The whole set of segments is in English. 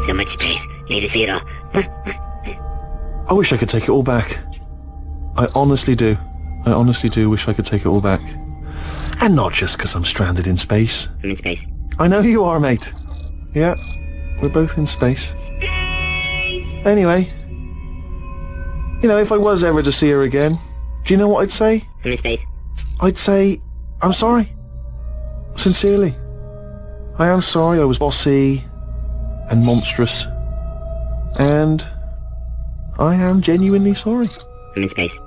So much space. Need to see it all. I wish I could take it all back. I honestly do. I honestly do wish I could take it all back. And not just because I'm stranded in space. I'm in space. I know you are, mate. Yeah, we're both in space. Anyway, you know, if I was ever to see her again, do you know what I'd say? I'm in space. I'd say, I'm sorry. Sincerely. I am sorry I was bossy and monstrous. And I am genuinely sorry. I'm in space.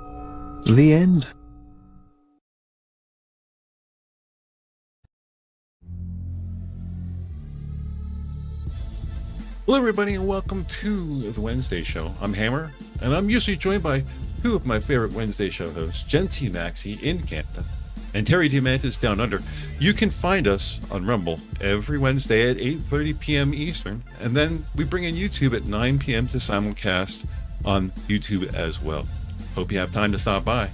The end. Hello everybody and welcome to the Wednesday show. I'm Hammer and I'm usually joined by two of my favorite Wednesday show hosts, Jen T. Maxey in Canada and Terry Diamantis down under. You can find us on Rumble every Wednesday at 8:30 p.m. Eastern, and then we bring in YouTube at 9 p.m. to simulcast on YouTube as well. Hope you have time to stop by.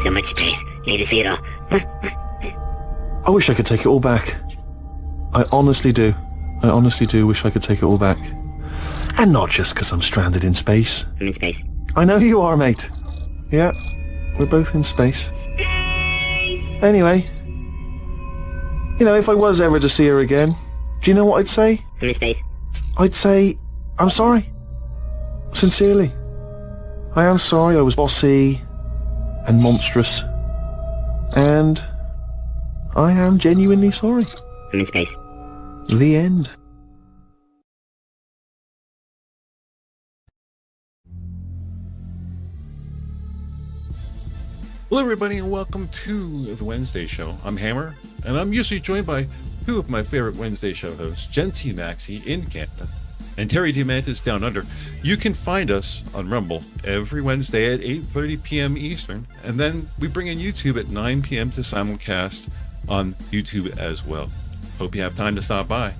So much space. Need to see it all. I wish I could take it all back. I honestly do. I honestly do wish I could take it all back. And not just because I'm stranded in space. I'm in space. I know you are, mate. Yeah, we're both in space. Anyway, you know, if I was ever to see her again, do you know what I'd say? I'm in space. I'd say, I'm sorry. Sincerely. I am sorry I was bossy and monstrous. And I am genuinely sorry. I'm in space. The end. Hello everybody and welcome to the Wednesday show. I'm Hammer, and I'm usually joined by two of my favorite Wednesday show hosts, Jen T. Maxey in Canada and Terry Diamantis down under. You can find us on Rumble every Wednesday at 8:30 p.m. Eastern, and then we bring in YouTube at 9 p.m. to simulcast on YouTube as well. Hope you have time to stop by.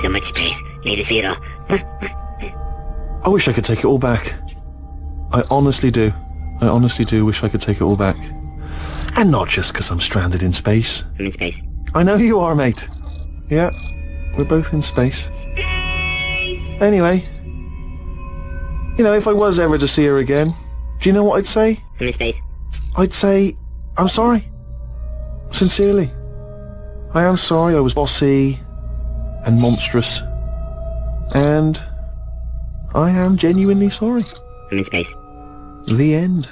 So much space. Need to see it all. I wish I could take it all back. I honestly do. I honestly do wish I could take it all back. And not just because I'm stranded in space. I'm in space. I know you are, mate. Yeah, we're both in space. Anyway, you know, if I was ever to see her again, do you know what I'd say? I'm in space. I'd say, I'm sorry. Sincerely. I am sorry I was bossy and monstrous. And I am genuinely sorry. I'm in space. The end.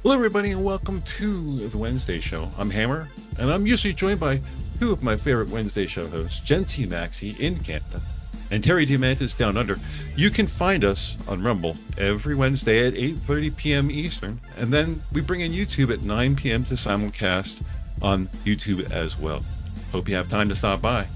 Hello everybody and welcome to the Wednesday show. I'm Hammer, and I'm usually joined by two of my favorite Wednesday show hosts, Jen T. Maxey in Canada and Terry Diamantis down under. You can find us on Rumble every Wednesday at 8:30 p.m. Eastern, and then we bring in YouTube at 9 p.m. to simulcast on YouTube as well. Hope you have time to stop by.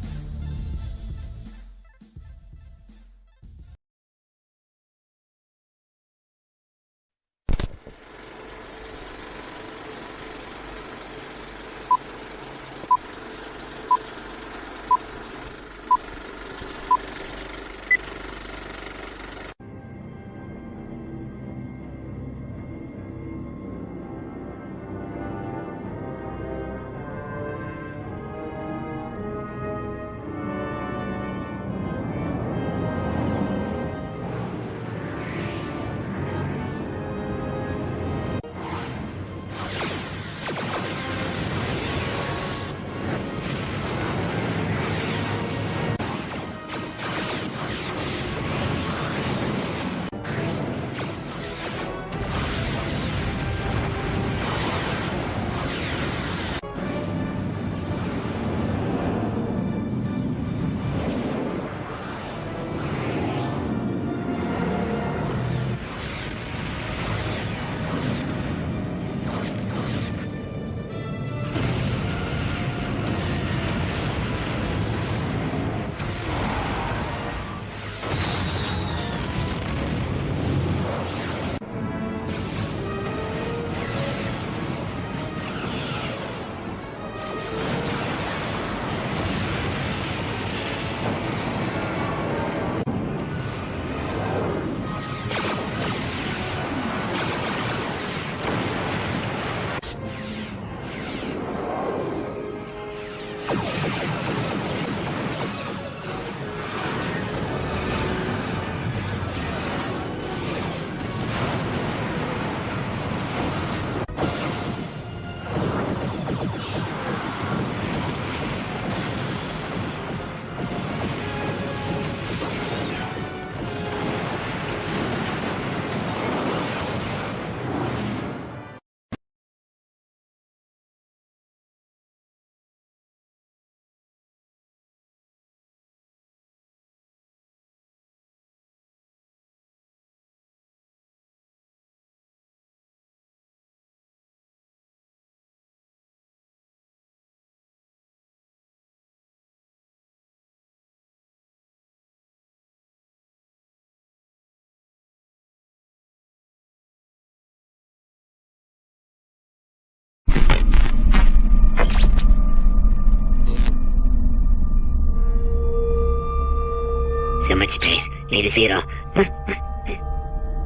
So much space. Need to see it all.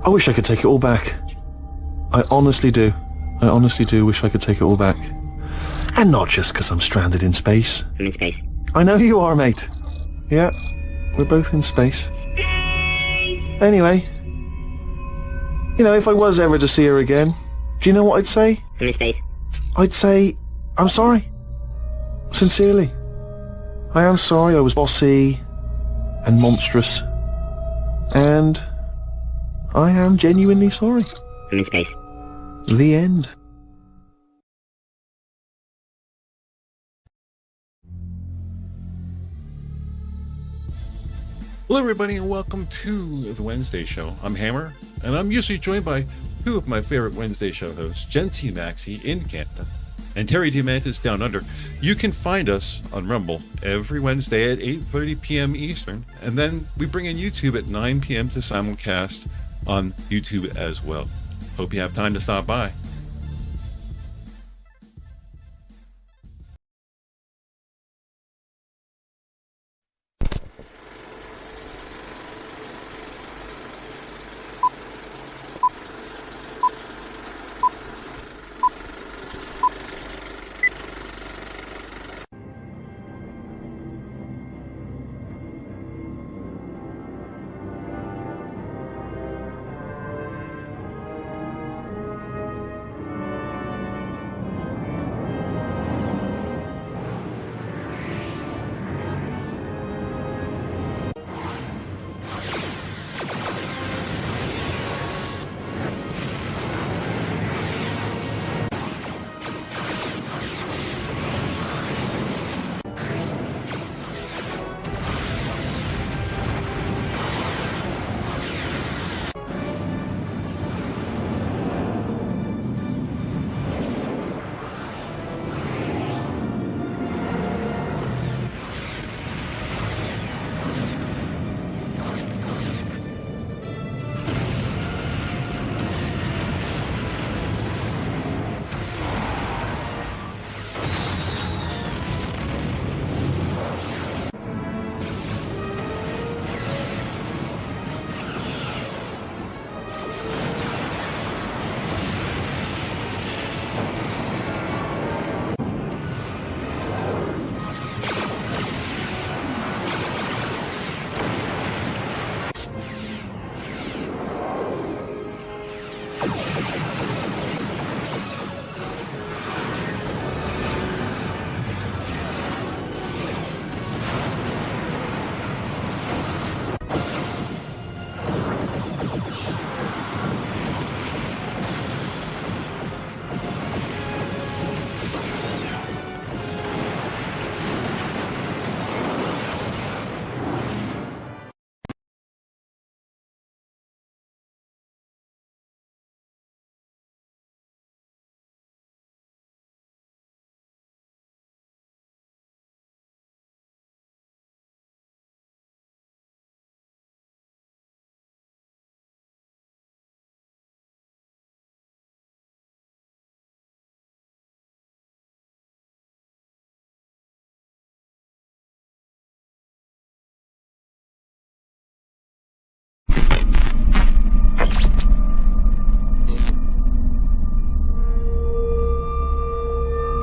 I wish I could take it all back. I honestly do. I honestly do wish I could take it all back. And not just because I'm stranded in space. I'm in space. I know you are, mate. Yeah, we're both in space. Anyway, you know, if I was ever to see her again, do you know what I'd say? I'm in space. I'd say, I'm sorry. Sincerely. I am sorry I was bossy and monstrous. And I am genuinely sorry. I'm in space. The end. Hello everybody and welcome to the Wednesday show. I'm Hammer, and I'm usually joined by two of my favorite Wednesday show hosts, Jen T. Maxey in Canada and Terry Diamantis down under. You can find us on Rumble every Wednesday at 8:30 p.m. Eastern, and then we bring in YouTube at 9 p.m. to simulcast on YouTube as well. Hope you have time to stop by.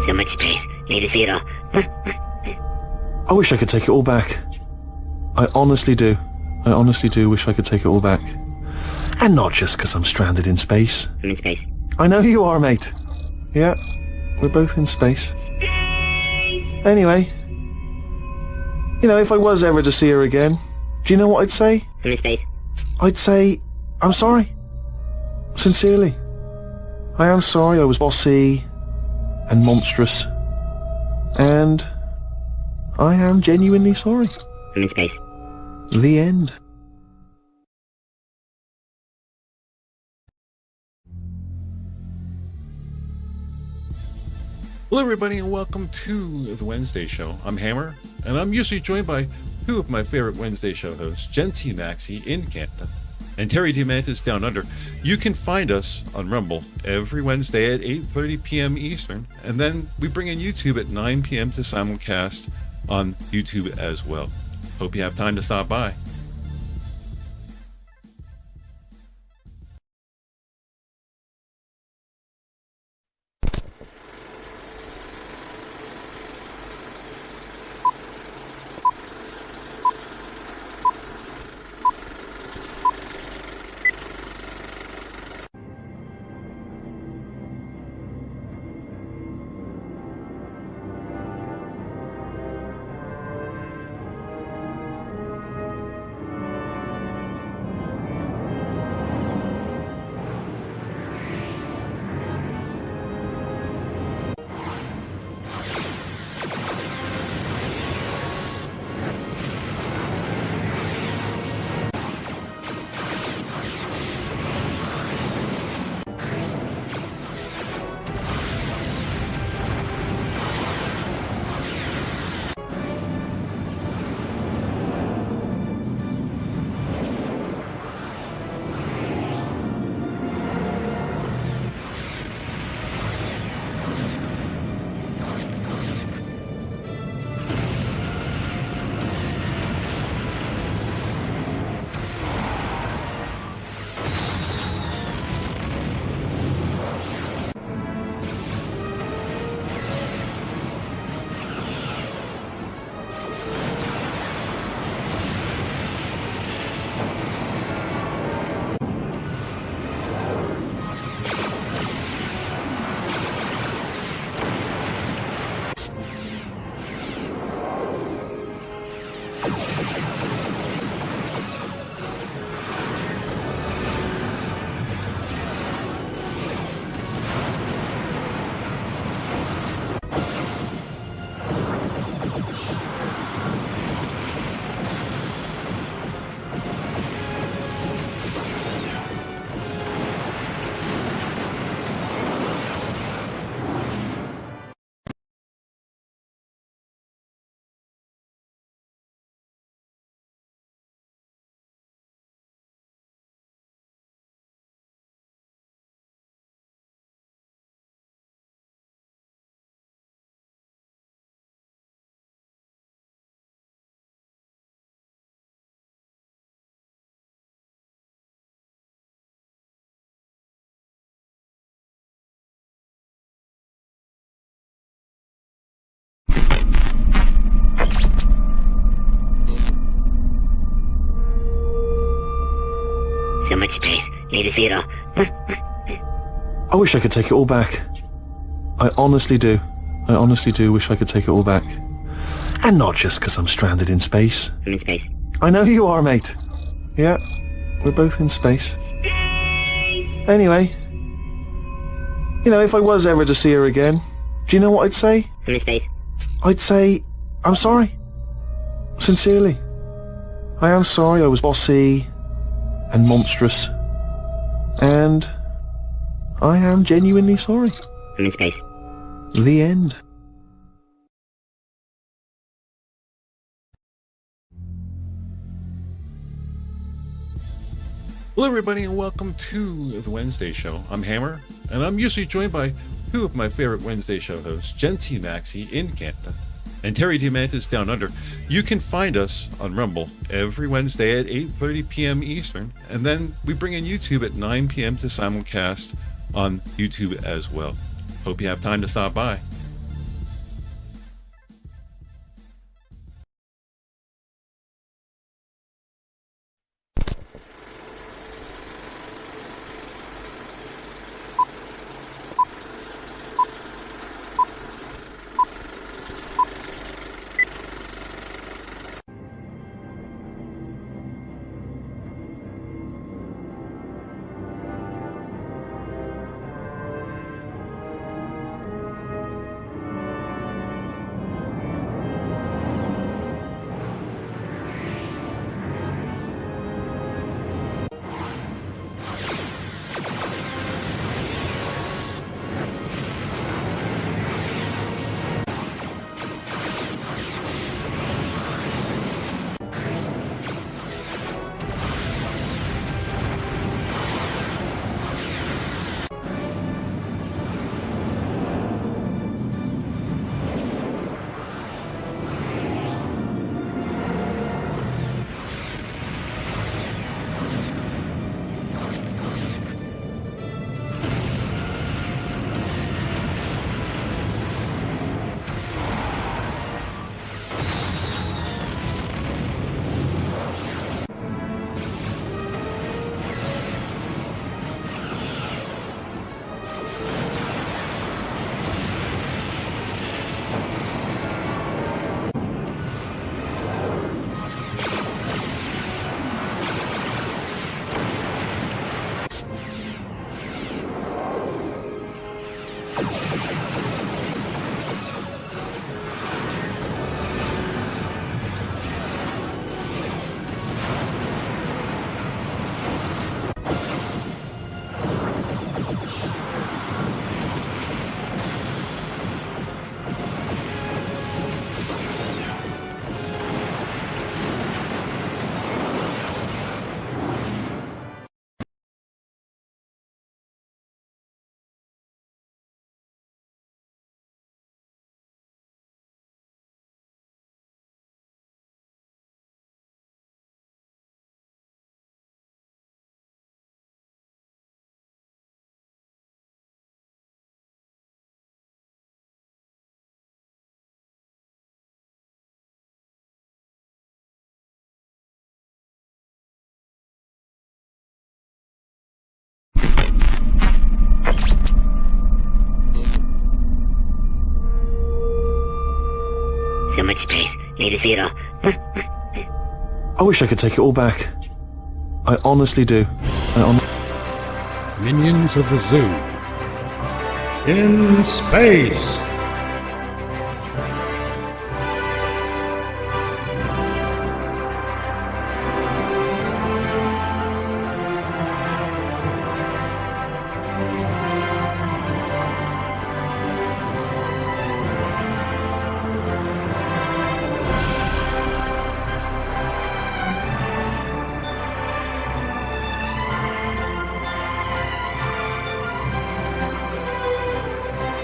So much space. Need to see it all. I wish I could take it all back. I honestly do. I honestly do wish I could take it all back. And not just because I'm stranded in space. I'm in space. I know you are, mate. Yeah, we're both in space. Anyway, you know, if I was ever to see her again, do you know what I'd say? I'm in space. I'd say, I'm sorry. Sincerely. I am sorry I was bossy and monstrous. And I am genuinely sorry. I'm in space. The end. Hello everybody and welcome to the Wednesday show. I'm Hammer, and I'm usually joined by two of my favorite Wednesday show hosts, Jen T. Maxey in Canada and Terry Diamantis down under. You can find us on Rumble every Wednesday at 8:30 p.m. Eastern, and then we bring in YouTube at 9 p.m. to simulcast on YouTube as well. Hope you have time to stop by. So much space. Need to see it all. I wish I could take it all back. I honestly do. I honestly do wish I could take it all back. And not just because I'm stranded in space. I'm in space. I know you are, mate. Yeah, we're both in space. Anyway, you know, if I was ever to see her again, do you know what I'd say? I'm in space. I'd say, I'm sorry. Sincerely. I am sorry I was bossy and monstrous. And I am genuinely sorry. I'm in space. The end. Hello everybody and welcome to the Wednesday show. I'm Hammer, and I'm usually joined by two of my favorite Wednesday show hosts, Jen T. Maxey in Canada and Terry Diamantis down under. You can find us on Rumble every Wednesday at 8:30 p.m. Eastern, and then we bring in YouTube at 9 p.m. to simulcast on YouTube as well. Hope you have time to stop by. So much space. Need to see it all. I wish I could take it all back. I honestly do. Minions of the Zoo. In space!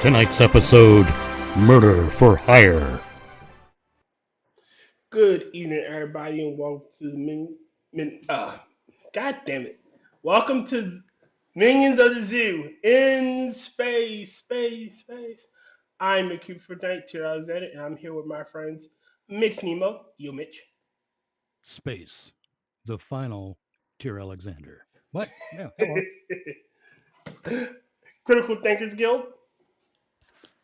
Tonight's episode, Murder for Hire. Good evening, everybody, and welcome to the God damn it. Welcome to Minions of the Zoo in space. I'm the cube for tonight, Tyr Alexander, and I'm here with my friends Mitch Nemo. Yo, Mitch. Space. The final Tyr Alexander. What? No, hello. Critical Thinkers Guild.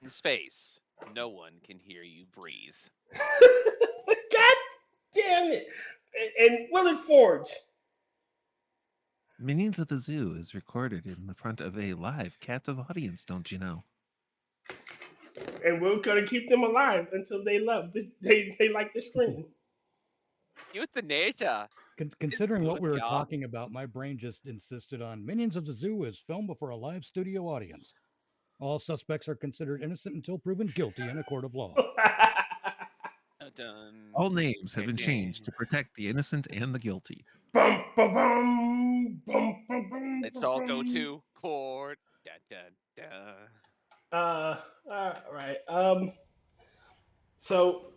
In space, no one can hear you breathe. God damn it. And Willard Forge. Minions of the Zoo is recorded in the front of a live captive audience, don't you know? And we're going to keep them alive until they love. They like the stream. Euthanasia. Considering what we were Yeah. talking about, my brain just insisted on Minions of the Zoo is filmed before a live studio audience. All suspects are considered innocent until proven guilty in a court of law. Dun. All names have been changed to protect the innocent and the guilty. Bum, bum, bum, bum, bum, bum, Let's all go to court. Da, da, da. All right. So,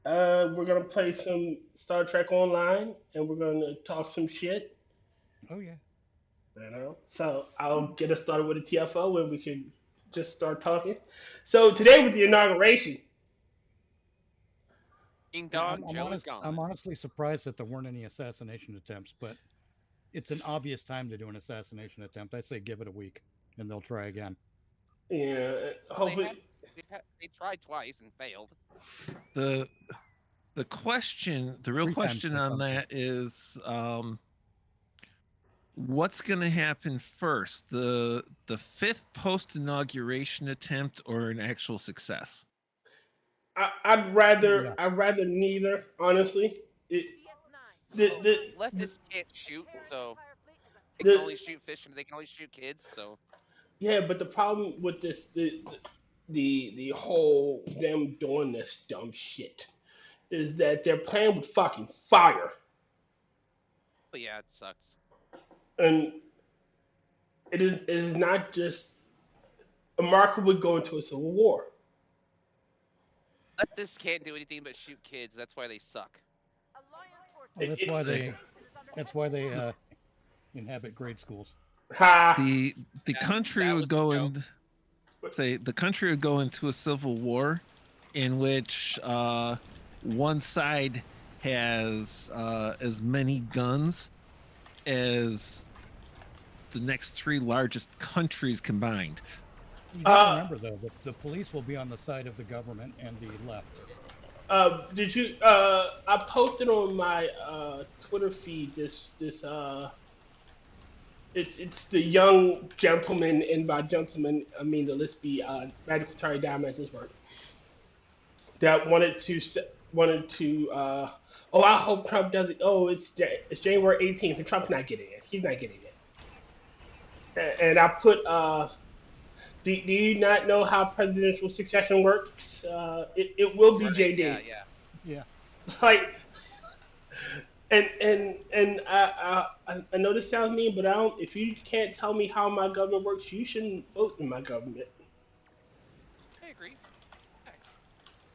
we're gonna play some Star Trek Online, and we're gonna talk some shit. Oh, yeah. You know. So I'll get us started with a TFO, and we can just start talking. So today with the inauguration. Ding Yeah, dong, Joe is gone. I'm honestly surprised that there weren't any assassination attempts, but it's an obvious time to do an assassination attempt. I say give it a week, and they'll try again. Yeah. Hopefully. They tried twice and failed. The question, the real 3 times question for on something. that is, what's going to happen first, the fifth post-inauguration attempt or an actual success? I'd rather Yeah. I'd rather neither, honestly. Leftists can't shoot, so they can only shoot fish and they can only shoot kids. So Yeah, but the problem with this the whole them doing this dumb shit is that they're playing with fucking fire. but yeah, it sucks. And it is not just America would go into a civil war. Leftists can't do anything but shoot kids. That's why they suck. Well, that's why they inhabit grade schools. Ha! The That country was would go the joke. and say the country would go into a civil war in which one side has as many guns as the next 3 largest countries combined. You gotta remember, though, that the police will be on the side of the government and the left. Did you? I posted on my Twitter feed this. It's the young gentleman, and by gentleman I mean the let's be Radical Terry Diamond's work, that wanted to. Oh, I hope Trump does it. Oh, it's January 18th, and Trump's not getting it. He's not getting it. And I put. Do you not know how presidential succession works? It will be JD. Yeah. Like, and I know this sounds mean, but I don't. If you can't tell me how my government works, you shouldn't vote in my government. I agree. Thanks.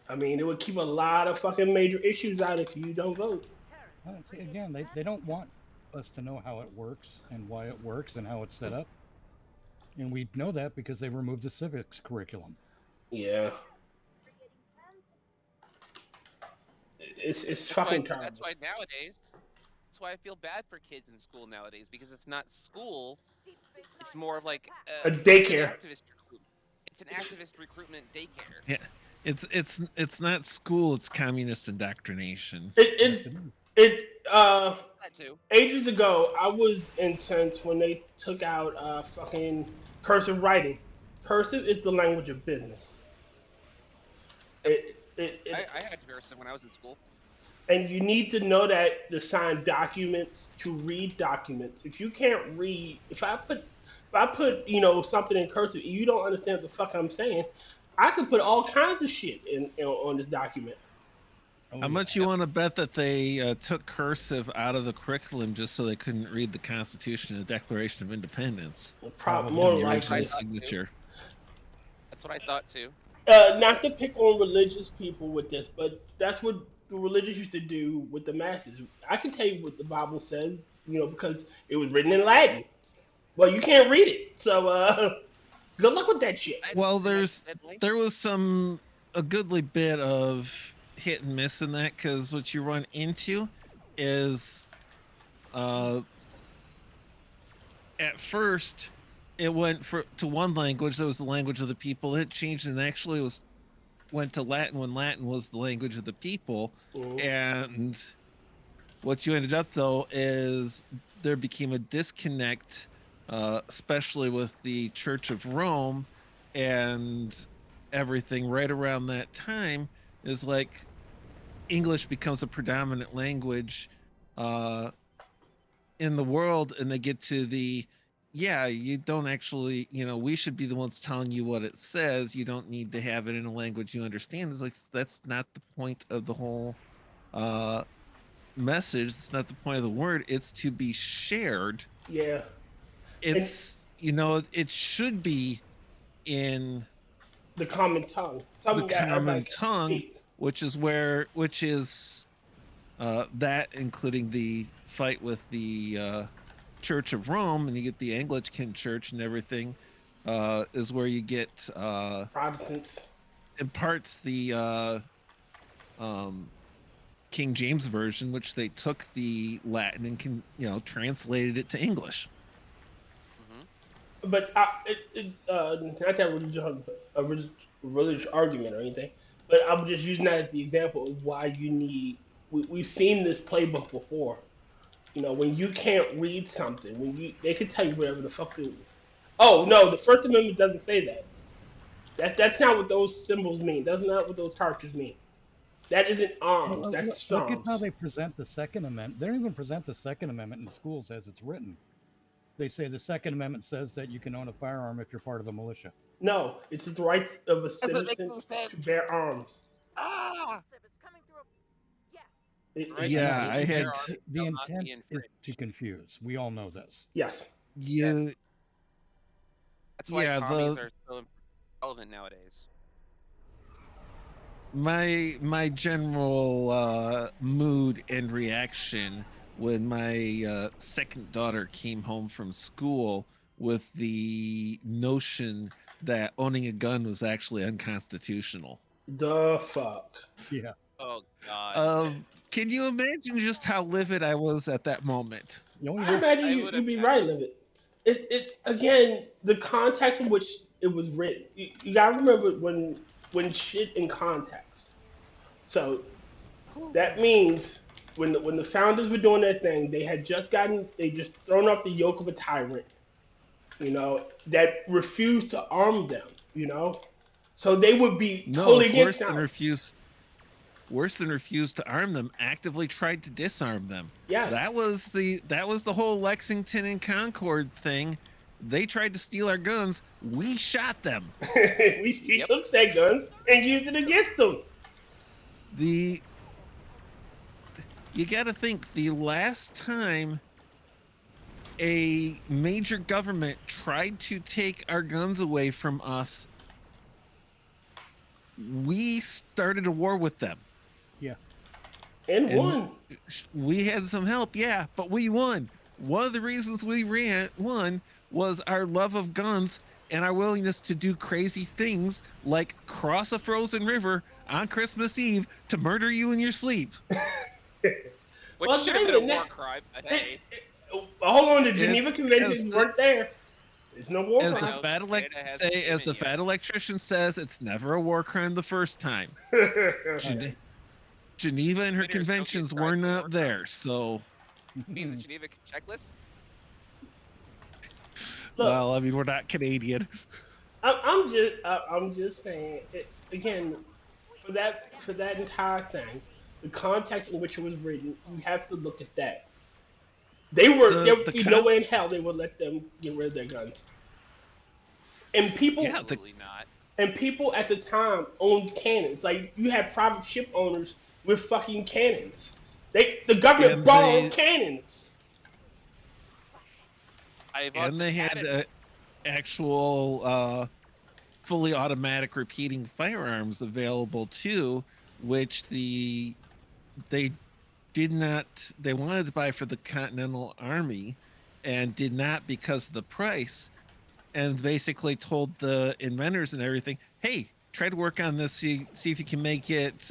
I mean, it would keep a lot of fucking major issues out if you don't vote. See, again, they don't want us to know how it works and why it works and how it's set up. And we know that because they removed the civics curriculum. Yeah. It's fucking terrible. That's why nowadays. That's why I feel bad for kids in school nowadays, because it's not school. It's more of like A daycare. It's an activist recruitment daycare. Yeah. It's not school. It's communist indoctrination. That too. Ages ago, I was incensed when they took out fucking cursive writing. Cursive is the language of business. I had cursive when I was in school. And you need to know that to sign documents, to read documents. If you can't read, if I put something in cursive, you don't understand what the fuck I'm saying, I could put all kinds of shit on this document. How much you want to bet that they took cursive out of the curriculum just so they couldn't read the Constitution and the Declaration of Independence? Probably more the likely. original signature. That's what I thought too. Not to pick on religious people with this, but that's what the religious used to do with the masses. I can tell you what the Bible says, because it was written in Latin. Well, you can't read it, so good luck with that shit. Well, there was a goodly bit of hit and miss in that, because what you run into is at first it went to one language that was the language of the people. It changed and actually went to Latin when Latin was the language of the people. And what you ended up though is there became a disconnect, especially with the Church of Rome and everything right around that time. Is like English becomes a predominant language in the world, and they get to you don't actually, we should be the ones telling you what it says. You don't need to have it in a language you understand. It's like, that's not the point of the whole message. It's not the point of the word. It's to be shared. Yeah. It's, it should be in the common tongue. Which is that, including the fight with the Church of Rome, and you get the Anglican Church and everything, is where you get Protestants. Imparts the King James version, which they took the Latin and translated it to English. But not that religious argument or anything, but I'm just using that as the example of why you need. We've seen this playbook before. When you can't read something, they can tell you whatever the fuck they. Oh no, the First Amendment doesn't say that. That's not what those symbols mean. That's not what those characters mean. That isn't arms. That's storms. Look at how they present the Second Amendment. They don't even present the Second Amendment in schools as it's written. They say the Second Amendment says that you can own a firearm if you're part of a militia. No, it's the right of a citizen to bear arms. I had the intent is to confuse. We all know this. Yes. Yeah. That's why commies are so relevant nowadays. My general mood and reaction when my second daughter came home from school with the notion that owning a gun was actually unconstitutional. The fuck? Yeah. Oh God. Can you imagine just how livid I was at that moment? I imagine you'd be right livid. It again, the context in which it was written. You gotta remember when shit in context. So that means when the founders were doing their thing, they just thrown off the yoke of a tyrant, that refused to arm them, so they would be totally against it. Worse than refused to arm them, actively tried to disarm them. Yes. That was the whole Lexington and Concord thing. They tried to steal our guns. We shot them. we took said guns and used it against them. You got to think, the last time a major government tried to take our guns away from us, we started a war with them. Yeah. And won. We had some help, yeah, but we won. One of the reasons we won was our love of guns and our willingness to do crazy things like cross a frozen river on Christmas Eve to murder you in your sleep. Which should have been a war crime. Hold on, the Geneva Conventions weren't there. It's no war As crime. the No, fat Canada has as the dominion. fat electrician says, it's never a war crime the first time. Gene- Geneva and her Consider Soviet conventions strike were a war not crime. there, so You mean the Geneva checklist? Look, well, I mean, we're not Canadian. I'm just saying. Again, for that entire thing, the context in which it was written, you have to look at that. There would be no way in hell they would let them get rid of their guns. And Absolutely not. people at the time owned cannons. Like you had private ship owners with fucking cannons. The government And borrowed cannons. And they had actual fully automatic repeating firearms available too, which they wanted to buy for the Continental Army and did not because of the price, and basically told the inventors and everything, hey, try to work on this, see if you can make it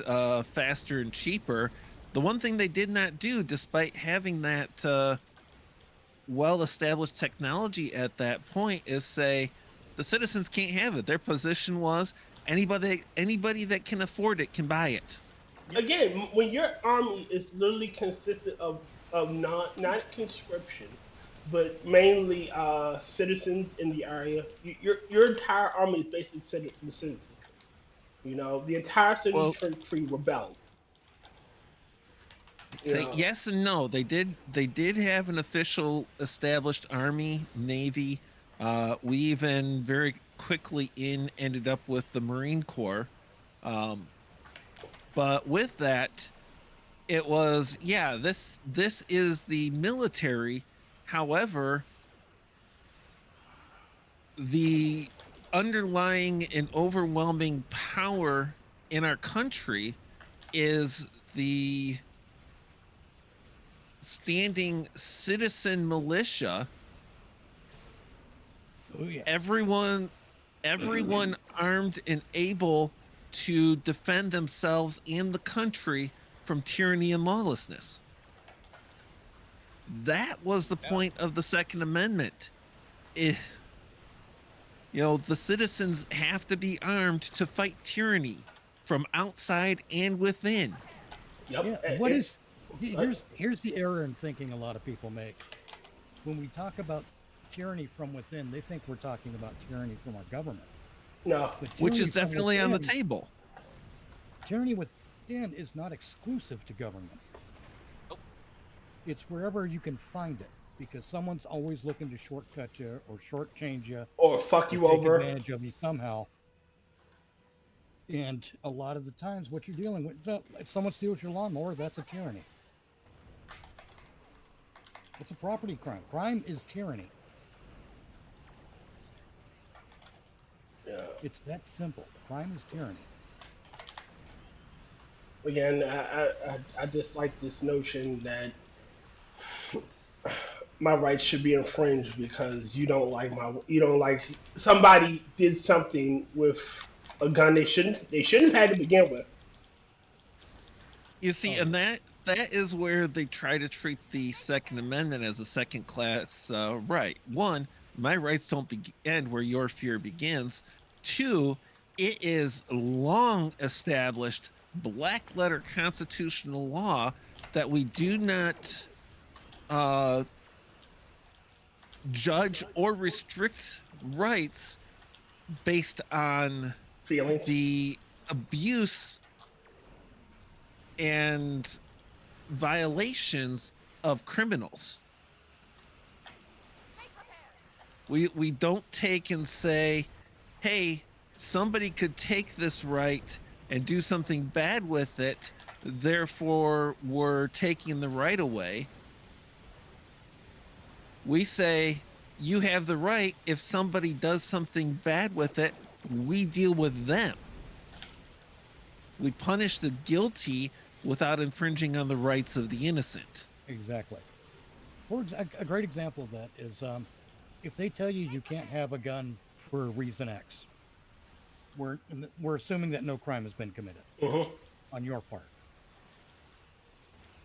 faster and cheaper. The one thing they did not do, despite having that well-established technology at that point, is say the citizens can't have it. Their position was anybody that can afford it can buy it. Again, when your army is literally consisted of not conscription, but mainly citizens in the area, your entire army is basically the citizens. You know, the entire citizenry rebelled. Say yes and no. They did have an official established army, navy. We even very quickly ended up with the Marine Corps. But with that, it was, this is the military. However, the underlying and overwhelming power in our country is the standing citizen militia. Oh yeah. Everyone armed and able to defend themselves and the country from tyranny and lawlessness. That was the point of the Second Amendment. The citizens have to be armed to fight tyranny from outside and within. Yep. Yeah, here's the error in thinking a lot of people make. When we talk about tyranny from within, they think we're talking about tyranny from our government. No. Which is definitely on the table. Tyranny within is not exclusive to government. Nope. It's wherever you can find it, because someone's always looking to shortcut you or shortchange you or fuck you take over. Advantage of you somehow. And a lot of the times, what you're dealing with, if someone steals your lawnmower, that's a tyranny. It's a property crime. Crime is tyranny. Yeah. It's that simple. Crime is tyranny. Again, I dislike this notion that my rights should be infringed because you don't like somebody did something with a gun they shouldn't have had to begin with. You see, and that is where they try to treat the Second Amendment as a second class right. One, my rights don't end where your fear begins. Two, it is long established black letter constitutional law that we do not judge or restrict rights based on feelings, the abuse and violations of criminals. We don't take and say, hey, somebody could take this right and do something bad with it, therefore we're taking the right away. We say, you have the right. If somebody does something bad with it, we deal with them. We punish the guilty without infringing on the rights of the innocent. Exactly. A great example of that is if they tell you can't have a gun for reason X, we're assuming that no crime has been committed on your part.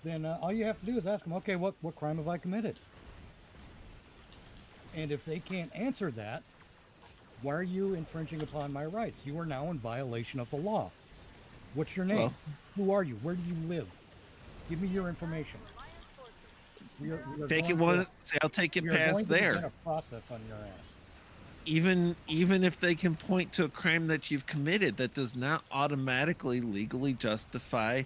Then all you have to do is ask them, okay, what crime have I committed? And if they can't answer that, why are you infringing upon my rights? You are now in violation of the law. What's your name? Well- Who are you? Where do you live? Give me your information. We are Take it going one. See, I'll take it we are going past to begin there. a process on your ass. Even if they can point to a crime that you've committed, that does not automatically legally justify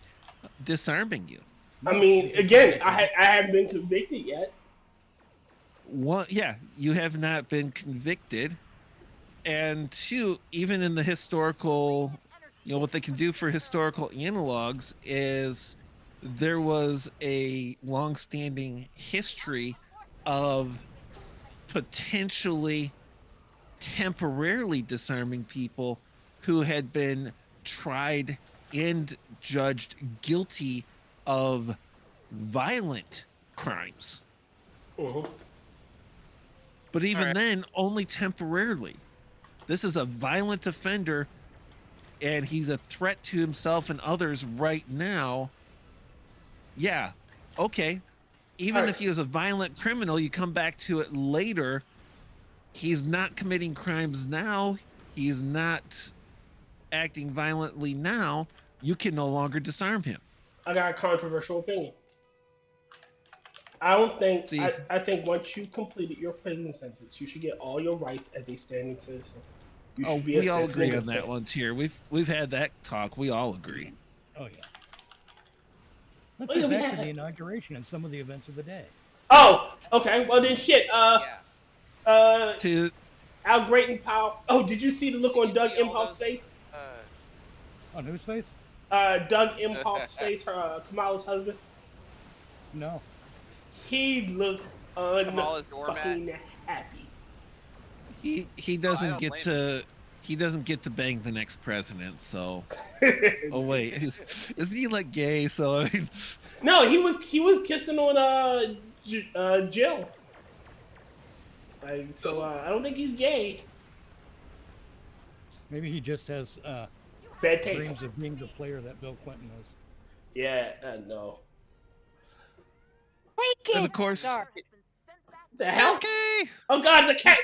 disarming you. I mean, again, I haven't been convicted yet. One, yeah, you have not been convicted, and two, even in the historical, what they can do for historical analogs is there was a long-standing history of potentially temporarily disarming people who had been tried and judged guilty of violent crimes. Uh-huh. But even Alright. then, only temporarily. This is a violent offender, and he's a threat to himself and others right now. Yeah, okay. Even Alright. if he was a violent criminal, you come back to it later. He's not committing crimes now. He's not acting violently now. You can no longer disarm him. I got a controversial opinion. I don't think. See. I think once you completed your prison sentence, you should get all your rights as a standing citizen. You Oh, should be a we all citizen agree of on the that state. one, Tyr. We've had that talk. We all agree. Oh, yeah. Let's Oh, yeah, get we back had to the that. inauguration and some of the events of the day. Oh, okay. Well then, shit. Yeah. To Al Great and Powell. Oh, did you see the look on you Doug see all Imhoff's those- face? On whose face? Doug Imhoff's face, Kamala's husband. No. He looked Kamala's doormat. unfucking happy. he doesn't don't get blame to he doesn't get to bang the next president. So oh wait, isn't he like gay? So I mean, No, he was kissing on Jill. So I don't think he's gay. Maybe he just has Bad taste. dreams of being the player that Bill Clinton is. Yeah, no. and of course, The hell? okay. Oh God, the cat.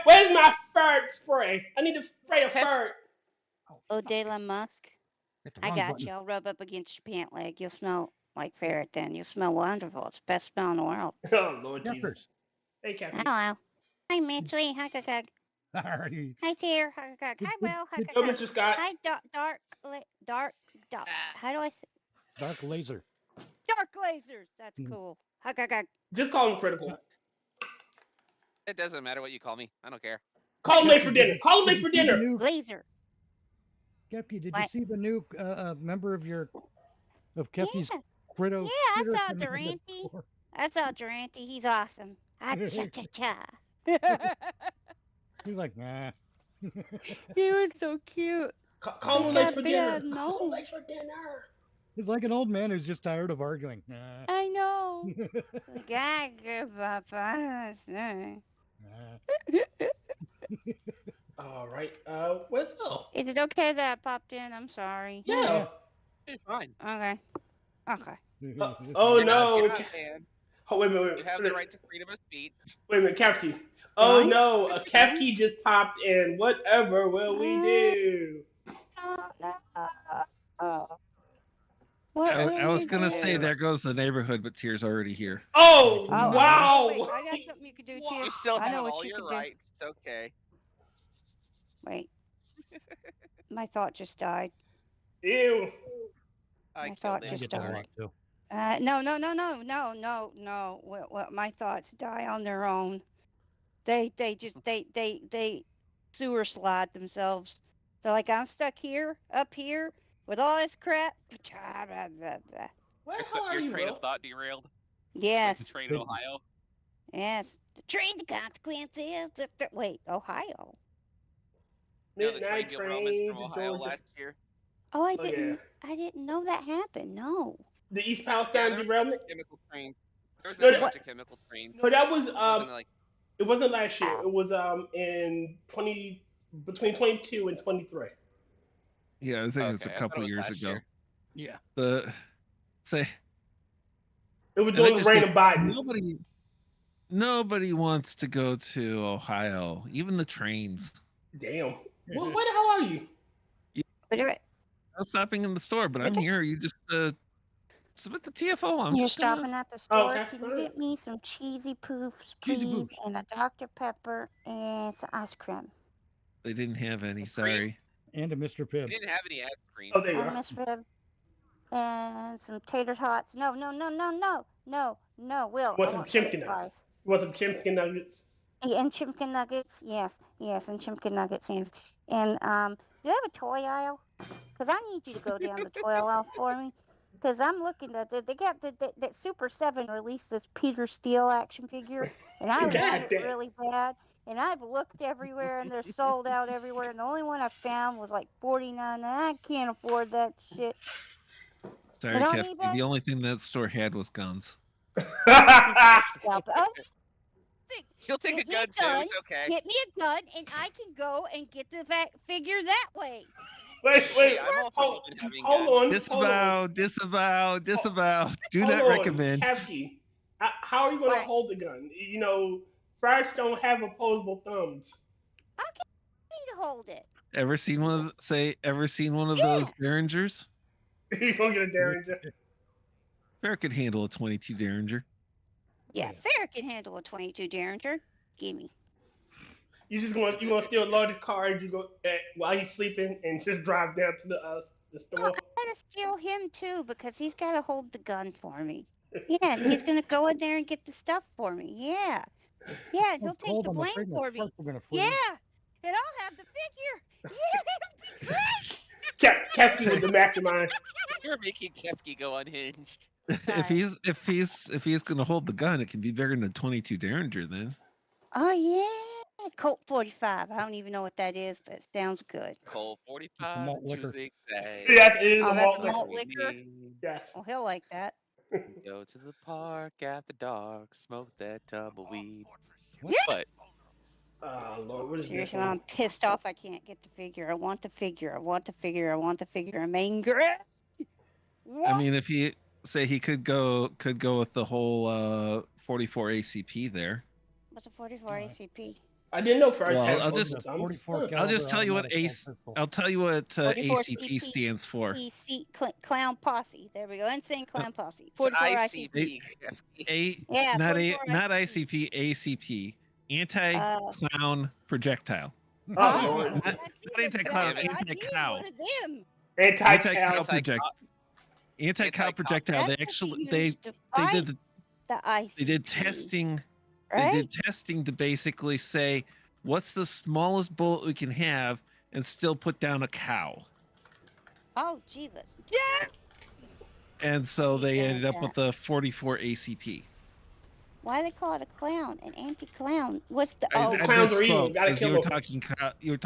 Where's my fart spray? I need to spray a fart. Oh, De La Musk. Hit the I wrong got button. you. I'll rub up against your pant leg. You'll smell like ferret then. You'll smell wonderful. It's the best smell in the world. Oh Lord Jesus. Jeffers. Hey, Captain. Hello. Hi, Mitchie. Hi, Gug. Sorry. Hi, Tyr. Hi, Gug. Hi, Will. Hi, Oh, Gug. Mr. Scott. Hi, Dark. How do I say? Dark laser. Dark lasers. That's cool. Hi, Gug. Just call him critical. It doesn't matter what you call me. I don't care. Call him late for dinner. Call him late for Did you see the dinner. new- Laser. Kefki, did you What? see the new member of Kefki's Yeah. Critter? Yeah, I Critter saw Command Durante. Corps? I saw Durante. He's awesome. Ah, cha cha cha. He's like, nah. He was so cute. Call him late for dinner. bad Call him nose. late for dinner. He's like an old man who's just tired of arguing. Nah. I know. Like, I give up. Nah. All right. Where's Will? Is it okay that I popped in? I'm sorry. Yeah. It's fine. Okay. Okay. Oh You're no. not a fan. Oh wait a minute. You have the right to freedom of speech. Wait a minute, Kefki. Oh What? no, a Kefki just popped in. Whatever will we do? What will I was we gonna do? say there goes the neighborhood, but Tyr's already here. Oh, Oh, wow! Wait, I got something you could do too. You still I have know what all you your could do. rights. It's okay. Wait. My thought just died. Ew. I My thought killed I it. just get that a died. lot too. No. Well, my thoughts die on their own. They sewer slide themselves. They're like, I'm stuck here, up here, with all this crap. Where the Your, hell are your you, train Will? of thought derailed. Yes, Like the train in Ohio. yes. The train the consequences. Wait, Ohio. You know, the Midnight train derailments train from to Ohio Georgia. last year. Oh, Oh, yeah. I didn't know that happened. No. The East Yeah, Palestine there was a bunch derailment? of chemical trains. There was No, a that- bunch of chemical trains. So that was It wasn't like it wasn't last year. It was between 22 and 23. Yeah, I think it's Okay, a I thought couple it was years last ago. year. Yeah. The say It was and I during the just reign think of Biden. nobody Nobody wants to go to Ohio, even the trains. Damn. Well, where the hell are you? But I was stopping in the store, but I'm here. You just submit the TFO. I'm you're just gonna... stopping at the store. Okay. Can you get me some cheesy poofs, Cheesy please, poofs. and a Dr. Pepper and some ice cream? They didn't have any. Sorry. And a Mr. We Pibb. didn't have any ice cream. Oh, there you And are. Miss Rib. And some tater tots. No, Will, You I want some want chimkin french nuggets? fries. You want some chimkin nuggets? And chimkin nuggets. Yes, and chimkin nuggets. And do they have a toy aisle? Because I need you to go down the toy aisle for me. Because I'm looking at they got that Super 7 released this Peter Steele action figure, and I God want it damn. really bad. And I've looked everywhere, and they're sold out everywhere. And the only one I found was like $49, and I can't afford that shit. Sorry, And on Kefki. eBay? The only thing that store had was guns. Stop it. Oh, She'll take a Get me gun a too. gun. It's okay. get me a gun, and I can go and get the figure that way. Wait. Hey, I'm all for Hold, women having hold guns. on. Disavow. Do Hold not on, recommend. Kefki, how are you going to What? hold the gun? You know, fires don't have opposable thumbs. I need to hold it. Ever seen one of those Derringers? You gonna get a Derringer? Fair could handle a 22 Derringer. Yeah, Fair can handle a 22 Derringer. Gimme. You gonna steal a loaded car and you go while he's sleeping and just drive down to the Oh, store. I gotta steal him too because he's gotta hold the gun for me. Yeah, and he's gonna go in there and get the stuff for me. Yeah, and he'll It's take cold, the I'm blame afraid my for me. sparks are gonna freeze. Yeah, and I'll have the figure. Yeah, it'll be great. Kefki with the mastermind. You're making Kefki go unhinged. If he's gonna hold the gun, it can be bigger than a 22 Derringer then. Oh yeah, Colt 45. I don't even know what that is, but it sounds good. Coal malt 45, liquor. choosing say. Yes, it is Oh, a that's malt a malt liquor. liquor. Yes. Oh, he'll like that. Go to the park after dark, smoke that tumbleweed. Yeah. But Lord, what is this Seriously, one? I'm pissed off. I can't get the figure. I want the figure. I'm angry. I mean, if he could go with the whole 44 ACP there. What's a 44 Alright. ACP? I didn't know fires Well, had I'll opposable just- thumbs. 44 Huh. I'll just caliber tell you what automatic assault pistol. I'll tell you what 44 ACP stands for. Clown Posse. There we go. Insane Clown Posse. it's 44 ICP. Yeah, Not 44 ICP, ACP. Anti-clown projectile. Oh, Lord. Not anti-clown, I need anti-cow. One of them. Anti-cow Anti-cow. project. Anti-cow Anti-cow. projectile. They That's actually what you they use to they fight did the ICP. they did testing. Right? They did testing to basically say what's the smallest bullet we can have and still put down a cow. Oh, Jeebus. Yeah. And so they Yeah, ended up yeah. with the 44 ACP. Why they call it a clown? An anti-clown? What's the? I, Oh, I Clowns are evil. misspoke, Gotta 'cause kill you were them.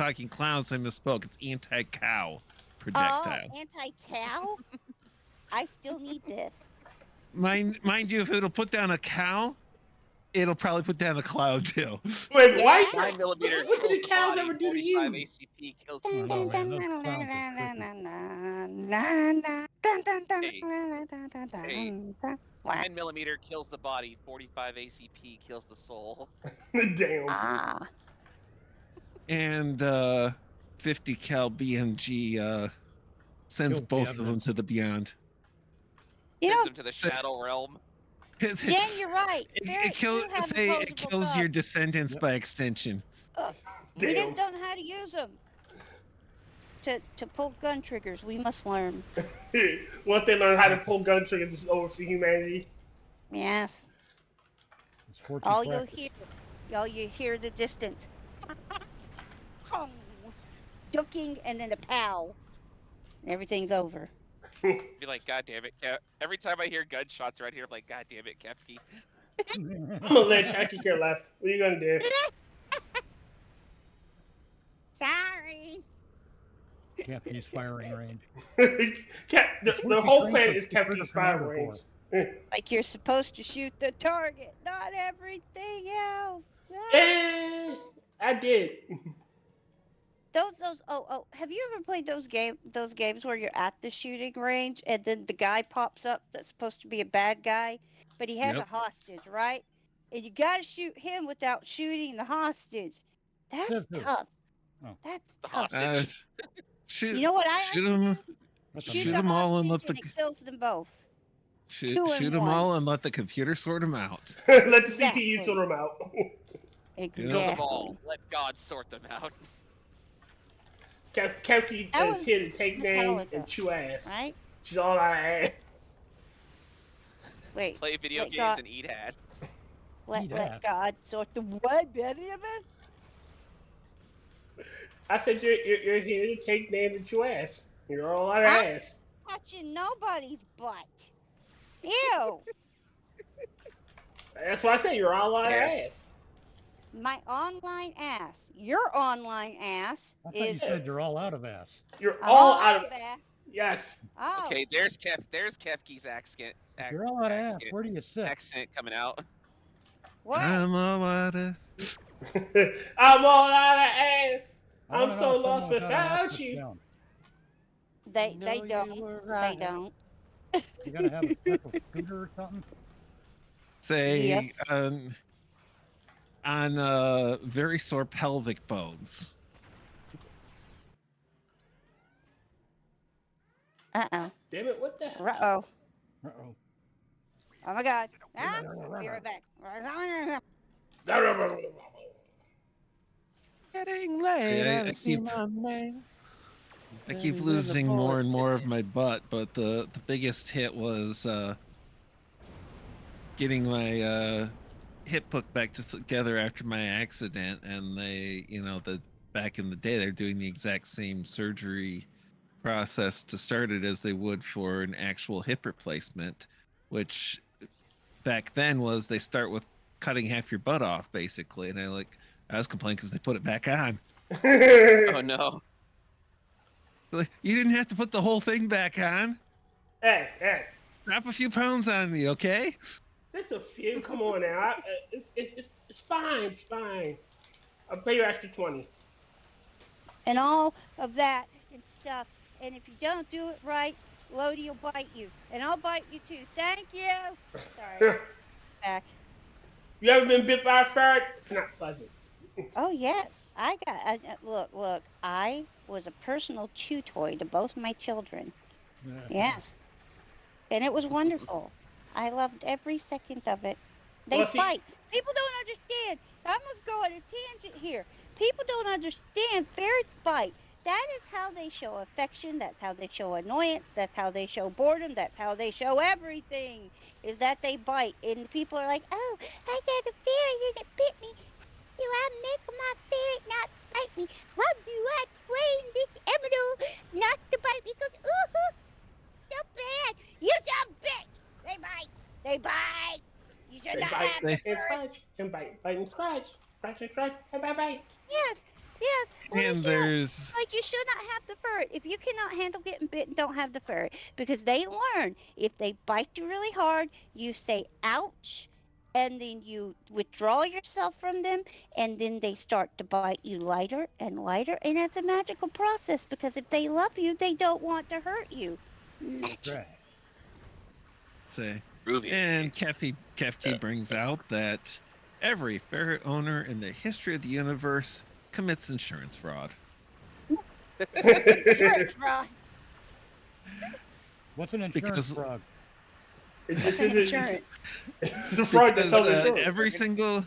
talking clowns. So I misspoke. It's anti-cow projectile. Anti-cow. I still need this. Mind you, if it'll put down a cow, it'll probably put down a cloud too. Wait, Yeah. why? 9mm What did the kills cows body, ever do to 45 you? ACP kills I the know, soul. man. Those clowns are creepy. What? 9mm kills the body, 45 ACP kills the soul. Damn. Ah. And 50 cal BMG sends Kills the both of them evidence. to the beyond. You Sends know, them to the shadow realm. It, Jen, you're right. it kills your descendants Yep. by extension. We Damn. just don't know how to use them. To pull gun triggers, we must learn. Once they learn how to pull gun triggers, it's over for humanity. Yes. It's 14 All you'll practice. you hear the distance. Ducking and then a pow. And everything's over. Be like, God damn it, every time I hear gunshots right here, I'm like, God damn it, Kefki. I'm gonna let Jackie care less. What are you gonna do? Sorry. Kefki's firing range. The whole planet is Kefki's fire range. Like you're supposed to shoot the target, not everything else. Eh, I did. Those have you ever played those games where you're at the shooting range and then the guy pops up that's supposed to be a bad guy, but he has Yep. a hostage, right? and you gotta shoot him without shooting the hostage. That's Says who? tough. Oh. That's The tough. hostage. Shoot, You know what I shoot like to them, do? That's Shoot shoot the them all and hostage let the and it kills them both. shoot, 2 shoot and them 1. all and let the computer sort them out. Let the Exactly. CPU sort them out. Exactly. Kill them all. Let God sort them out. Kefki That is was here to take name Metallica, and chew ass. right? She's all out of ass. Wait. Play video let games God, and eat ass. let, Eat let ass. God sort the what, Benjamin? I said you're here to take name and chew ass. You're all out of I'm ass. touching nobody's butt. Ew. That's why I said you're all out of Yeah. ass. My online ass. Your online ass I thought you is said you're all out of ass. You're I'm all out of ass. yes. Oh. Okay, there's Kefki's accent. If you're all out of ass, where do you sit? Accent coming out. What? I'm all out of. I'm all out of ass. I I'm wanna know so if someone lost without an ass without sits you. down. They know you don't. were They right. don't. You gotta have a special scooter or something. Say Yes. on very sore pelvic bones. Uh-oh. Damn it, what the hell? Uh-oh. Uh-oh. Oh my God. Ah, be right back. Getting Say, late. I keep losing more and more of my butt, but the biggest hit was getting my hip hooked back together after my accident, and they, back in the day, they're doing the exact same surgery process to start it as they would for an actual hip replacement, which back then was they start with cutting half your butt off, basically, and I was complaining because they put it back on. Oh no. Like, you didn't have to put the whole thing back on. Hey. Drop a few pounds on me, okay? Just a few. Come on now. It's fine. It's fine. I'll pay you extra 20. And all of that and stuff. And if you don't do it right, Lodi will bite you. And I'll bite you too. Thank you. Sorry. Back. You ever been bit by a ferret? It's not pleasant. Oh, yes. Look. I was a personal chew toy to both my children. Yes. And it was wonderful. I loved every second of it. They Well, see- fight. People don't understand. I'm going to go on a tangent here. People don't understand ferrets fight. That is how they show affection. That's how they show annoyance. That's how they show boredom. That's how they show everything, is that they bite. And people are like, oh, I got a ferret and it bit me. Do I make my ferret not bite me? How do I train this emerald not to bite me? Because, ooh, so bad. You dumb bitch. They bite. They bite. You should They not bite have the and ferret. scratch and bite and scratch. Scratch and scratch and bite. Yes. Well, And there's like, you should not have the ferret. If you cannot handle getting bitten, don't have the ferret. Because they learn, if they bite you really hard, you say ouch, and then you withdraw yourself from them, and then they start to bite you lighter and lighter. And it's a magical process, because if they love you, they don't want to hurt you. Magic. Right. say, Ruby. and Kefki brings out that every ferret owner in the history of the universe commits insurance fraud. Insurance fraud. What's an insurance Because- fraud? What's an insurance? It's a fraud that's Because on insurance.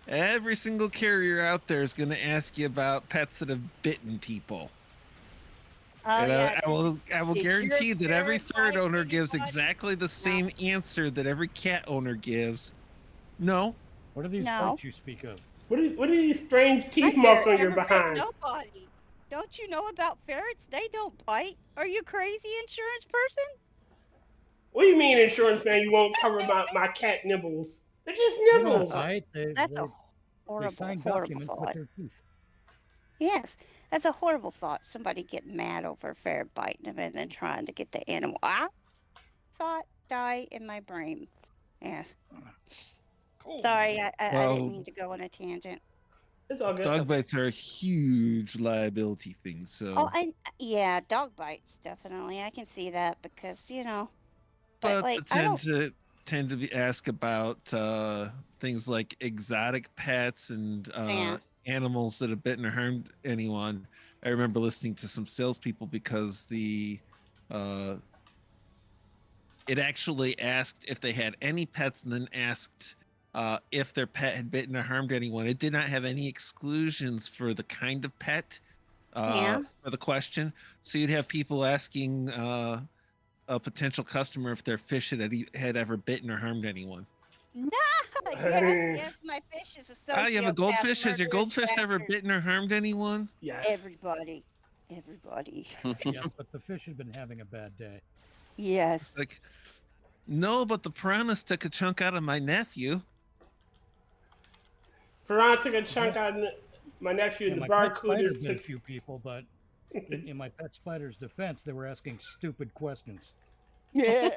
every single carrier out there is going to ask you about pets that have bitten people. Oh, And yeah. I will did guarantee your that every ferret ferret bite owner gives anybody? exactly the same answer that every cat owner gives. No. What are these No. bites you speak of? What are these strange My teeth marks ferret on your never bit behind? Nobody. Don't you know about ferrets? They don't bite. Are you crazy, insurance person? What do you mean, insurance man? You won't cover my cat nibbles? They're just They don't nibbles. bite. That's a They horrible, sign horrible documents with thought. their teeth. Yes, that's a horrible thought. Somebody get mad over a ferret biting them and then trying to get the animal. Thought die in my brain. Yes. Sorry, I Well- didn't mean to go on a tangent. It's all good. Dog bites are a huge liability thing, so. Oh, and yeah, dog bites definitely. I can see that because but like they tend to be asked about things like exotic pets and Yeah. animals that have bitten or harmed anyone. I remember listening to some salespeople because it actually asked if they had any pets and then asked if their pet had bitten or harmed anyone. It did not have any exclusions for the kind of pet Yeah. for the question. So you'd have people asking a potential customer if their fish had ever bitten or harmed anyone. No. Yes, my fish is a sociopath. Oh, you have a goldfish? Has your murderous goldfish ever bastard. bitten or harmed anyone? Yes. Everybody. Yeah, but the fish had been having a bad day. Yes. It's like, no, but the piranhas took a chunk out of my nephew. Piranha took a chunk out of my nephew, and And the my pet spider barracudas bit a took. few people, but in my pet spider's defense, they were asking stupid questions. Yeah.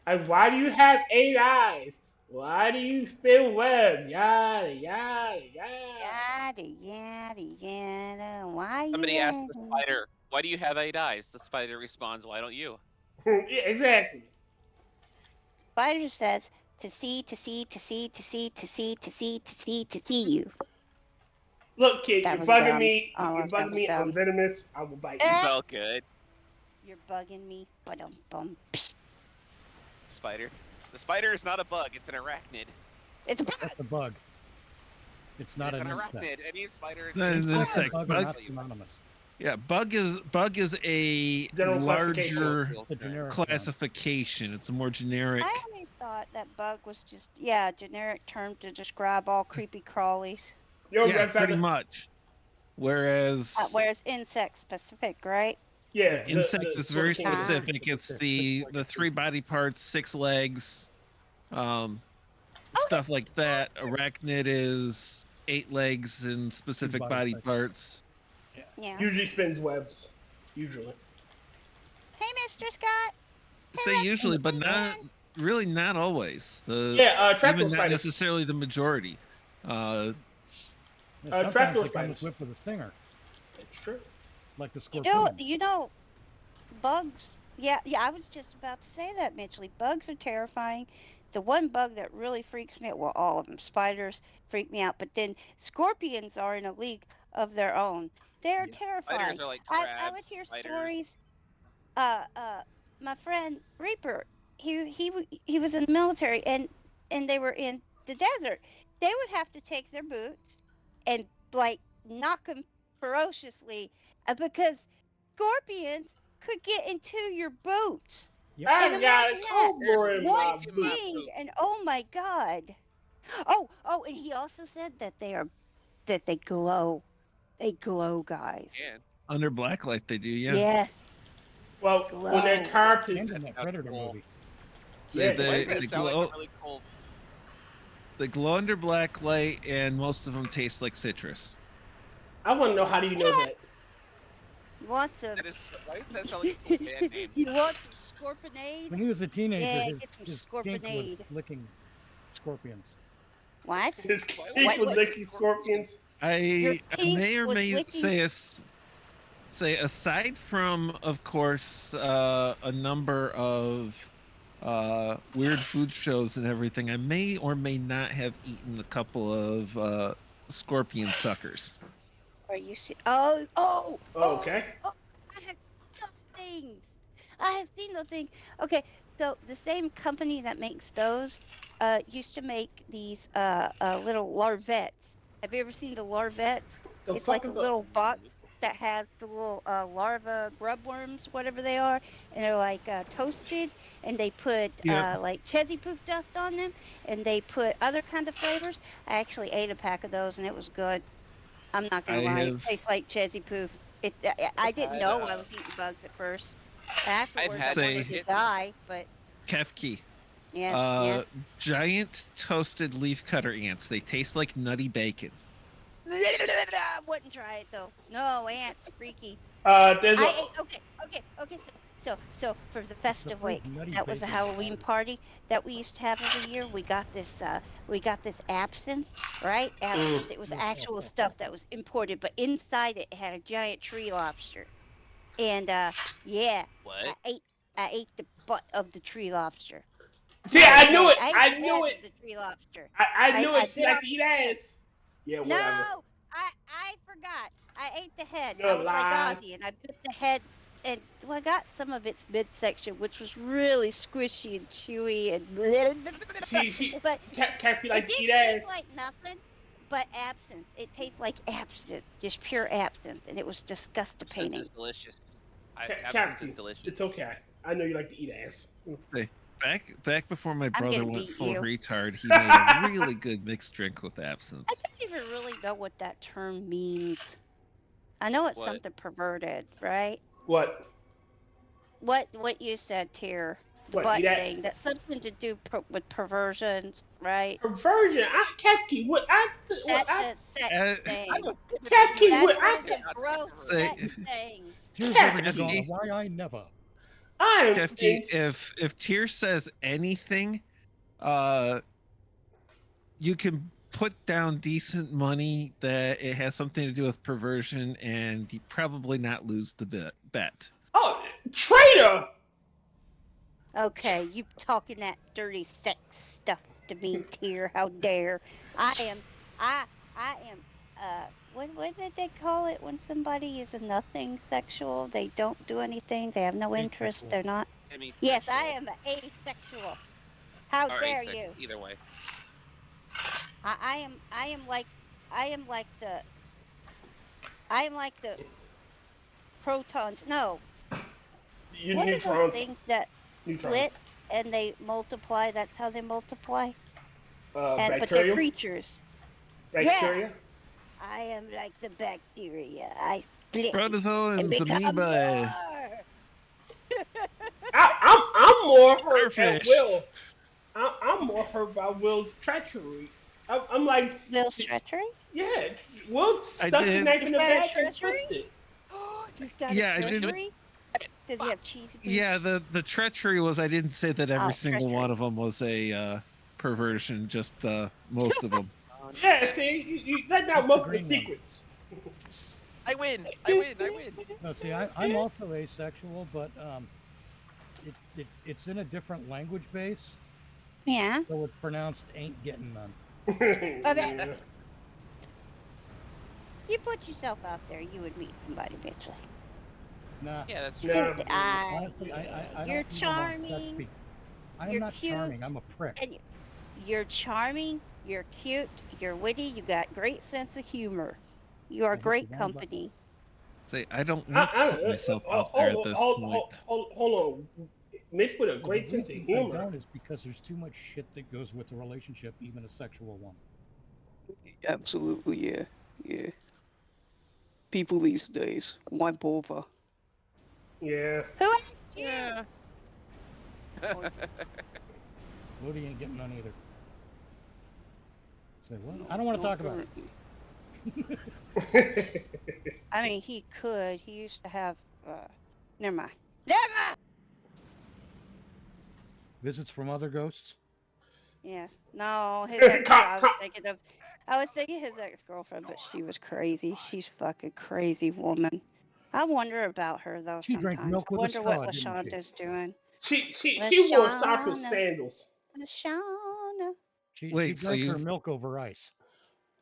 Like, why do you have 8 eyes? Why do you spin webs? Yada yada yada. Yada. Why you Somebody asked the asking? spider, "Why do you have 8 eyes?" The spider responds, "Why don't you?" Yeah, exactly. Spider says to see you. Look, kid, That you're was bugging dumb. me. Oh, You're that bugging was me. I'm dumb. venomous. I will bite you. It's all good. You're bugging me. Bum. Spider. The spider is not a bug. It's an arachnid. It's a bug. That's a bug. It's not It's an an insect. arachnid. Any spider is It's not an Insect and insect. bug are Bug, not synonymous. yeah, bug is a General classification. larger The generic term. classification. It's a more generic. I always thought that bug was just a generic term to describe all creepy crawlies. Yo, Yeah, that's pretty not- much. Whereas Whereas insect specific, right? Yeah, insect the is very sort of thing. specific. It's the 3 body parts, 6 legs, stuff like that. Arachnid is 8 legs and specific body body parts. parts. Yeah. Usually spins webs. Usually. Hey, Mr. Scott. Say usually, but not always. Yeah, trapdoor Even not spiders. necessarily the majority. And trapdoor sometimes they come spiders. equipped with a stinger, It's true. like the scorpion. You know, bugs. Yeah, I was just about to say that, Mitchley. Bugs are terrifying. The one bug that really freaks me out, well, all of them, spiders freak me out, but then scorpions are in a league of their own. They're terrifying. Spiders are like I crabs. would hear spiders. stories. My friend Reaper, he was in the military, and they were in the desert. They would have to take their boots and like knock them ferociously because scorpions could get into your boots. Yep. I've got a imagine that. cobra in my One in my thing, boot. and oh my god. Oh, and he also said that they glow. They glow, guys. Man, Under blacklight, they do. Yeah. Yes. Well, when that Glow. carp And is in that That's Predator cool. movie. Say Yeah, why they, does that they sound glow. like a really cool? They glow under blacklight, and most of them taste like citrus. I want to know, how do you know that? You want some? That is, why does that sound like a cool band name? You want some scorpionade? When he was a teenager, Yeah, his get some kink was scorpionade. licking scorpions. What? His Why cake would was you licking scorpions. Your I pink may or was may licking- say aside from, of course, a number of weird food shows and everything, I may or may not have eaten a couple of scorpion suckers. Are you oh. Oh, okay. I have those things. I have seen those things. Okay, so the same company that makes those used to make these little larvettes. Have you ever seen the larvettes? The It's fuck like a is little box that has the little larva grub worms, whatever they are, and they're like toasted, and they put Yep. like Chesy Poof dust on them, and they put other kind of flavors. I actually ate a pack of those, and it was good. I'm not gonna I lie, have- it tastes like Chesy Poof. I didn't had, know I was eating bugs at first. Afterwards, had I wanted Say- to die, but Kefki. yeah. Giant toasted leafcutter ants. They taste like nutty bacon. I wouldn't try it though. No, ants, freaky. There's a. I ate, okay. So for the festive fruit week, nutty that was a bacon. Halloween party that we used to have every year. We got this absinthe, right? Absinthe. It was actual stuff that was imported, but inside it had a giant tree lobster. And yeah, What? I ate the butt of the tree lobster. See, I knew Okay, it. I I ate the knew head it. of the tree lobster. I knew I it. She bit liked off to eat the head. ass. Yeah, No, whatever. I forgot. I ate the head. No I was like lies. Ozzy, and I bit the head, and well, I got some of its midsection, which was really squishy and chewy, and but Kefki it like to didn't eat taste ass. like nothing but absinthe. It tastes like absinthe, just pure absinthe, and it was Absinthe disgusting. is delicious. Absinthe Kefki, is delicious. it's okay. I know you like to eat ass. Hey, back before my I'm brother gonna went beat full you. retard, he made a really good mixed drink with absinthe. I don't even really know what that term means. I know it's What? something perverted, right? What? What you said, Tyr, the What, butt eat that? thing. That's something to do with perversions, right? Perversion. Kefki, what? That's a sex Uh, thing. Kefki, That's what? what is a gross Say- sex thing. Tears Kefki. over the gone. Why I never. I'm Kefki, if Tyr says anything, you can put down decent money that it has something to do with perversion, and you probably not lose the bet. Oh, traitor! Okay, you talking that dirty sex stuff to me, Tyr. How dare. I am what did they call it when somebody is a nothing sexual? They don't do anything, they have no interest, Asexual. they're not. Demisexual. Yes, I am asexual. How Or dare asexual, you? either way. I am like the protons. No. You What are neutrons. those things that Neutrons. split and they multiply? That's how they multiply. But they're Bacteria. creatures. Bacteria. Yeah. I am like the bacteria. I split and Protozoans, become amoeba. more. I'm more hurt at Starfish. Will. I'm more hurt by Will's treachery. I'm like, Will's treachery? yeah, Will I stuck the did. knife He's in the got a back and treachery? twisted. He's got Yeah, a I didn't- treachery? Does he have cheesy boots? Yeah, the treachery was, I didn't say that every Oh, single treachery. one of them was a perversion, just most of them. Yeah, see, you let out That's the most of the green one. secrets. I win. I win. I win. No, see, I'm also asexual, but it's in a different language base, Yeah. so it's pronounced ain't getting none. Yeah. You put yourself out there, you would meet somebody eventually. Nah. Yeah, that's true. Yeah. Honestly, I You're don't even want that charming. speak. I am You're not cute. charming. I'm a prick. And you're charming, you're cute, you're witty, you got great sense of humor. You are I just great want company. Say, I don't want to put myself out there at this point. Hold on. Mitch with a great The sense of reason I humor. don't is because there's too much shit that goes with a relationship, even a sexual one. Absolutely, yeah. Yeah. People these days, why bother? Yeah. Who asked you? Yeah. Lodi ain't getting none either. Say what? I don't want to talk about it. I mean, he could. He used to have, never mind. Never mind! Visits from other ghosts? Yes. No, his ex, I was thinking his ex-girlfriend, but she was crazy. She's a fucking crazy woman. I wonder about her, though, She drank sometimes. milk I with a wonder straw, what didn't she? LaShonda's doing. She wore socks with LaShonda. sandals. LaShonda. She Wait, so drank her you- milk over ice.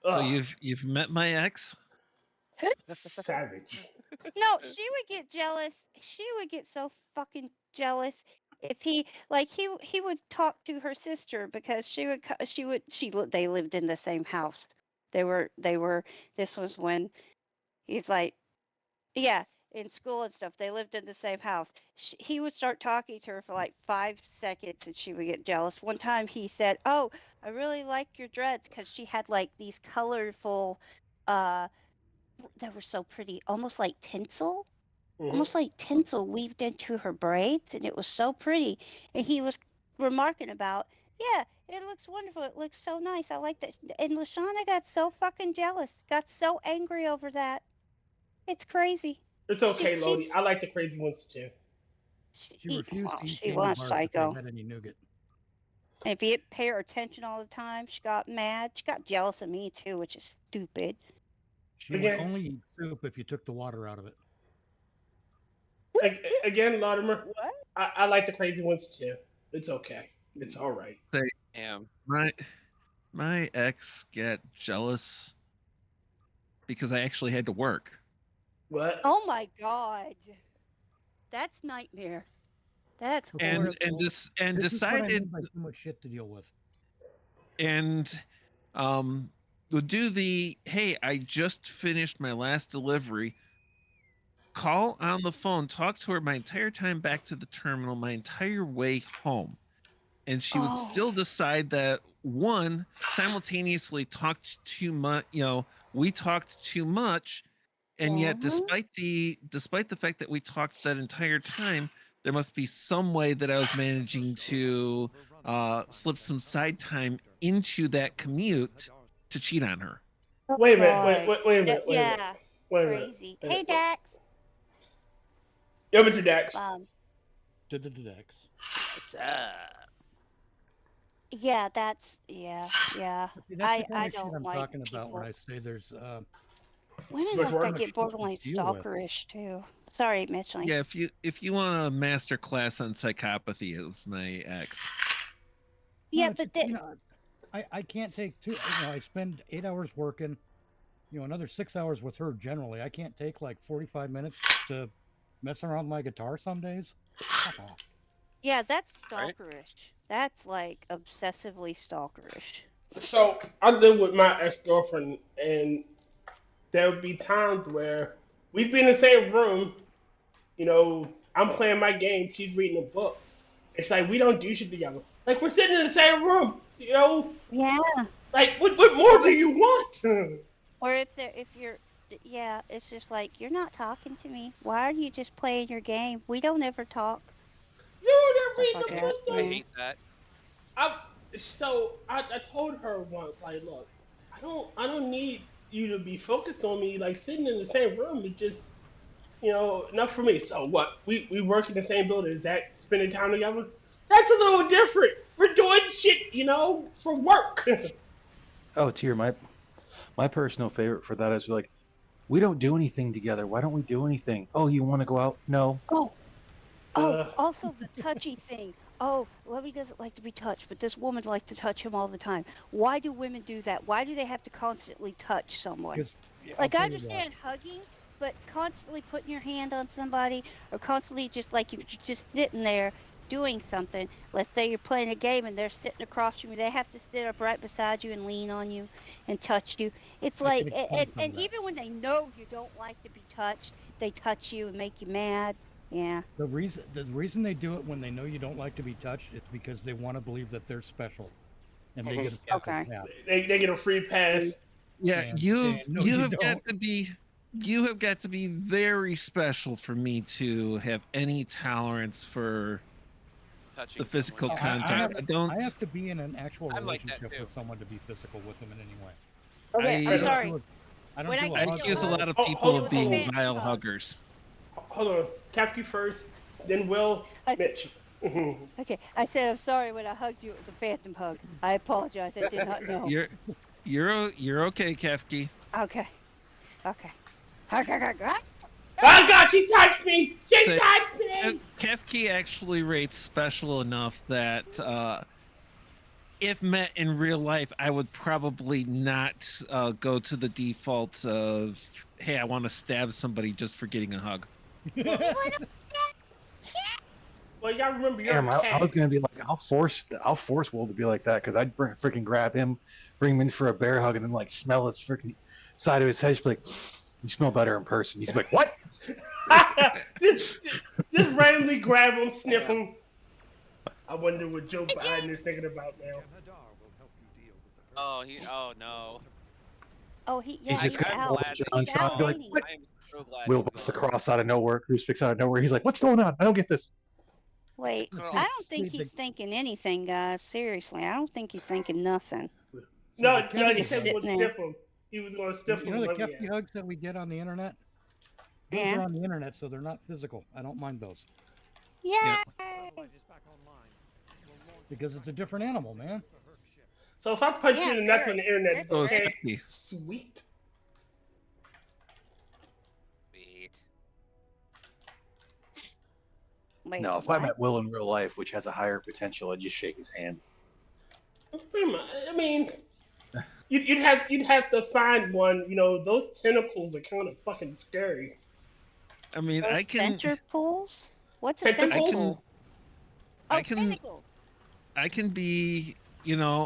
So Ugh, you've met my ex? savage. No, she would get jealous. She would get so fucking jealous if he would talk to her sister because they lived in the same house. This was when he's like, yeah, in school and stuff. They lived in the same house. He would start talking to her for like 5 seconds and she would get jealous. One time he said, "Oh, I really like your dreads," because she had like these colorful, that were so pretty, almost like tinsel. Mhm. Almost like tinsel weaved into her braids, and it was so pretty. And he was remarking about, yeah, it looks wonderful. It looks so nice. I like that. And LaShonda got so fucking jealous, got so angry over that. It's crazy. It's okay, She- Lodi. she's- I like the crazy ones too. She refused to eat she candy was bars psycho. if they had any nougat. And if you didn't pay her attention all the time, she got mad. She got jealous of me too, which is stupid. She would Again. only eat soup if you took the water out of it. Again, Latimer, What? I like the crazy ones too. It's okay. It's all right. Say, Damn. my ex got jealous because I actually had to work. What? Oh my God. That's nightmare. That's horrible. And This is what I mean decided by too much shit to deal with. and would do the, hey, I just finished my last delivery, call on the phone, talk to her my entire time back to the terminal, my entire way home. And she would still decide that, one, simultaneously talked too much, we talked too much, and yet despite the fact that we talked that entire time, there must be some way that I was managing to slip some side time into that commute to cheat on her. Wait a minute. Wait a minute. Wait a minute. Yeah. Wait a minute. Crazy. Hey, Dax. Yo, Mr. Dax. Dex. What's up? Yeah, that's yeah. See, that's the kind I of shit don't I'm like talking about people. when I say there's Women Which like one? that get borderline Deal with. stalkerish too. Sorry, Mitchell. Yeah, if you want a master class on psychopathy, it was my ex. Yeah, No, but it's just, I can't take two. I spend 8 hours working. Another 6 hours with her generally. I can't take like 45 minutes to mess around with my guitar some days. Fuck off. yeah, that's Right. stalkerish. That's like obsessively stalkerish. So I live with my ex-girlfriend, and there would be times where we'd be in the same room. I'm playing my game, she's reading a book. It's like we don't do shit together. Like we're sitting in the same room. Yeah. Like what more do you want? Or if you're, yeah, it's just like you're not talking to me. Why are you just playing your game? We don't ever talk. You're Stuff reading like a that. book. I Like, hate that. I told her once, like, look, I don't need you to be focused on me. Like sitting in the same room is just, enough for me. So what? We work in the same building. Is that spending time together? That's a little different. We're doing shit, for work. Oh, Tyr, my personal favorite for that is like, we don't do anything together. Why don't we do anything? Oh, you want to go out? No. Also the touchy thing. Oh, Lovey doesn't like to be touched, but this woman likes to touch him all the time. Why do women do that? Why do they have to constantly touch someone? 'Cause, Like, I'll I tell you what. understand hugging, but constantly putting your hand on somebody, or constantly just like if you're just sitting there doing something. Let's say you're playing a game and they're sitting across from you. They have to sit up right beside you and lean on you and touch you. It's I like, can explain some and of that. even when they know you don't like to be touched, they touch you and make you mad. Yeah. The reason they do it when they know you don't like to be touched is because they want to believe that they're special, and they get a special Okay. pass. They get a free pass. Yeah, And- you and no, you you have got don't. to be very special for me to have any tolerance for Touching the physical someone. contact. I don't. I have to be in an actual I'm like that, relationship too. with someone to be physical with them in any way. Okay, I I'm sorry. I don't When do I a get I hug accuse a or- lot of Oh, people hold of on, being hold on. vile huggers. Hold on, Kefki first, then Will, I- Mitch. Okay, I said I'm sorry when I hugged you. It was a phantom hug. I apologize. I did not know. You're okay, Kefki. Okay. Oh God, she touched me! She Say- touched me! Kefki actually rates special enough that if met in real life, I would probably not go to the default of, hey, I want to stab somebody just for getting a hug. Well, you gotta remember you're Damn, a cat. I was gonna be like, I'll force Will to be like that, because I'd freaking grab him, bring him in for a bear hug, and then like smell his freaking side of his head. Just be like, you smell better in person. He's like, what? just randomly grab him, sniff him. I wonder what Joe Biden is thinking about now. Oh no. Oh, He's just he's gonna out. pull glad John He's Tron out, and be like, ain't he? what? I am so glad. Will he's busts a gone. cross out of nowhere, crucifix out of nowhere. He's like, what's going on? I don't get this. Wait, Oh, I don't think see, he's thinking anything, guys. Seriously, I don't think he's thinking nothing. No, the he Kefki said he hug. would sniff him. He was gonna sniff You him. know the like, Kefki yeah. hugs that we get on the internet? Those Yeah. are on the internet, so they're not physical. I don't mind those Yay! because it's a different animal, man. So if I punch Yeah, you in the nuts very. on the internet, That's it's Oh, it's okay. Kefki. Sweet. Sweet. Wait, No, if I what? met Will in real life, which has a higher potential, I'd just shake his hand. Pretty much. I mean, you'd have to find one. You know, those tentacles are kind of fucking scary. I mean, Those I can, center pools? What's a Tentacles? centacle? I Oh, can, tentacle. I can be,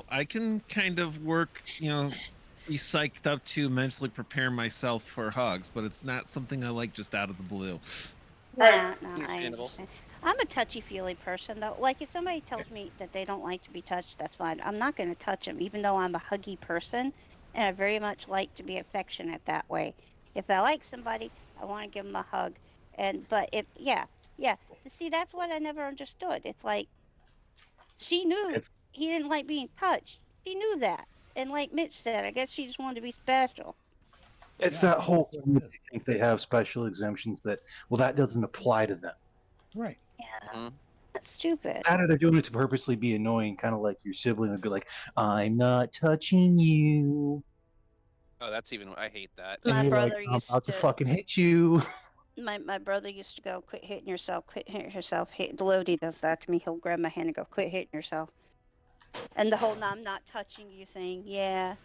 I can kind of work, be psyched up to mentally prepare myself for hugs, but it's not something I like just out of the blue. Yeah, no, I Understandable. understand. I'm a touchy-feely person, though. Like, if somebody tells me that they don't like to be touched, that's fine. I'm not going to touch them, even though I'm a huggy person, and I very much like to be affectionate that way. If I like somebody, I want to give them a hug. But if, yeah. See, that's what I never understood. It's like, she knew he didn't like being touched. She knew that. And like Mitch said, I guess she just wanted to be special. It's that whole thing that they think they have special exemptions that, well, that doesn't apply to them. Right. Yeah. That's stupid. That or they're doing it to purposely be annoying, kind of like your sibling would be like, I'm not touching you. Oh, that's even. I hate that. And My you're like, brother I'm used about to fucking hit you. My brother used to go, quit hitting yourself, quit hitting yourself. Lodi does that to me. He'll grab my hand and go, quit hitting yourself. And the whole "no, I'm not touching you" thing, yeah.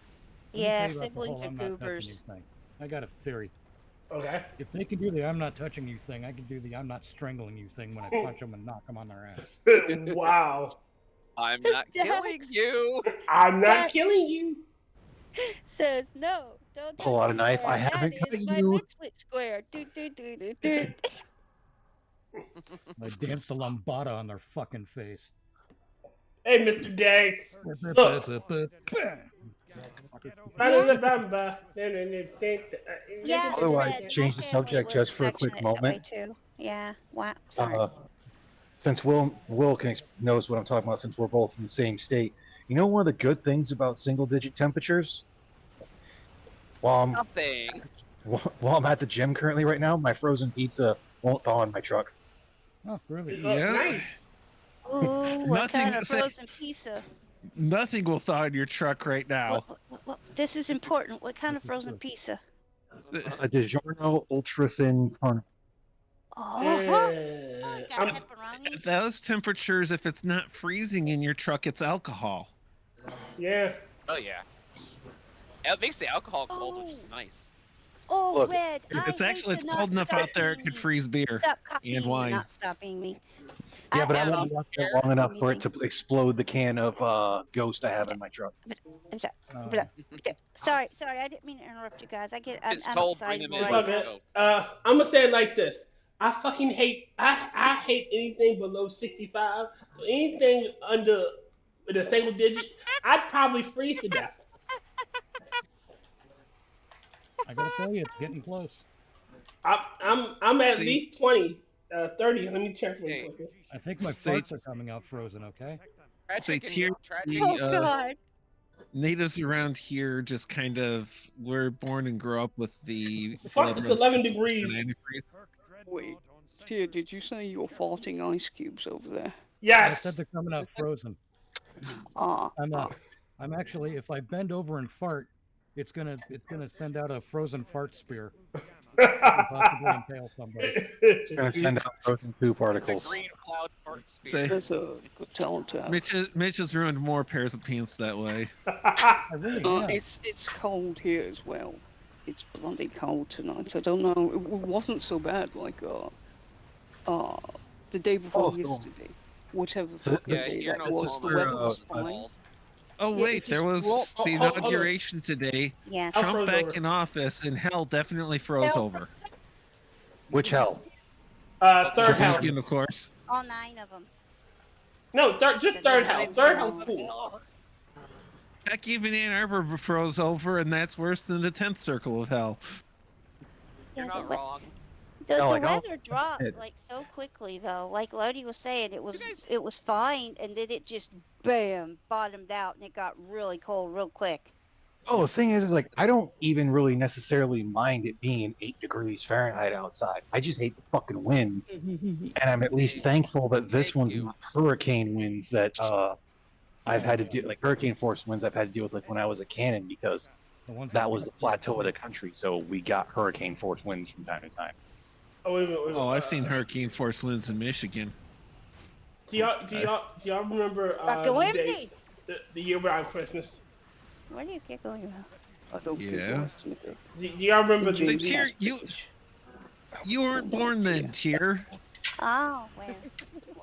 Let me Yeah, tell you about the siblings whole are I'm not touching goobers. you thing. I got a theory. Okay. If they can do the "I'm not touching you" thing, I can do the "I'm not strangling you" thing when I punch them and knock them on their ass. Wow. I'm not killing you. I'm not killing you. Says no, don't Pull out a knife. I That haven't is cut my you. Mitchlet square. Do. I dance the lambada on their fucking face. Hey, Mr. Dax. Look. Yeah, Otherwise, Red, change my the family subject was just for a quick affectionate that way moment. too. Yeah. Wow. Sorry. Since Will knows what I'm talking about, since we're both in the same state, you know one of the good things about single-digit temperatures? Nothing. While I'm at the gym currently right now, my frozen pizza won't thaw in my truck. Oh, really? Yeah. Nice. Ooh, what kind of Nothing- frozen pizza? Nothing will thaw in your truck right now. What, this is important. What kind of frozen pizza? A DiGiorno ultra-thin corn. Oh, got pepperoni. At those temperatures, if it's not freezing in your truck, it's alcohol. Yeah. Oh yeah. It makes the alcohol cold, which is nice. Oh, Look, Red. It's I actually hate to it's cold not enough out stop there it being could me. freeze beer Stop copying and me, wine. not stopping me. Yeah, but I hate won't left it long enough for it to explode the can of Ghost I have in my truck. Sorry, I didn't mean to interrupt you guys. I'm cold, bring excited them in. It's all right good. now. I'm gonna say it like this. I fucking hate. I hate anything below 65. So anything under with a single digit, I'd probably freeze to death. I gotta tell you, it's getting close. I'm at See- least 20, 30. Let me check real quick. I think my Say- farts are coming out frozen, okay? Say Tragic Tyr, and tragic. Oh, God. natives around here just kind of were born and grew up with the Fuck, it's 11 degrees. Wait, Tyr, did you say you were farting ice cubes over there? I Yes. said they're coming out frozen. Ah, I'm actually, if I bend over and fart, it's gonna send out a frozen fart spear. Possibly impale somebody. It's going to send out frozen poo It's particles. a green cloud fart spear. Say, that's a good talent to have. Mitch has ruined more pairs of pants that way. I really have. It's cold here as well. It's bloody cold tonight. I don't know. It wasn't so bad like the day before so- yesterday. Whatever So fucking Yeah, day you're that no was. The longer weather was uh, fine. Oh Yeah, wait, it there just was dropped. the Hold on. inauguration today. Yeah. I'll Trump froze back over. in office, and hell definitely froze over. Which hell? Third house. Michigan, of course. All 9 of them. No, just third house. Third house cool. Heck, even Ann Arbor froze over, and that's worse than the 10th circle of hell. You're not wrong. The No, like, weather dropped it- like so quickly though. Like Lodi was saying, it was fine, and then it just bam bottomed out, and it got really cold real quick. Oh, the thing is like, I don't even really necessarily mind it being 8 degrees Fahrenheit outside. I just hate the fucking wind. And I'm at least thankful that this one's not hurricane winds that I've had to do, like hurricane force winds I've had to deal with like when I was a cannon, because The ones that was the plateau of the country, so we got hurricane force winds from time to time. Oh, wait a minute. Oh, I've seen hurricane force winds in Michigan. Do y'all remember Dr. the day, Wendy! the year without Christmas? What are you giggling about? I don't Yeah. think last Timothy. Do y'all remember And James the? Tyr, is British. you weren't born then, Tyr. Oh, well.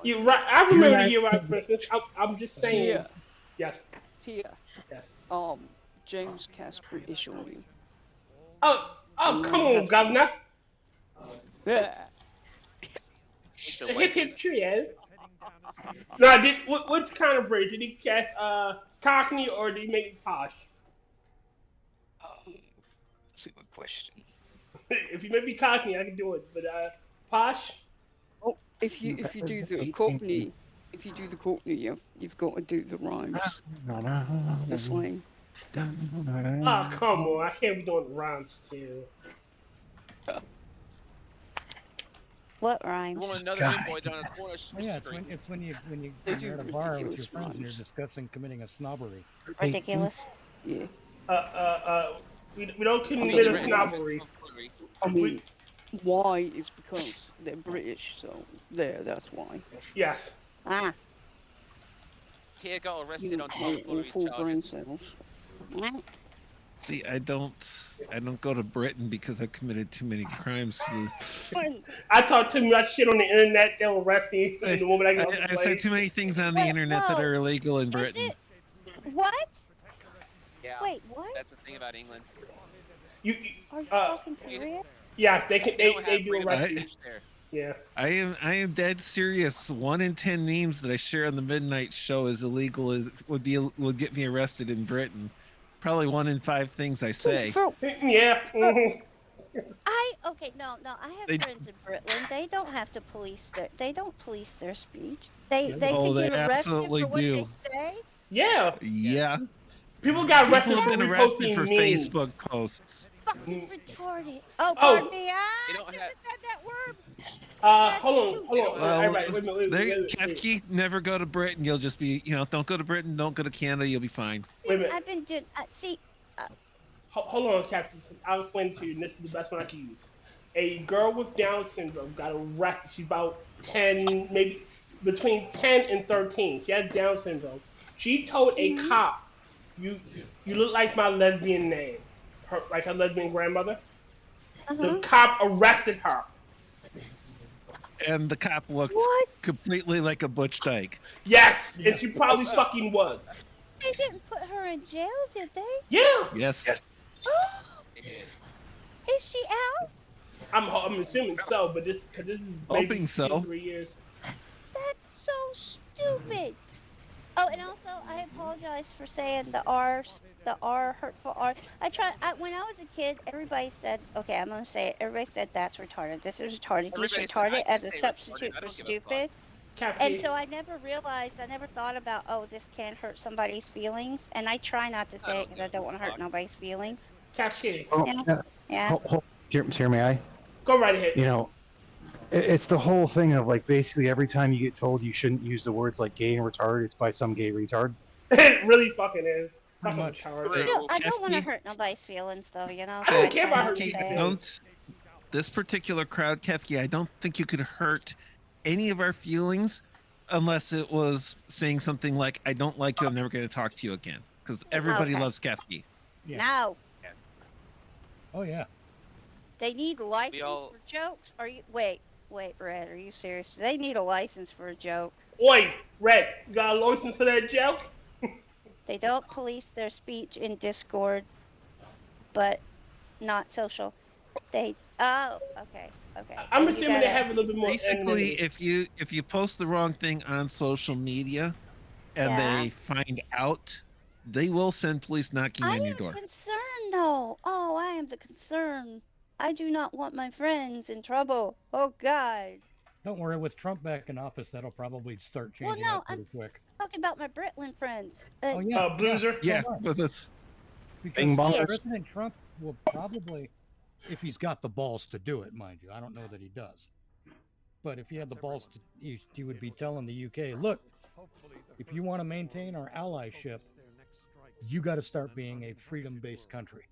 You right? I remember the year without Christmas. I'm just saying. Tia, Yes. Tia. Yes. James cast British on you. Oh, You come have on, to- governor. Yeah. Hip hip cheers. No, I did. What kind of bridge did he cast? Cockney or did he make it posh? That's a good question. If you make me Cockney, I can do it. But posh. Oh, if you do the Cockney, you've got to do the rhymes. The slang. Oh, come on! I can't be doing rhymes too. What You rhymes? want another big boy down a Cornish Well, yeah, street. it's when you're They do at a bar with your ridiculous friends and you're rhymes. discussing committing a snobbery. Ridiculous. Yeah. We don't You'll commit be a ready. snobbery. I mean, why is because they're British, so that's why. Yes. Ah. Tia got You arrested know, on all tomfoolery full brain charges. cells. See, I don't go to Britain because I've committed too many crimes. I talk too much shit on the internet. They'll arrest me. And the moment I get off the I said plane. too many things on the Wait, internet that whoa. are illegal in Is Britain. it? What? Yeah. Wait, what? That's the thing about England. You Are you fucking serious? yes, they can. don't They have do freedom of arrest you. speech there. Yeah. I am dead serious. 1 in 10 memes that I share on the Midnight Show is illegal. Would get me arrested in Britain. Probably 1 in 5 things I say. Yeah. Mhm. Okay, no, I have They- friends in Britland. They don't have to police their speech. They Oh, can they get arrested absolutely for what do. they say. Yeah. Yeah. People got arrested People for have been arrested reposting for memes. Facebook posts. Fucking retarded. Oh, pardon me. I shouldn't have said that word. Hold on. Well, Everybody, wait a minute. Wait. Kefki, never go to Britain. You'll just be, don't go to Britin, don't go to Canada. You'll be fine. Wait a minute. I've been doing. See. Hold on, Captain. I'll explain to you, and this is the best one I can use. A girl with Down syndrome got arrested. She's about 10, maybe between 10 and 13. She has Down syndrome. She told a cop, "You look like my lesbian name," like her lesbian grandmother. The cop arrested her. And the cop looked completely like a butch dyke. Yes, and she probably fucking was. They didn't put her in jail, did they? Yeah. Yes. Is she out? I'm assuming so, but this is maybe Hoping so. 3 years. That's so stupid. Oh, and also, I apologize for saying the R hurtful R. When I was a kid, everybody said, okay, I'm gonna say it. Everybody said that's retarded. This is retarded. Use retarded as a substitute for stupid. And so I never realized, I never thought about, oh, this can hurt somebody's feelings. And I try not to say it because I don't want to hurt nobody's feelings. Cascade. Yeah. Hear me, I? Go right ahead. It's the whole thing of like basically every time you get told you shouldn't use the words like gay and retarded, it's by some gay retard. It really fucking is. Fucking much. retarded. I don't want to hurt nobody's feelings, though, I don't care about hurting try not to people's say it. This particular crowd, Kefki, I don't think you could hurt any of our feelings unless it was saying something like, I don't like you, I'm never going to talk to you again. Because everybody loves Kefki. Yeah. No. Oh yeah. They need a license for jokes? Wait, Red, are you serious? They need a license for a joke. Oi, Red, you got a license for that joke? They don't police their speech in Discord, but not social. Okay. I'm assuming they have a little bit more. Basically, if you post the wrong thing on social media and they find out, they will send police knocking on your door. I am concerned, though. Oh, I am the concern. I do not want my friends in trouble. Oh, God. Don't worry, with Trump back in office, that'll probably start changing up pretty quick. I'm talking about my Britland friends. Oh, yeah. BLooZeR? Yeah, but that's... Because President Trump will probably, if he's got the balls to do it, mind you. I don't know that he does. But if he had the balls to, he would be telling the UK, look, if you want to maintain our allyship, you got to start being a freedom-based country.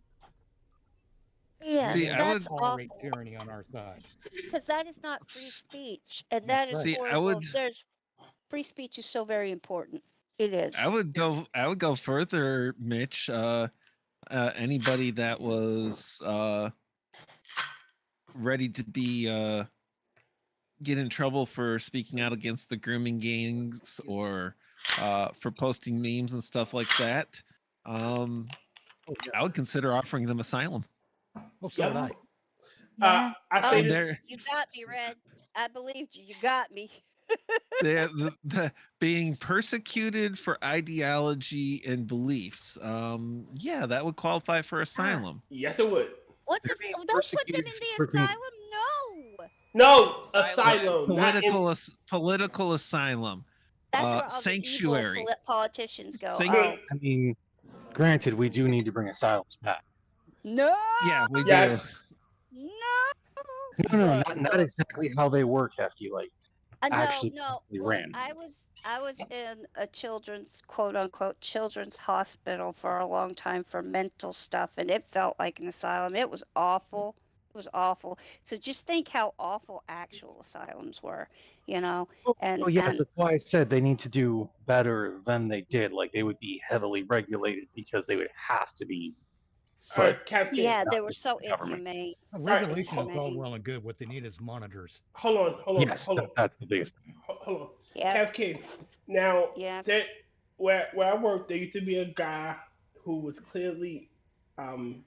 Yeah, that's tolerate tyranny on our side. Because that is not free speech, and that is horrible. free speech is so very important. It is. I would go further, Mitch. Anybody that was ready to be get in trouble for speaking out against the grooming gangs or for posting memes and stuff like that, I would consider offering them asylum. Oh, so would I. I say this. You got me, Red. I believed you. You got me. the being persecuted for ideology and beliefs. Yeah, that would qualify for asylum. Yes, it would. Don't put them in the asylum. No, asylum. Political asylum. That's where all sanctuary. the evil politicians go. I mean, granted, we do need to bring asylums back. No. Yeah, we do. No, not exactly how they work, Kefki. Like, actually ran. I was in a children's, quote unquote, children's hospital for a long time for mental stuff, and it felt like an asylum. It was awful. It was awful. So just think how awful actual asylums were, you know. And yes, that's why I said they need to do better than they did. Like, they would be heavily regulated because they would have to be. Yeah, they were so inhumane. Regulation is all well and good. What they need is monitors. Hold on. Yes, that's the biggest thing. Hold on. Yeah. Kefki. Now, where I worked, there used to be a guy who was clearly, something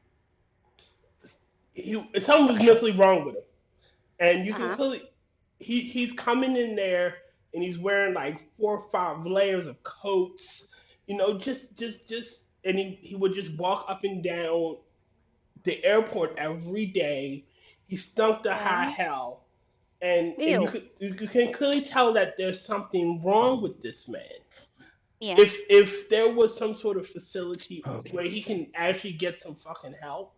was mentally wrong with him, and you can clearly, he's coming in there and he's wearing like 4 or 5 layers of coats, you know, just, and he would just walk up and down the airport every day. He stunk to high hell. And you can clearly tell that there's something wrong with this man. Yeah. If there was some sort of facility where he can actually get some fucking help.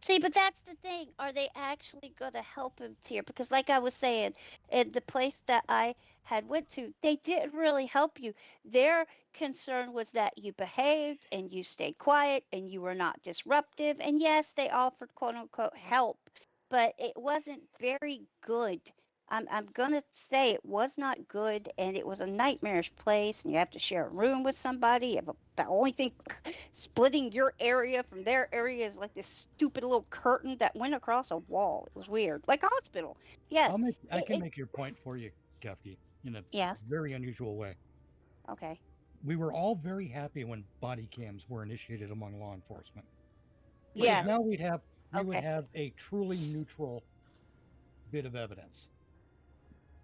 See, but that's the thing. Are they actually going to help him, Tyr? Because like I was saying, at the place that I had went to, they didn't really help you. Their concern was that you behaved and you stayed quiet and you were not disruptive. And yes, they offered quote unquote help, but it wasn't very good. I'm going to say it was not good, and it was a nightmarish place, and you have to share a room with somebody. You have the only thing splitting your area from their area is like this stupid little curtain that went across a wall. It was weird. Like a hospital. Yes. I can make your point for you, Kefki, in a very unusual way. Okay. We were all very happy when body cams were initiated among law enforcement. Yes. Now we would have a truly neutral bit of evidence.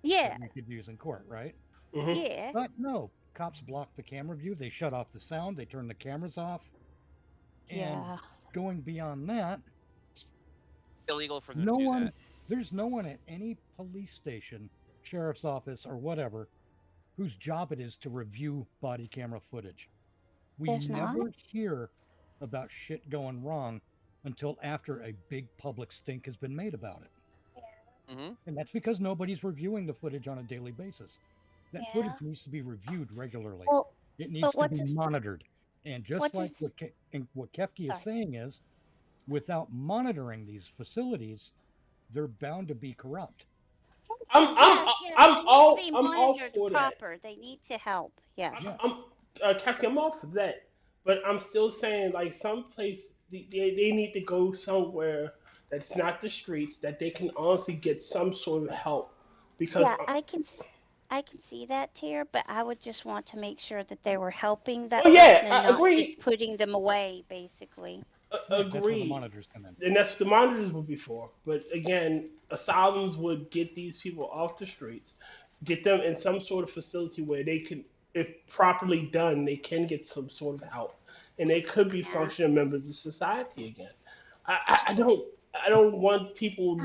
Yeah. That we could use in court, right? Mm-hmm. Yeah. But no, cops block the camera view. They shut off the sound. They turn the cameras off. And going beyond that, illegal for them to do that. There's no one at any police station, sheriff's office, or whatever, whose job it is to review body camera footage. We never hear about shit going wrong until after a big public stink has been made about it. Mm-hmm. And that's because nobody's reviewing the footage on a daily basis. That footage needs to be reviewed regularly. It needs to be monitored. And just like what Kefki is saying is, without monitoring these facilities, they're bound to be corrupt. I'm all for that. They need to help. Yes. Kefki, I'm all for that. But I'm still saying, like, some place they need to go somewhere that's not the streets, that they can honestly get some sort of help. Because I can see that, Tyr, but I would just want to make sure that they were helping that I not agree. just putting them away, basically. Agreed. That's where the monitors come in. And that's what the monitors would be for. But again, asylums would get these people off the streets, get them in some sort of facility where they can, if properly done, they can get some sort of help. And they could be functioning members of society again. I don't want people,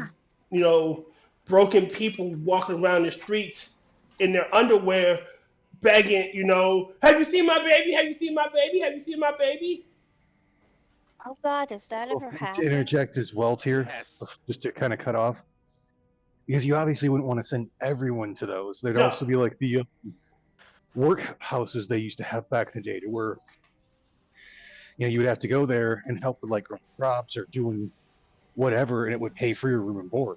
broken people walking around the streets in their underwear begging, have you seen my baby? Have you seen my baby? Have you seen my baby? Oh, God, has that ever happened? To interject as well, Tyr, just to kind of cut off, because you obviously wouldn't want to send everyone to those. There'd also be like the workhouses they used to have back in the day, to where you would have to go there and help with like growing crops or doing whatever, and it would pay for your room and board.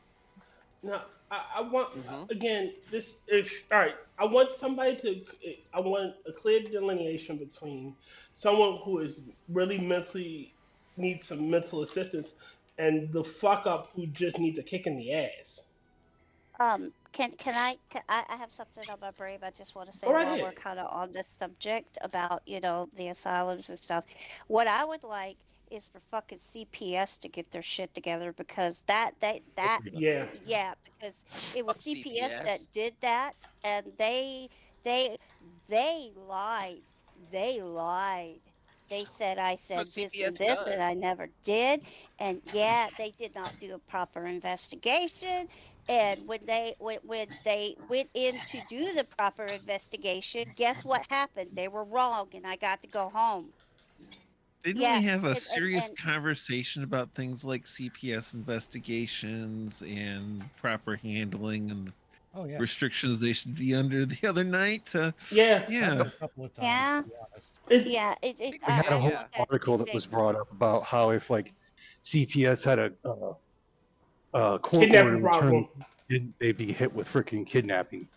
No, I want Mhm. again. This is all right. I want somebody to. I want a clear delineation between someone who is really mentally needs some mental assistance and the fuck up who just needs a kick in the ass. I have something on my brain. I just want to Go say right while we're ahead. kind of on this subject about, the asylums and stuff. What I would like is for fucking CPS to get their shit together because Yeah. yeah, because it was Fuck CPS that CPS. did that, and they they lied. They lied. They said I That's what said this CPS and this, and does. I never did. And yeah, they did not do a proper investigation. And when they went in to do the proper investigation, guess what happened? They were wrong, and I got to go home. Didn't we Yeah, have a and and, serious and conversation about things like CPS investigations and proper handling and Oh yeah, restrictions they should be under the other night? Yeah. Yeah. a couple of times. yeah, To be honest. It's, yeah. It We had I a whole want that to be article that was fixed. brought up about how if like CPS had a court order kidnapping return, problem. they'd be hit with freaking kidnapping.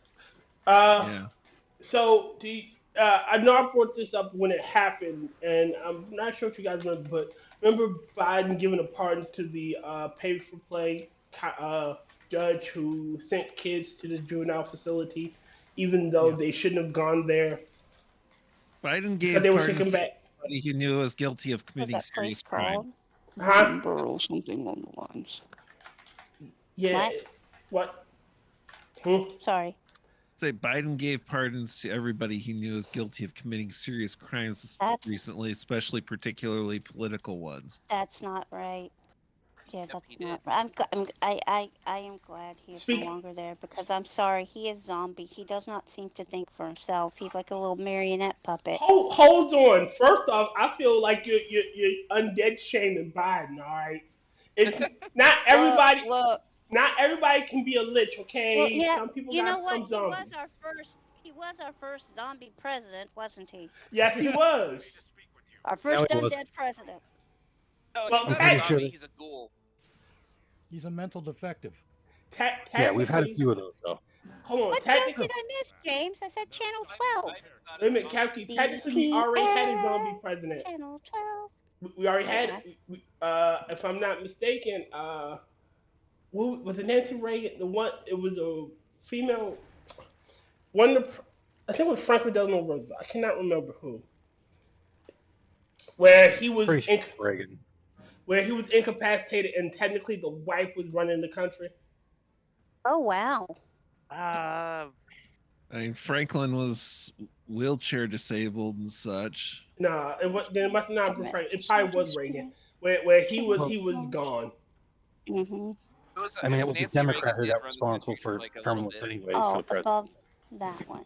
Uh, Yeah. so I know I brought this up when it happened, and I'm not sure if you guys remember, but remember Biden giving a pardon to the pay for play judge who sent kids to the juvenile facility, even though Yeah. they shouldn't have gone there Biden because gave they were pardons kicking to back. anybody he knew was guilty of What's committing that place serious crime. called? Huh? Or something along the lines. Yeah. What? What? Hmm? Sorry, Say Biden gave pardons to everybody he knew was guilty of committing serious crimes that's recently, especially particularly political ones. that's not right. Yeah, Yep, that's he not did. right. I am glad he is no Speak. longer there because I'm sorry, he is zombie. He does not seem to think for himself. He's like a little marionette puppet. Hold on. First off, I feel like you're undead shaming Biden. All right. It's not Look, everybody. look, Not everybody can be a lich, well, okay? yeah. Some people You gotta know what? become zombies. He was our first zombie president, wasn't he? Yes, he was. Our No, first he wasn't. undead president. Oh, he's Well, I'm not a pretty sure zombie. that, He's a ghoul. He's a mental defective. yeah, we've had a technically, few of those though. hold on. What show Technically, did I miss, James? I said Channel 12. wait a minute, Kefki. Technically, we already had a zombie CPS president. Channel 12. We already Wait, had. what? If I'm not mistaken, was it Nancy Reagan? The one. It was a female. One. Of the, I think it was Franklin Delano Roosevelt. I cannot remember who. Where he was Pretty sure Reagan. where he was incapacitated, and technically the wife was running the country. Oh, wow. Uh, I mean, Franklin was wheelchair disabled and such. Nah, then it must not have been Frank. It probably was Reagan, Mm-hmm. where he Well, was gone. I mean, it was a Nancy Democrat Reagan who did got run the responsible country for like a little terminals bit. anyways for Oh, the president. above that one.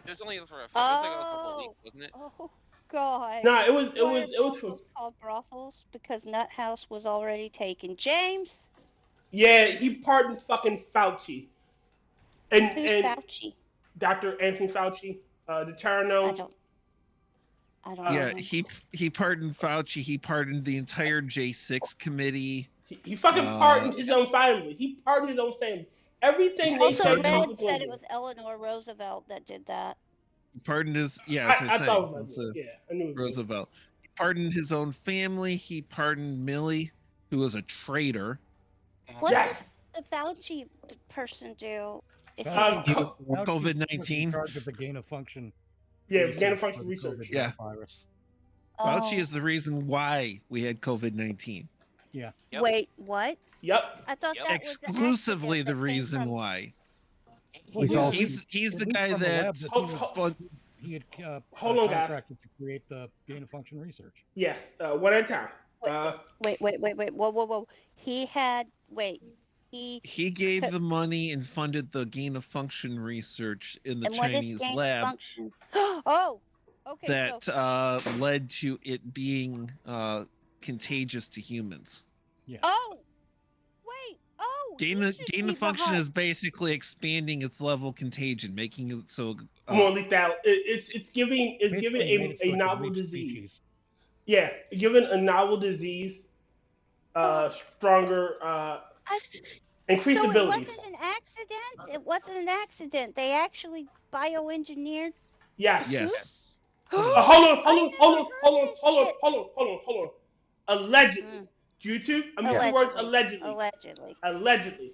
It was only for a, it was like a couple of weeks, Oh, wasn't it? oh, God. Nah, it Why are was for brothels called brothels? Because Nut House was already taken. James? yeah. He pardoned fucking Fauci Who's and Fauci? Dr. Anthony Fauci, the I Tyranno. don't know Yeah, him. he pardoned Fauci. He pardoned the entire J6 committee. He fucking pardoned his own family. He pardoned his own family. Everything they Also, said Trump Red was said going to it do. was Eleanor Roosevelt that did that. He pardoned his. Yeah, that's what I I'm thought saying. it was It's, like, yeah, I knew it was Roosevelt. He pardoned his own family. He pardoned Millie, who was a traitor. What Yes. did the Fauci person do? If Fauci- he- Co- Fauci was in COVID-19. charge of the gain of function. yeah, research gain of for function the research. COVID Yeah. virus. Fauci Oh, is the reason why we had COVID-19. Yeah. Yep. wait, what? Yep. I thought Yep. that was an Exclusively accident the that came reason from- why. Well, He's we also- believe- He's we the believe guy from the lab that he Hold- he had Hold on, guys. contracted to create the gain of function research. Yes. One at a time. Wait. Whoa. He had, wait. he gave the money and funded the gain of function research in the And what is Chinese gain of lab function? Oh, okay. that So, led to it being contagious to humans. oh, wait. Oh, Gain he of should be function behind. is basically expanding its level of contagion, making it so. More lethal. It's giving Basically made it so a it could novel reach disease. species. Yeah, giving a novel disease stronger Increased so abilities. it wasn't an accident? It wasn't an accident. They actually bioengineered Yes. Yes. Hold on. Allegedly. YouTube. I'm using the words allegedly. Allegedly. Allegedly.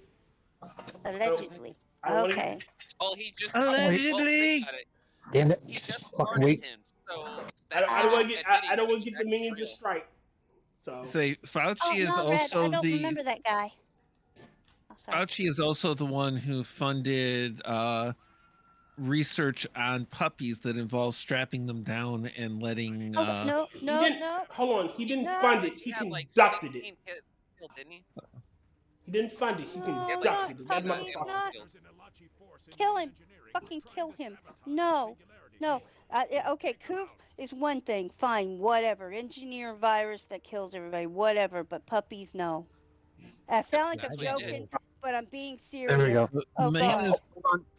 Allegedly. I don't wanna- Okay. Well, he just Allegedly. Well, think about it. Damn it! He just Fucking started wait. him, so I that's don't want to admitting I don't that want to it get the was minions actually to strike. So Say Fauci Oh, is no, Red, also I don't the remember that guy. Oh, sorry. Fauci is also the one who funded research on puppies that involves strapping them down and letting. No. Hold on. He didn't No. fund it. He had like conducted it. 16 kids killed, didn't he? He didn't fund it. He No, conducted it. That not puppies, motherfucker. not. Kill him. Fucking kill him. No. Okay, Coof is one thing. Fine, whatever. Engineer a virus that kills everybody, whatever. But puppies, no. I sound like I'm That's what he joking, but I'm being serious. There we go. Oh, Man God. is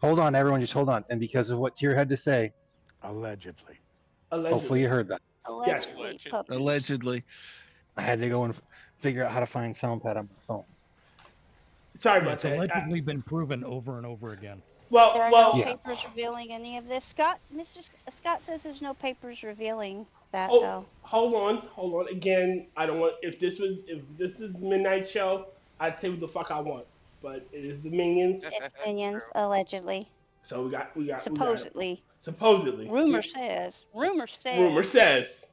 Hold on, everyone, just hold on. And because of what Tyr had to say, Allegedly. hopefully you heard that. Allegedly, puppies. allegedly. I had to go and figure out how to find SoundPad on my phone. Sorry Yeah, about it's that. allegedly been proven over and over again. There are no yeah. papers revealing any of this. Mr. Scott says there's no papers revealing that, Oh, though. hold on. Again, I don't want. If this is Midnight Show, I'd say what the fuck I want. But it is the minions. It's minions, allegedly. So we got Supposedly. Supposedly. Rumor says. Rumor says.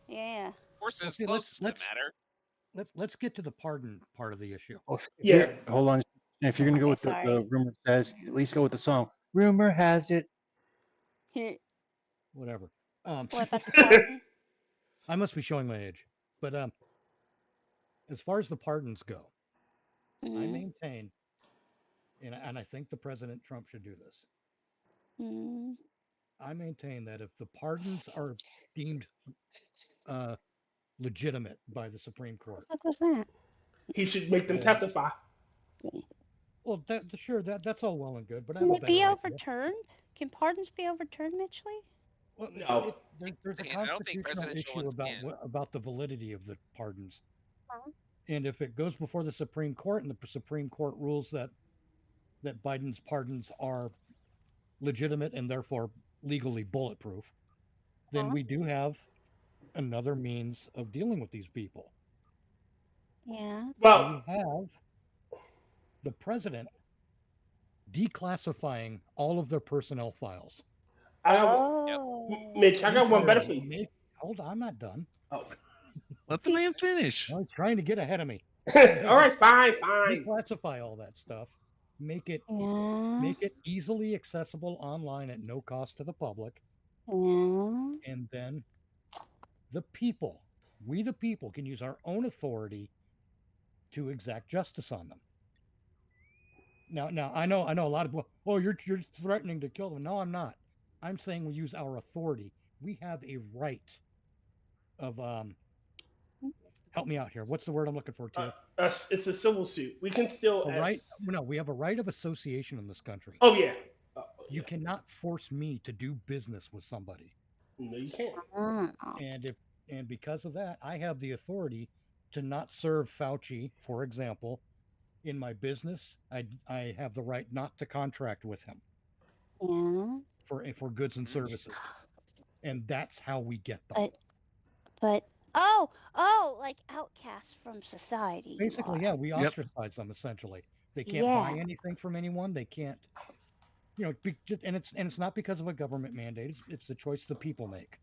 Yeah. Horses See, close to let's- matter. Let's get to the pardon part of the issue. Yeah. Hold on. And if you're gonna go with Okay, the rumor says, at least go with the song. Rumor has it. Whatever. What about the pardon? I must be showing my age, but as far as the pardons go, I Mhm. maintain, and I think the President Trump should do this. Mhm. I maintain that if the pardons are deemed legitimate by the Supreme Court, What was that? He should make them Yeah. testify. well, sure, that's all well and good, but I Can have a they be better idea. overturned? Can pardons be overturned, Mitchley? Well, No. there's a I don't think constitutional presidential issue ones about can. about the validity of the pardons. Uh-huh. And if it goes before the Supreme Court and the Supreme Court rules that Biden's pardons are legitimate and therefore legally bulletproof, then Uh-huh. we do have another means of dealing with these people. Yeah. Well, We have the president declassifying all of their personnel files. Mitch, I got one better for you. Hold on, I'm not done. Oh. Let the man finish. He's trying to get ahead of me. All right, fine. Declassify all that stuff. Make it easily accessible online at no cost to the public. And then we the people can use our own authority to exact justice on them. Now I know a lot of people, oh, you're threatening to kill them. No, I'm not. I'm saying we use our authority. We have a right of help me out here. What's the word I'm looking for, too? It's a civil suit. We can still we have a right of association in this country. Oh yeah. You cannot force me to do business with somebody. No, you can't. And because of that, I have the authority to not serve Fauci, for example, in my business. I have the right not to contract with him for goods and services. And that's how we get them. But like outcasts from society. Basically, yeah, we ostracize them essentially. They can't buy anything from anyone. They can't, and it's not because of a government mandate. It's the choice the people make.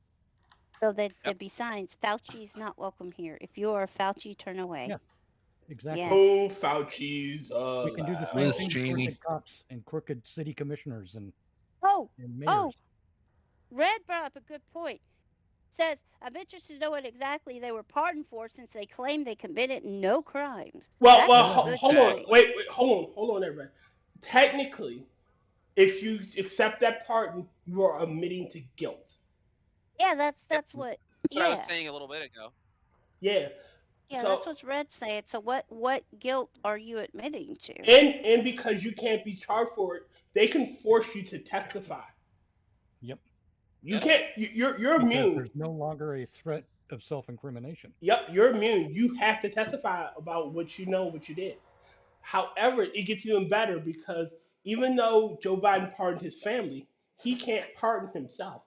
So there'd be signs. Fauci's not welcome here. If you are a Fauci, turn away. Yeah, exactly. Yeah. Oh, Fauci's. We can do the same thing with crooked cops and crooked city commissioners and mayors. Red brought up a good point. Says, I'm interested to know what exactly they were pardoned for since they claim they committed no crimes. Well, hold on. Wait, hold on, everybody. Technically, if you accept that pardon, you are admitting to guilt. Yeah, that's what. That's what I was saying a little bit ago. Yeah. Yeah, So, that's what's Red saying. So what guilt are you admitting to? and because you can't be charged for it, they can force you to testify. Yep. You can't. You're immune. There's no longer a threat of self-incrimination. Yep, you're immune. You have to testify about what you know, what you did. However, it gets even better because even though Joe Biden pardoned his family, he can't pardon himself.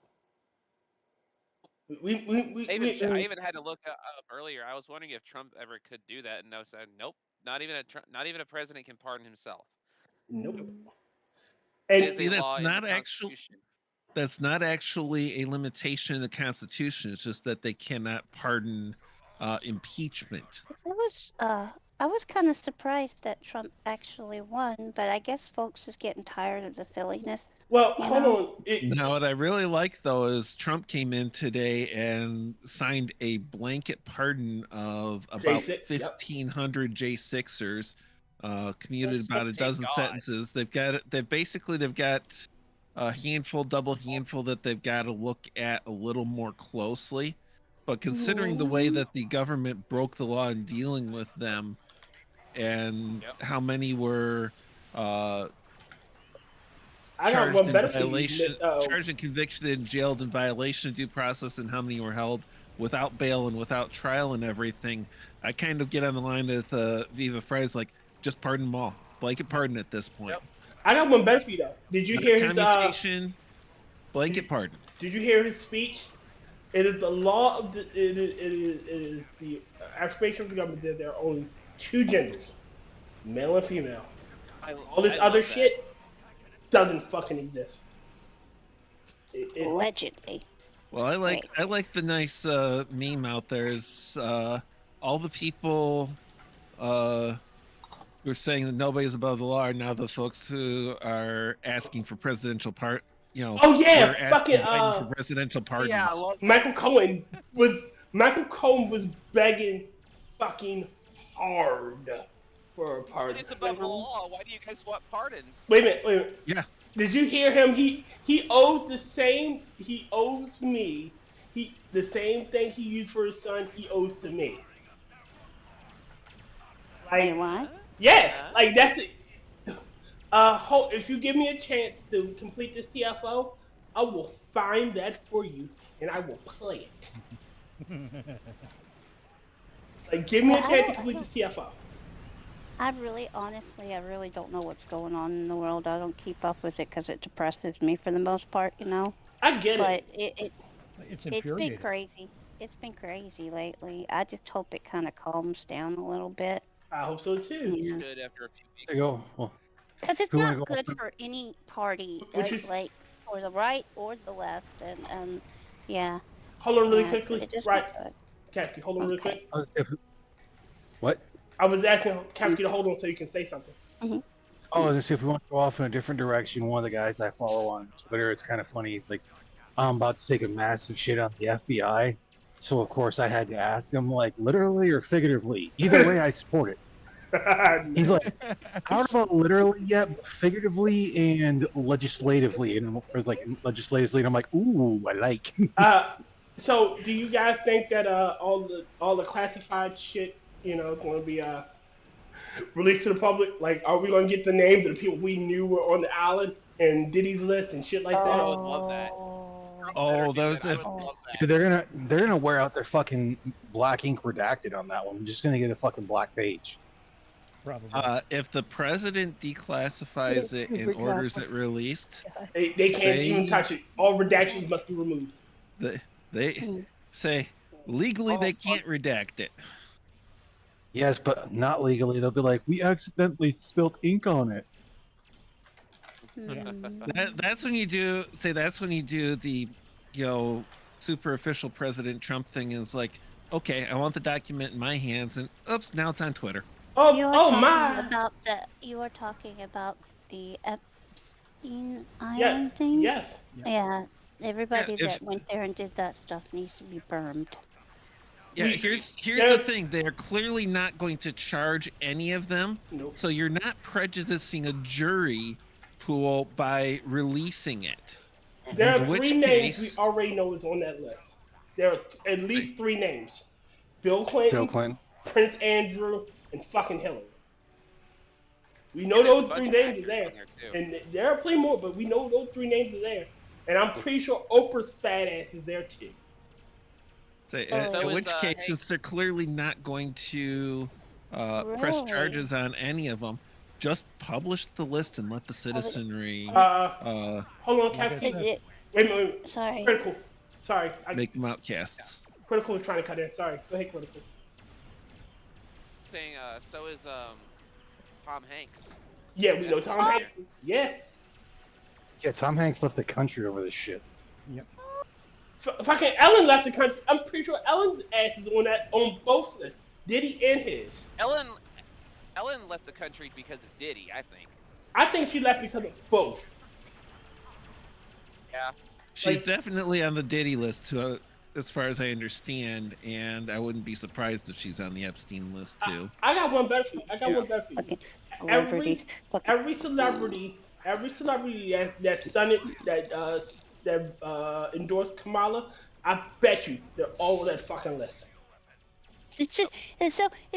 I even had to look up earlier. I was wondering if Trump ever could do that, and I said, nope, not even a president can pardon himself. Nope. It And is a law in the Constitution. That's not actually a limitation in the Constitution. It's just that they cannot pardon impeachment. I was kind of surprised that Trump actually won, but I guess folks is getting tired of the silliness. Well, hold on. Now, what I really like, though, is Trump came in today and signed a blanket pardon of about J6, 1,500 J6ers, commuted about a dozen sentences. They've got a handful, double handful that they've got to look at a little more closely. But considering the way that the government broke the law in dealing with them, and how many were charged and convicted and jailed in violation of due process, and how many were held without bail and without trial and everything, I kind of get on the line with Viva Frey's like, just pardon them all. Blanket pardon at this point. Yep. I got one better for you, though. Did you hear his blanket pardon? Did you hear his speech? It is the law of the. It is the affirmation of the government that there are only two genders, male and female. All this other shit doesn't fucking exist. Allegedly. Well, I like the nice meme out there. Is all the people who are saying that nobody's above the law are now the folks who are asking for presidential Oh yeah, fucking for presidential pardons. Yeah, Michael Cohen was begging fucking hard for a pardon. It's above the law. Why do you guys want pardons? Wait a minute. Yeah. Did you hear him? He owes me. The same thing he used for his son, he owes to me. Like what? Yeah, like that's the. If you give me a chance to complete this TFO, I will find that for you and I will play it. Like, give me a chance to complete this TFO. I really don't know what's going on in the world. I don't keep up with it because it depresses me for the most part, I get it. It's been crazy. It's been crazy lately. I just hope it kind of calms down a little bit. I hope so too. Yeah. Good after a few weeks. There you go. Because it's not good for any party, like for the right or the left, and yeah. Hold on really quickly. Right. Kefki, hold on really quick. What? I was asking Kefki to hold on so you can say something. Mm-hmm. Oh, I was gonna say, if we want to go off in a different direction, one of the guys I follow on Twitter, it's kind of funny. He's like, I'm about to take a massive shit on the FBI. So, of course, I had to ask him, like, literally or figuratively. Either way, I support it. He's like, I don't know about literally yet, but figuratively and legislatively. And I was like, legislatively, and I'm like, ooh, I like. So, do you guys think that all the classified shit, is going to be released to the public? Like, are we going to get the names of the people we knew were on the island and Diddy's list and shit like that? I would love that. They're gonna wear out their fucking black ink redacted on that one. I'm just gonna get a fucking black page. Probably. If the president declassifies it and orders it released, they can't even touch it. All redactions must be removed. They say legally they can't redact it. Yes, but not legally. They'll be like, we accidentally spilt ink on it. That's when you do the super official President Trump thing. Is like, okay, I want the document in my hands, and oops, now it's on Twitter. You were talking about the Epstein Island thing? Yes. Yeah. Everybody that went there and did that stuff needs to be burned. Yeah, here's the thing. They're clearly not going to charge any of them. Nope. So you're not prejudicing a jury pool by releasing it. There are three names we already know is on that list. There are at least three names. Bill Clinton, Prince Andrew, and fucking Hillary. We know those three names are there. And there are plenty more, but we know those three names are there. And I'm pretty sure Oprah's fat ass is there too. So, in which case, since they're clearly not going to press charges on any of them, just publish the list and let the citizenry Hold on, Like I Captain. said, Wait. Sorry. Critical. Sorry. make them outcasts. Critical was trying to cut in. Sorry. Go ahead, Critical. Saying, so is Tom Hanks. Yeah, we know Tom Hanks. Yeah. Yeah, Tom Hanks left the country over this shit. Yep. Fucking Ellen left the country. I'm pretty sure Ellen's ass is on both lists. Diddy and his. Ellen left the country because of Diddy, I think. I think she left because of both. Yeah. She's definitely on the Diddy list, as far as I understand, and I wouldn't be surprised if she's on the Epstein list too. I got one better for you. Okay. Every celebrity that's done it, that endorsed Kamala, I bet you they're all on that fucking list. It's just, it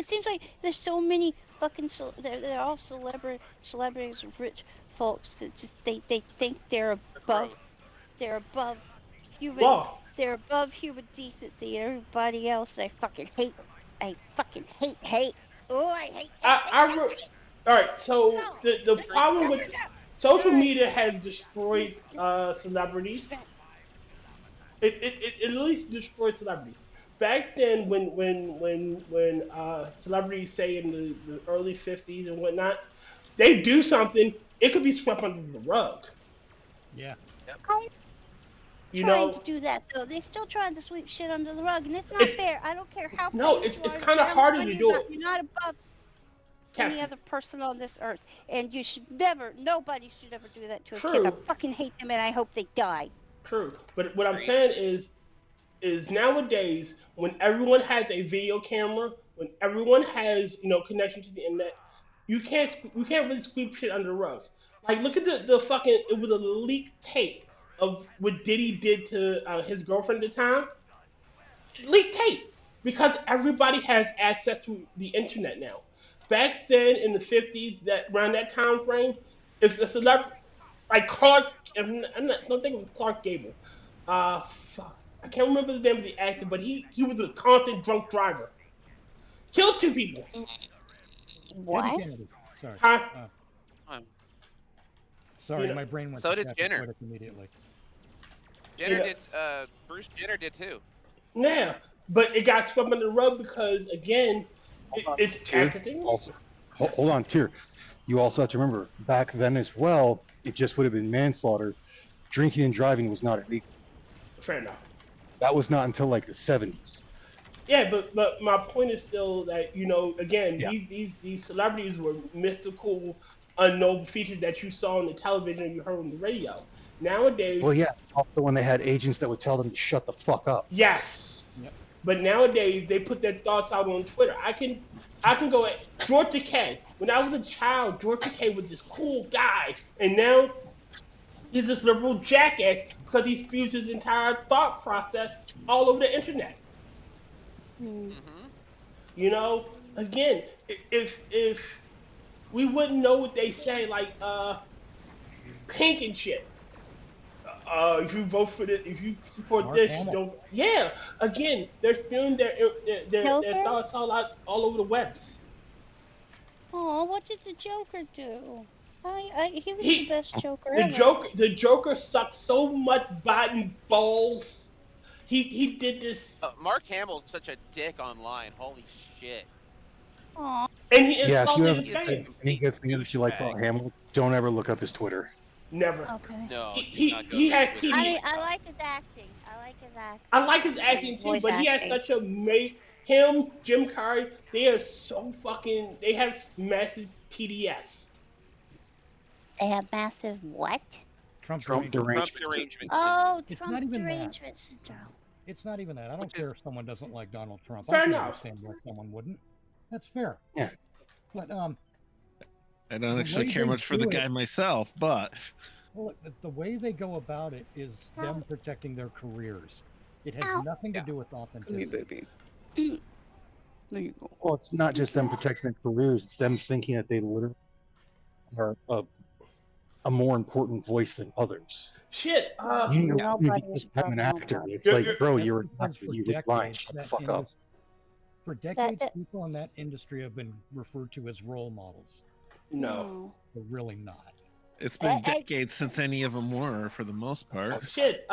seems like there's so many fucking, they're all celebrities, rich folks that just, they think they're above human, Wow. they're above human decency, and everybody else I fucking hate. Oh, I hate. All right, so the problem with social media has destroyed celebrities. It at least destroyed celebrities. Back then, when celebrities, say in the early 50s and whatnot, they do something, it could be swept under the rug. Yeah. Trying to do that though. They're still trying to sweep shit under the rug, and it's not fair. I don't care how. No, it's kind of harder to do it. You're not above any other person on this earth, and you should never. Nobody should ever do that to a kid. I fucking hate them, and I hope they die. True, but what I'm saying is nowadays, when everyone has a video camera, when everyone has connection to the internet, we can't really sweep shit under the rug. Like, look at the fucking, it was a leaked tape of what Diddy did to his girlfriend at the time. Leaked tape, because everybody has access to the internet now. Back then in the 50s, around that time frame, if a celebrity like Clark, I don't think it was Clark Gable. Fuck, I can't remember the name of the actor, but he was a constant drunk driver. Killed 2 people. What? Sorry. Huh? Sorry, my brain went. So to did Jenner. Immediately. Jenner did. Bruce Jenner did too. Yeah, but it got swept under the rug because, again, it's acting. Also, hold on, Tyr. You also have to remember, back then as well, it just would have been manslaughter. Drinking and driving was not illegal. Fair enough. That was not until like the 70s. Yeah, but my point is still that, again, these celebrities were mystical, unknown features that you saw on the television and you heard on the radio. Nowadays... Well, yeah, also when they had agents that would tell them to shut the fuck up. Yes. Yep. But nowadays, they put their thoughts out on Twitter. I can go at George Takei. When I was a child, George Takei was this cool guy, and now he's this liberal jackass because he spews his entire thought process all over the internet. Again, if we wouldn't know what they say, like Pink and shit. If you vote for this, if you support this, you don't. Yeah, again, they're spewing their thoughts all over the webs. Oh, what did the Joker do? He was the best Joker ever. The Joker sucked so much Biden balls. He did this. Mark Hamill's such a dick online. Holy shit. Aww. And he insulted his fans. Any good thing that you like about Hamill, don't ever look up his Twitter. Never. Okay. No, he has TV. I like his acting. I like his acting too, but he has such a him, Jim Carrey, they are so fucking. They have massive TDS. They have massive what? Trump derangement. Oh, it's Trump not even derangement. It's not even that. I don't care if someone doesn't like Donald Trump. Fair I can enough. understand why someone wouldn't. That's fair. Yeah. But I don't actually care much for the guy myself, but well, the way they go about it is them protecting their careers. It has nothing to do with authenticity. Come here, baby. There you go. Well, it's not just them protecting their careers; it's them thinking that they literally are a more important voice than others. Shit. I'm an actor. It's like, bro, you're an actor. You would lie. Shut the fuck up. For decades, people in that industry have been referred to as role models. No. They're really not. It's been decades since any of them were, for the most part. Shit.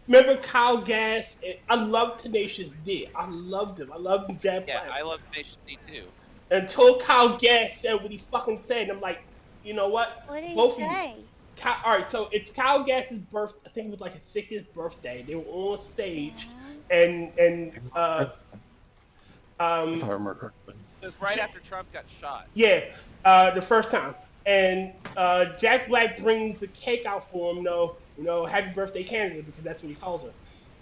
Remember Kyle Gass? I love Tenacious D. I loved him. I loved him. Yeah, I love Tenacious D too. Until Kyle Gass said what he fucking said, I'm like, you know what? What did Both he of you. say? All right, so it's Kyle Gass's birth. I think it was like his 60th birthday. They were on stage, and If I remember correctly. It was right after Trump got shot. Yeah, the first time. And Jack Black brings the cake out for him, happy birthday Canada, because that's what he calls her.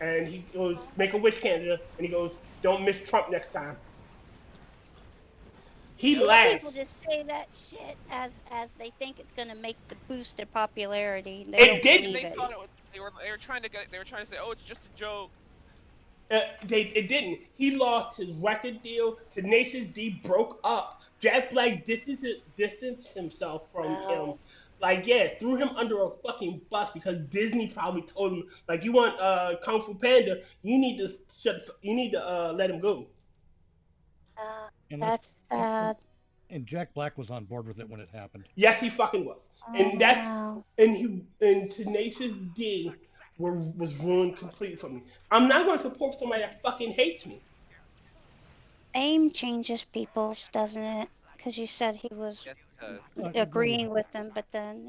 And he goes, make a wish Canada, and he goes, don't miss Trump next time. He laughs. People just say that shit as they think it's gonna make the boost their popularity. They It don't did. believe They it. thought it was, they were trying to say, oh, it's just a joke. It didn't. He lost his record deal. Tenacious D broke up. Jack Black distanced himself from him. Like, threw him under a fucking bus because Disney probably told him, like, you want Kung Fu Panda, you need to let him go. That's sad. And Jack Black was on board with it when it happened. Yes, he fucking was. And Tenacious D was ruined completely for me. I'm not going to support somebody that fucking hates me. Fame changes people, doesn't it? Because you said he was agreeing with them, but then,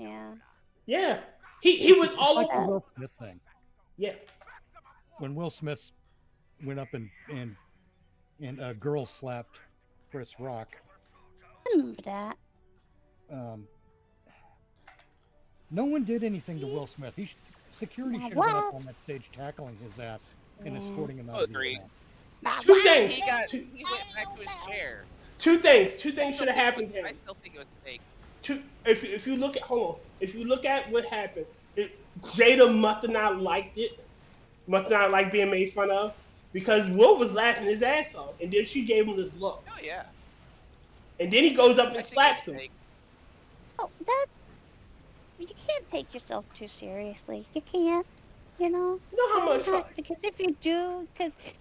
Yeah. He was all like the over. Will Smith thing. Yeah. When Will Smith went up and girl slapped Chris Rock. I remember that. No one did anything to Will Smith. Security should have been up on that stage tackling his ass and escorting him out of the event. Two things. He went back to his chair. Two things should have happened to him. I still think it was fake. If you look at what happened, Jada must have not liked it. Must not like being made fun of, because Will was laughing his ass off, and then she gave him this look. Oh yeah. And then he goes up and slaps him. Oh, you can't take yourself too seriously. You can't, You know how much fun? Because if you do,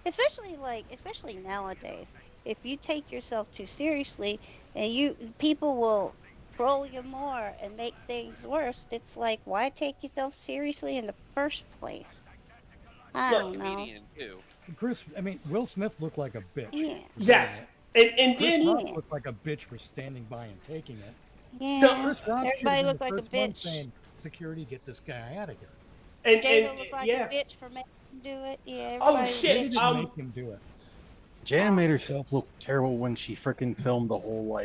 especially nowadays, if you take yourself too seriously, and people will troll you more and make things worse. It's like, why take yourself seriously in the first place? I don't know. Will Smith looked like a bitch. Yeah. Yes. And Chris then Rock looked like a bitch for standing by and taking it. Yeah. Chris Rock Everybody looked like a first one bitch. saying, "Security, get this guy out of here." Jada looked like a bitch for making him do it. Yeah. Oh shit! They didn't make him do it. Jada made herself look terrible when she freaking filmed the whole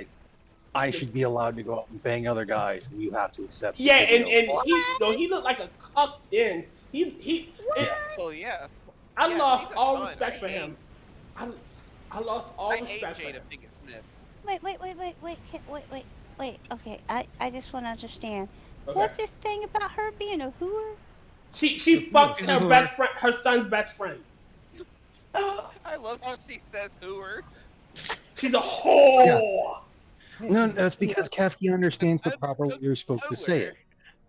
I should be allowed to go out and bang other guys, and you have to accept. Yeah, and he looked like a cuck then. Oh yeah. I lost all respect for him. I lost all respect for him. Jada Pinkett Smith. Wait. Okay, I just want to understand. Okay. What's this thing about her being a hooer? She fucked her best friend, her son's best friend. I love how she says hooer. She's a whore. Yeah. No, that's because Kefki understands the proper way you're supposed to say it.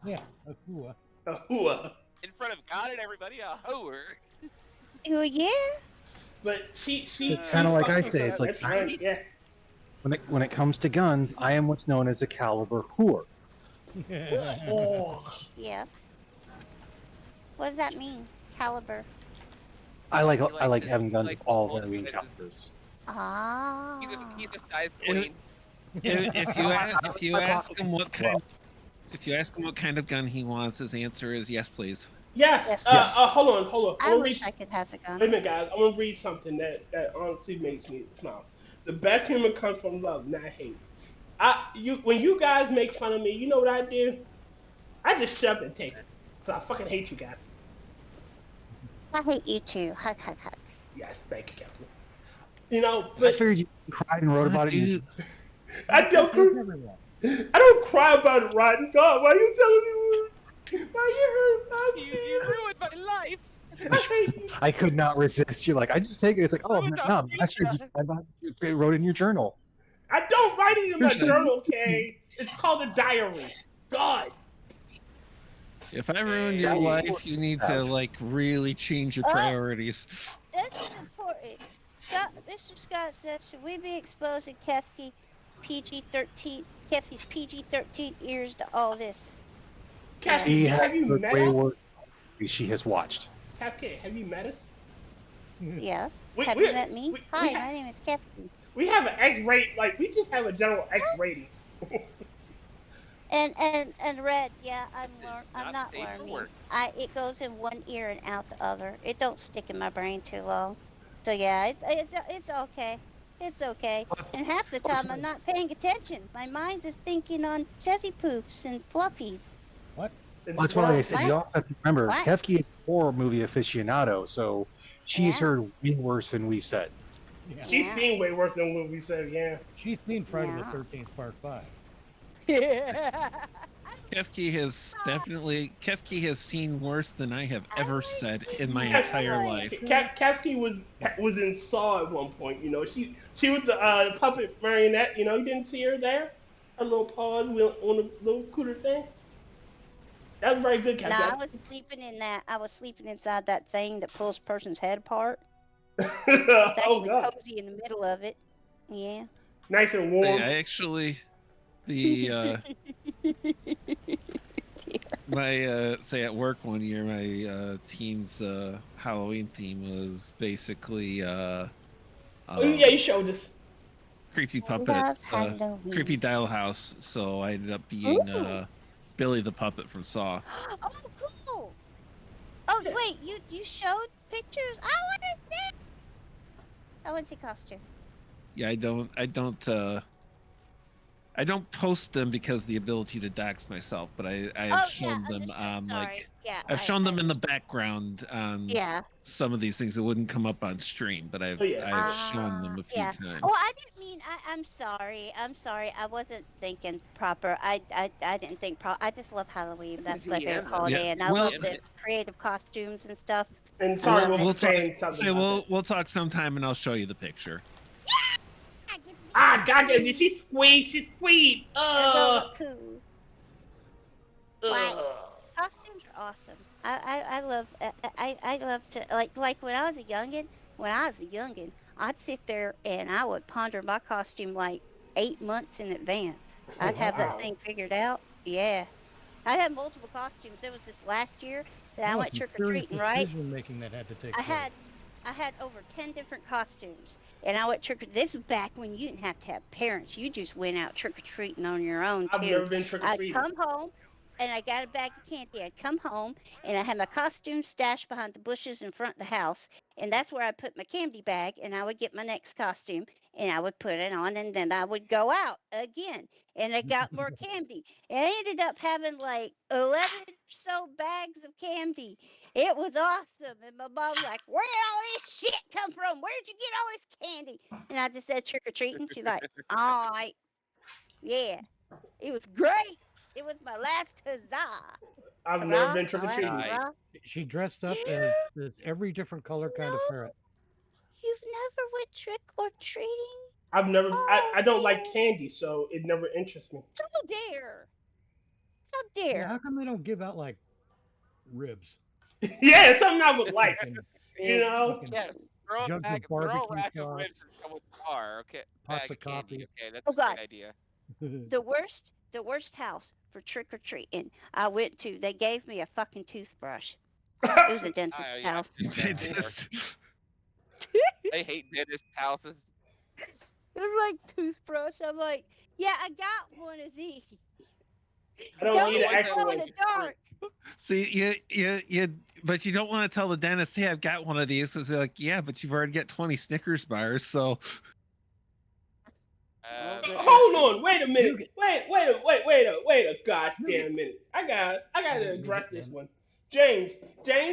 Yeah, a hooer. A hooer. In front of God and everybody, a hooer. Oh yeah. But she It's kind of like I say. It's like yeah. When it comes to guns, I am what's known as a caliber whore. Yeah. What does that mean? Caliber. I like having guns of all varying calibers. Ah. He's a size queen. If you ask him what kind of gun he wants, his answer is yes, please. Yes. Hold on. I wish I could have a gun. Wait a minute, guys. I'm gonna read something that honestly makes me smile. The best humor comes from love, not hate. When you guys make fun of me, you know what I do? I just shut up and take it. So I fucking hate you guys. I hate you too. Hugs. Yes, thank you, Captain. But I figured you cried and wrote about it. I don't cry about it, Rotten God. Why are you telling me? Why you ruined my life. I could not resist. You're like, I just take it. It's like, oh no, I figured you wrote in your journal. I don't write it in my journal, okay? It's called a diary. God. If I ruined your life, you need to really change your priorities. That's important. Mr. Scott says, should we be exposing Kefki PG-13, Kefki's PG-13 ears to all this. Kefki, have you met us? She has watched. Kefki, have you met us? Yes. Have you met me? Hi, my name is Kefki. We have an X rate, like we just have a general X rating. And Red, yeah, I'm not learning. It goes in one ear and out the other. It don't stick in my brain too long. So yeah, it's okay. It's okay. And half the time I'm not paying attention. My mind is thinking on Chessy Poofs and Fluffies. What? That's why I said you also have to remember, Kefki is a horror movie aficionado, so she's heard way worse than we've said. Yeah. She's seen way worse than what we said, yeah. She's seen Friday the 13th Part 5. Yeah. Kefki has seen worse than I have ever said in my entire life. Kefki was in Saw at one point, you know. She was the puppet marionette, you know. You didn't see her there? Her little paws on the little cooter thing. That was very good, Kefki. No, I was sleeping in that. I was sleeping inside that thing that pulls a person's head apart. It's actually cozy in the middle of it. Yeah. Nice and warm. I actually, my say at work one year, my team's Halloween theme was basically yeah, you showed us. Creepy puppet, creepy doll house. So I ended up being Billy the puppet from Saw. Oh, cool. Oh, wait, you showed pictures? I want to see. I want to see costume. Yeah, I don't post them because the ability to dox myself, but I have shown them I've shown them in the background on some of these things that wouldn't come up on stream, but I've shown them a few times. Oh, I didn't mean. I'm sorry. I wasn't thinking proper. I didn't think proper. I just love Halloween. That's my favorite holiday, and I love the creative costumes and stuff. And sorry, we'll talk sometime, and I'll show you the picture. Ah, goddamn! Did she squeeze? She squeezed. Cool. Costumes are awesome. I love to like when I was a youngin. I'd sit there and I would ponder my costume like 8 months in advance. I'd have that thing figured out. Yeah. I had multiple costumes. There was this last year that I went trick or treating, right? Decision-making that had to take I had over 10 different costumes, and I went trick or treating. This was back when you didn't have to have parents. You just went out trick or treating on your own too. I've never been trick or treating. I'd come home, and I got a bag of candy. I'd come home, and I had my costume stashed behind the bushes in front of the house, and that's where I put my candy bag. And I would get my next costume, and I would put it on, and then I would go out again, and I got more candy. And I ended up having like 11 or so bags of candy. It was awesome. And my mom was like, "Where did all this shit come from? Where'd you get all this candy?" And I just said trick or treating. She's like, "All right, yeah." It was great. It was my last huzzah. I've never been trick or treating. She dressed up as every different color kind of ferret. You've never went trick or treating? I've never. I don't like candy, so it never interests me. How dare! How dare! Yeah, how come they don't give out like ribs? Yeah, something I would like. You know. Yes. Throw a rack of ribs and go with the car. Okay. Pots of coffee. Okay, that's a good idea. The worst house for trick or treating I went to. They gave me a fucking toothbrush. It was a dentist's house. I hate dentist houses. It was like toothbrush. I'm like, yeah, I got one of these. I don't need an extra one. In the dark. See, but you don't want to tell the dentist, "Hey, I've got one of these." Because they're like, "Yeah, but you've already got 20 Snickers bars, so." Hold on, wait a minute. Wait a goddamn minute. I gotta address this one. James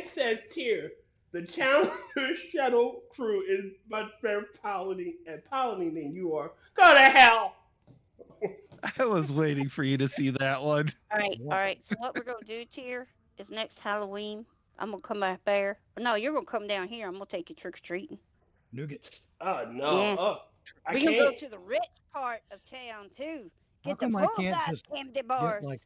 says Tyr, the Challenger shuttle crew is much better piloting than you are. Go to hell. I was waiting for you to see that one. All right. So what we're gonna do, Tyr, is next Halloween, I'm gonna come back there. No, you're gonna come down here. I'm gonna take you trick or treating. Nougat. Oh no. Yeah. Oh, we can go to the rich part of town too. Get the full-size candy bars. Like,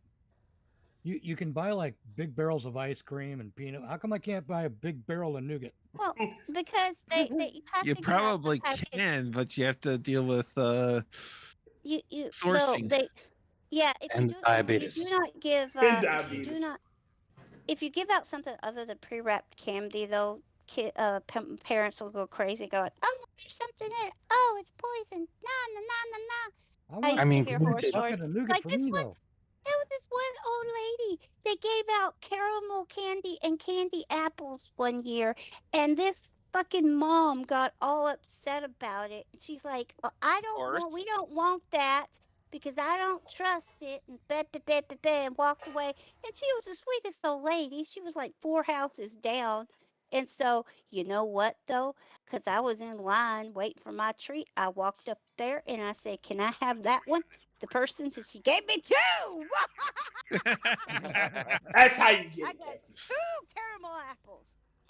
you can buy like big barrels of ice cream and peanut. How come I can't buy a big barrel of nougat? Well, because they have you to probably can, but you have to deal with you no, Sourcing. yeah, if And you do diabetes. you do not give And if you diabetes. do not if you give out something other than pre-wrapped candy, though, parents will go crazy going, oh, there's something in it. Oh, it's poison. Nah, nah, nah, nah, nah. I want used mean, to hear horror granted- stories. bucket of nougat Like for this me, one, though. there was this one old lady that gave out caramel candy and candy apples one year, and this fucking mom got all upset about it. She's like, we don't want that because I don't trust it, and and walked away. And she was the sweetest old lady. She was like 4 houses down. And so, you know what, though? Because I was in line waiting for my treat. I walked up there and I said, can I have that one? The person said, she gave me 2. That's how you get I it, got Kefki. 2 caramel apples.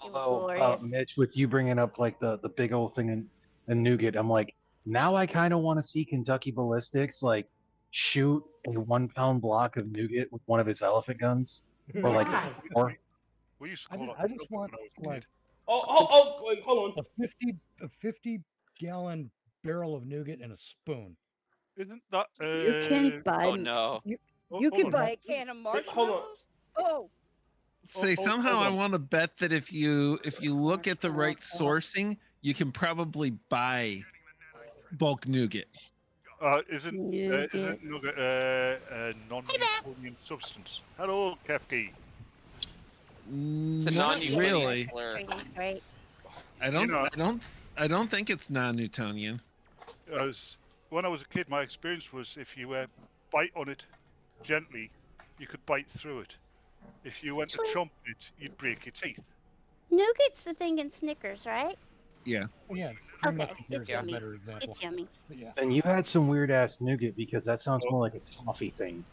It was Although, glorious. Mitch, with you bringing up like the big old thing in nougat, I'm like, now I kind of want to see Kentucky Ballistics like shoot a 1 pound block of nougat with one of his elephant guns, or like Why? or We used to I call just, that I the just Trumpet want when I was a like kid. Oh, wait, hold on. a 50-gallon barrel of nougat and a spoon. Isn't that? You can buy. Oh no. You hold can on. buy a can of Wait, hold on. marshmallows. Oh, Say somehow hold I on. want to bet that if you look at the right Marshmallow. sourcing, you can probably buy bulk nougat. Isn't Nougat. nougat a non-Newtonian substance? Hello, Kefki. It's a Not non-Newtonian really. slur. Treating's great. I don't think it's non-Newtonian. As when I was a kid, my experience was if you bite on it gently, you could bite through it. If you went to Actually- chomp it, you'd break your teeth. Nougat's the thing in Snickers, right? Yeah. Oh, yeah, Okay, pretty much it's a yummy. better example. It's yummy. But yeah. then you had some weird ass nougat because that sounds more like a toffee thing.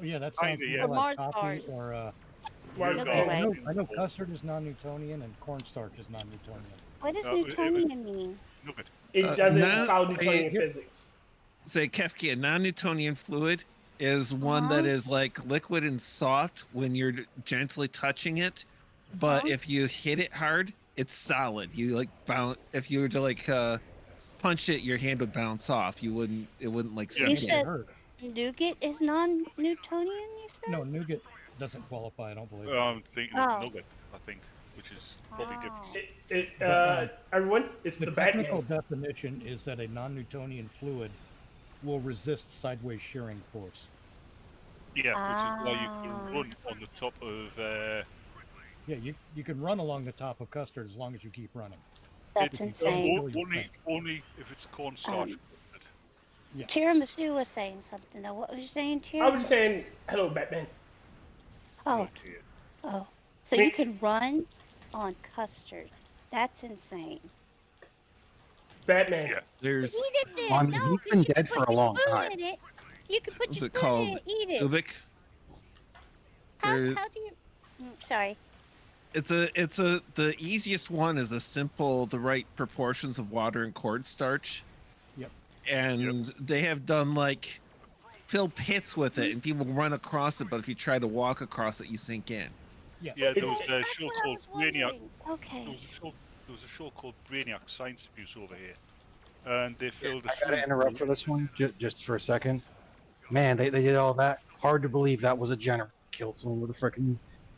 Oh, yeah, that sounds Kinda, yeah. more like Or Mars coffee bars. or Why- Milky oh, Way. I know custard is non-Newtonian and cornstarch is non-Newtonian. What does No, it was- Newtonian mean? Nugget. It doesn't now- follow Newtonian here- physics. Say Kefki, a non-Newtonian fluid is one that is like liquid and soft when you're gently touching it, but if you hit it hard, it's solid. You like bounce. If you were to like punch it, your hand would bounce off. It wouldn't like Yeah. You sink in. said Hurt. nougat is non-Newtonian, you said? No, nougat doesn't qualify, I don't believe. I'm thinking Oh. of nugget, I think, which is probably different. Oh. Everyone, it's The the technical Batman. definition is that a non-Newtonian fluid will resist sideways shearing force. Yeah, which is why you Ah. can run on the top of. Yeah, you can run along the top of custard as long as you keep running. That's it- insane. only if it's cornstarch. Um, Tiramisu was saying something, though. What was you saying, I Tir? was just saying, hello, Batman. Oh, dear. oh. So Me- you can run on custard. That's insane. Batman. Yeah. There's Eat it then. I mean, No, he's 'cause been you can dead put for a your long spoon time. in it. You can put What's your it spoon called? in it and eat it. Ubik. How there- do you... sorry. It's the easiest one is the right proportions of water and cornstarch. Yep. And they have done like fill pits with it, and people run across it. But if you try to walk across it, you sink in. Yeah, there was a That's show what I called was Brainiac. wondering. Okay. There was a show called Brainiac Science Abuse over here, and they filled. I gotta interrupt for this one, just for a second. Man, they did all that. Hard to believe that was a general killed someone with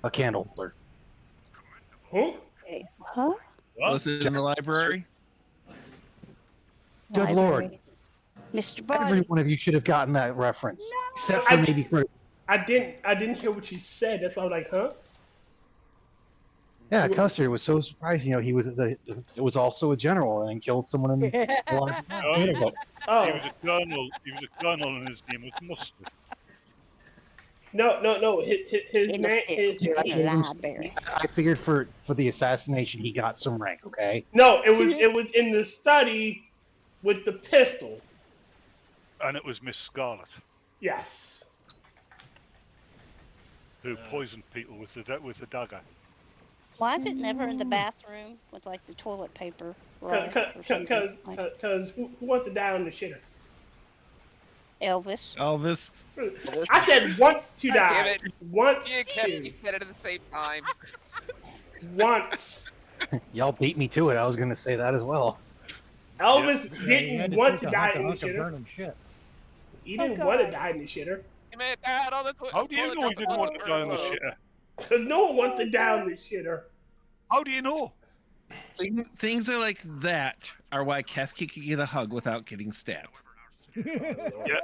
a candle holder. Huh? Huh? Was it in the library? Good lord. Library. Mr. Body. Every one of you should have gotten that reference, No. except for maybe for I didn't hear what you said. That's why I was like, huh? yeah. Custer was so surprising. You know, it was also a general and killed someone in the line. Oh, he was Oh, a colonel. He was a colonel, and his name was Mustard. no. His In the name. stick. Yeah, In I the gave him- library. I figured for the assassination, he got some rank. Okay. No, it was in the study with the pistol. And it was Miss Scarlet Yes. who poisoned people with the dagger. Why is it never in the bathroom with like the toilet paper roll or something? Cause who wants to die on the shitter? Elvis. Elvis. I said wants to God damn die. it. Wants You and Kevin to. said it at the same time. Once. Y'all beat me to it. I was gonna say that as well. Elvis Yeah, you had didn't to want take to a die hunk in the of shitter. burning shit. He Oh, didn't want to God. die in the shitter. He may have died on the How do you know he didn't want to die on the shitter? Because no one wants to die in the shitter. How do you know? Things are like that are why Kefki could get a hug without getting stabbed. Yeah.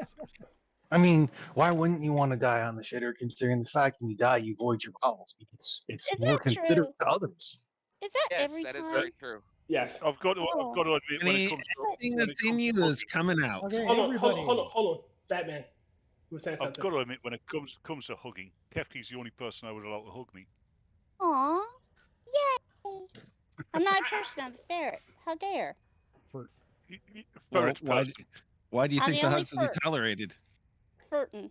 I mean, why wouldn't you want to die on the shitter, considering the fact when you die, you void your bowels? It's Is more that considerate true? to others. Is that Yes, every that is time? very true. Yes. I've got to admit, when it comes to Everything when it that's in comes you to is coming out. Okay, Hold on, everybody. hold on. Batman. You were saying I've something. got to admit, when it comes to hugging, Kefki's the only person I would allow to hug me. Aw. Yay. I'm not a person, I'm a ferret. How dare. Well, Ferret why do you I'm think the the only hugs will be ferret. tolerated? Furton.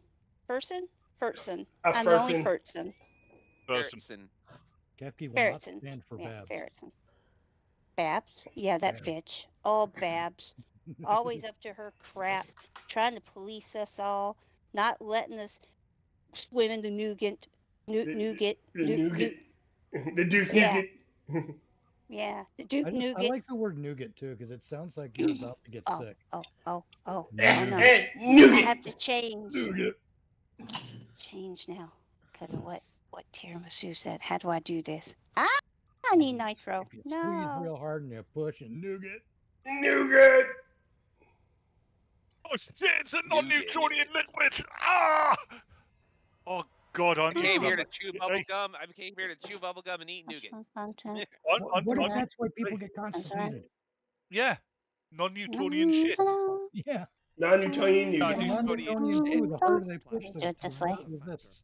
Person? Furtson. A I'm the only Furton. Furtson. Person. Kefki will not Ferretson. stand for Yeah, Babs. Ferretson. Babs? Yeah, that bitch. Oh, Babs. Always up to her crap. Trying to police us all. Not letting us swim in the nougat. Nougat. The nougat. The Duke Yeah. nougat. Yeah, the Duke I nougat. like the word nougat too, because it sounds like you're about to get sick. Oh, no. And I nougat. have to change. Nougat. Change now. Because of what Tiramisu said. How do I do this? I need nitro. If you squeeze real hard and you push and nougat. Nougat. Oh shit! It's a non-Newtonian liquid. Ah! Oh God! I came here to chew bubble gum. I came here to chew bubble gum and eat nougat. What if that's why people get constipated? Yeah, non-Newtonian shit. Yeah. Non-Newtonian nougat. Non-Newtonian food, the harder they push Do it this way. this.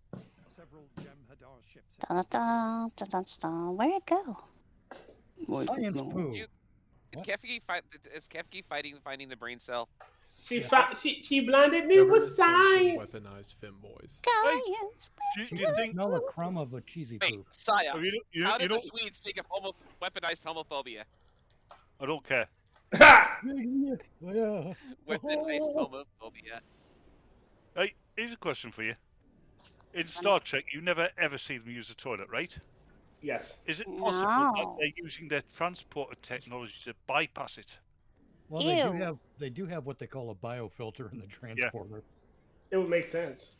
Where'd it go? Science poo. Is Kefki finding the brain cell? She blinded me with science. Weaponized femboys. Science. Do you think? Smell a crumb of a cheesy Wait, poop. Saya, You how did know, the Swedes think of weaponized homophobia? I don't care. Weaponized homophobia. Hey, here's a question for you. In Star Trek, you never ever see them use the toilet, right? Yes. Is it possible that they're using their transporter technology to bypass it? Well, they do have what they call a biofilter in the transporter. It would make sense.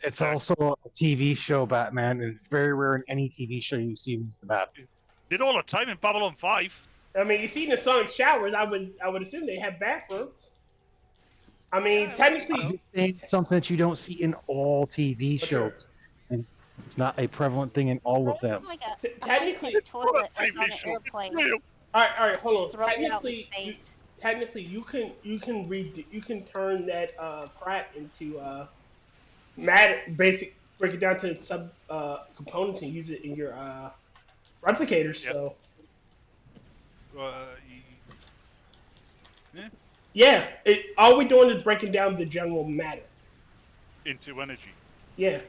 It's also a TV show, Batman, and it's very rare in any TV show you see use the bathroom. Did all the time in Babylon 5. I mean, you see in the Sonic showers, I would assume they have bathrooms. I mean, technically, It's something that you don't see in all TV shows, and it's not a prevalent thing in all of them. Like a technically, toilet like on an airplane. all right, hold on. Throw it out in Technically, you can turn that crap into matter, break it down to sub components and use it in your replicators. Yep. So yeah. All we're doing is breaking down the general matter Into energy. Yeah.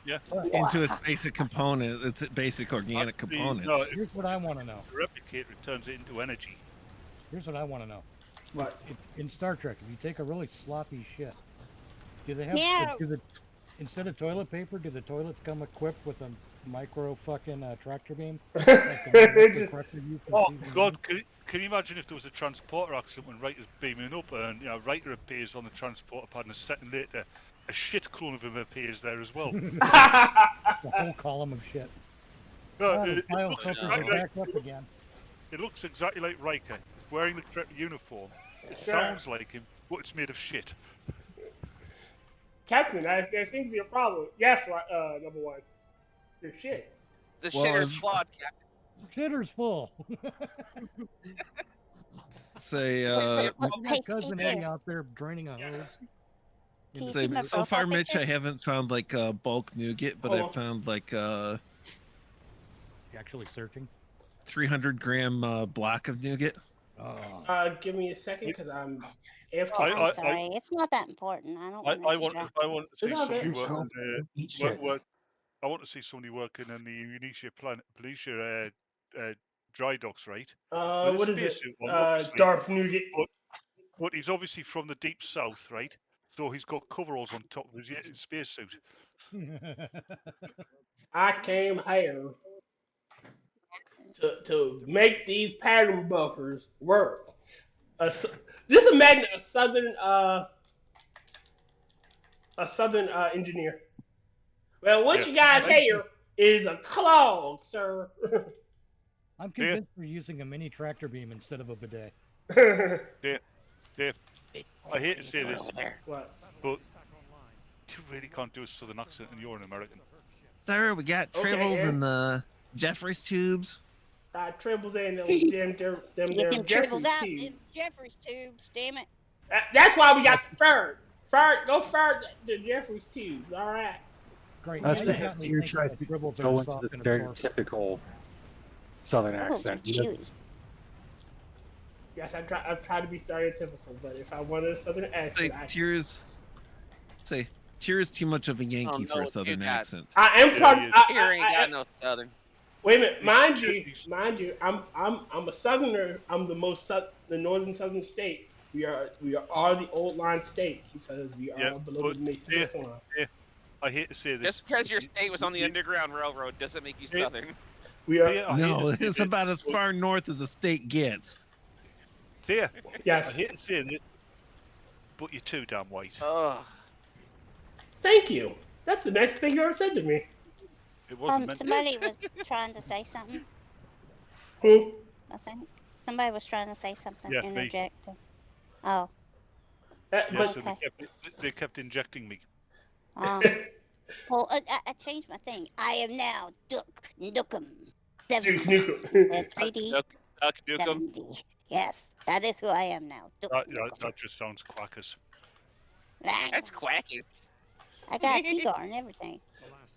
Yeah. Into its basic component, its basic organic components. No, Here's what I want to know. The replicator turns it into energy. Here's what I want to know. What? In Star Trek, if you take a really sloppy shit, do they have instead of toilet paper, do the toilets come equipped with a micro fucking tractor beam? Oh God! Can you imagine if there was a transporter accident when Riker's beaming up and Riker appears on the transporter pad and a second later a shit clone of him appears there as well? The whole column of shit. It looks exactly like Riker. He's wearing the correct uniform. It sounds like him, but it's made of shit. Captain, there seems to be a problem. Yes, number one. Your shit. The shitter's flawed, Captain. Shitter's full. Say, cousin Eddie out there draining a hose. Say, so far, Mitch, I haven't found like bulk nougat, but I've found like You actually searching? 300 gram block of nougat. Give me a second, because I'm I'm sorry, it's not that important. I want to see somebody working. I want to see somebody working in the Indonesia dry docks, right? What is it? Darth Nougat. But he's obviously from the deep south, right? So he's got coveralls on top of his spacesuit. I came here to make these pattern buffers work. Just imagine a southern a southern engineer. Well, what you got here is a clog, sir. I'm convinced we're using a mini tractor beam instead of a bidet. Dave, I hate to say this, What? but you really can't do a southern accent and you're an American. Sir, we got tribbles and and the Jeffries tubes. Tribbles and them Get them Jeffries tribbles out, tubes. them Jeffries tubes, damn it. That's why we got the fur. Go fur the Jeffries tubes, alright. Great. That's now you because got me Tyr thinking tries that to tribbles are go into soft the and absorbent. stereotypical southern Oh, accent. chewy. Yes, I've tried to be stereotypical, but if I wanted a southern accent, Tyr's too much of a Yankee for a no, southern dude, accent. I am part. Here ain't got no southern. Wait a minute, mind you, I'm a southerner. I'm the northern southern state. We are the old line state because we are below the Mixed line. Yeah, I hate to say this. Just because your state was on the Underground Railroad doesn't make you southern. We are. No, it's about as far north as a state gets. There. Yes. I hate to say this, but you're too damn white. Thank you. That's the next thing you ever said to me. It wasn't meant Somebody was trying to say something. Who? I think somebody was trying to say something. Yeah, me. Interject. Oh. So Okay. they kept injecting me. Well, I changed my thing. I am now Duke Nukem. Duke Nukem. 3D. Duck Nukem. 70. Yes, that is who I am now. Duke Nukem. That just sounds quackers. That's quacky. I got a cigar and everything.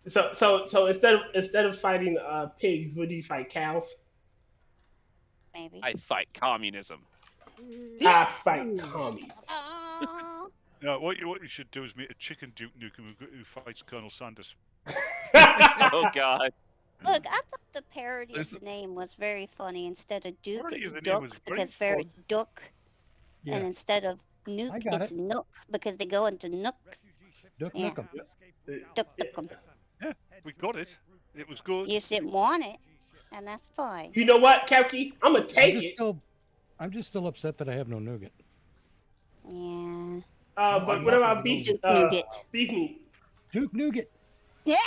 So instead of fighting pigs, would you fight cows? Maybe. I fight communism. I fight commies. No, what you should do is meet a chicken Duke Nukem who fights Colonel Sanders. Oh God. Look, I thought the parody of the name was very funny. Instead of Duke, it's Duck because it's Duck. Yeah. And instead of Nuke, it's Nook because they go into Nook. Duck Yeah. Nukem. Duck Nukem. Yeah, we got it. It was good. You just didn't want it, and that's fine. You know what, Kefki? I'm gonna take it. I'm just still upset that I have no nougat. Yeah. But what about beef? Beef meat. Duke Nougat. Yeah.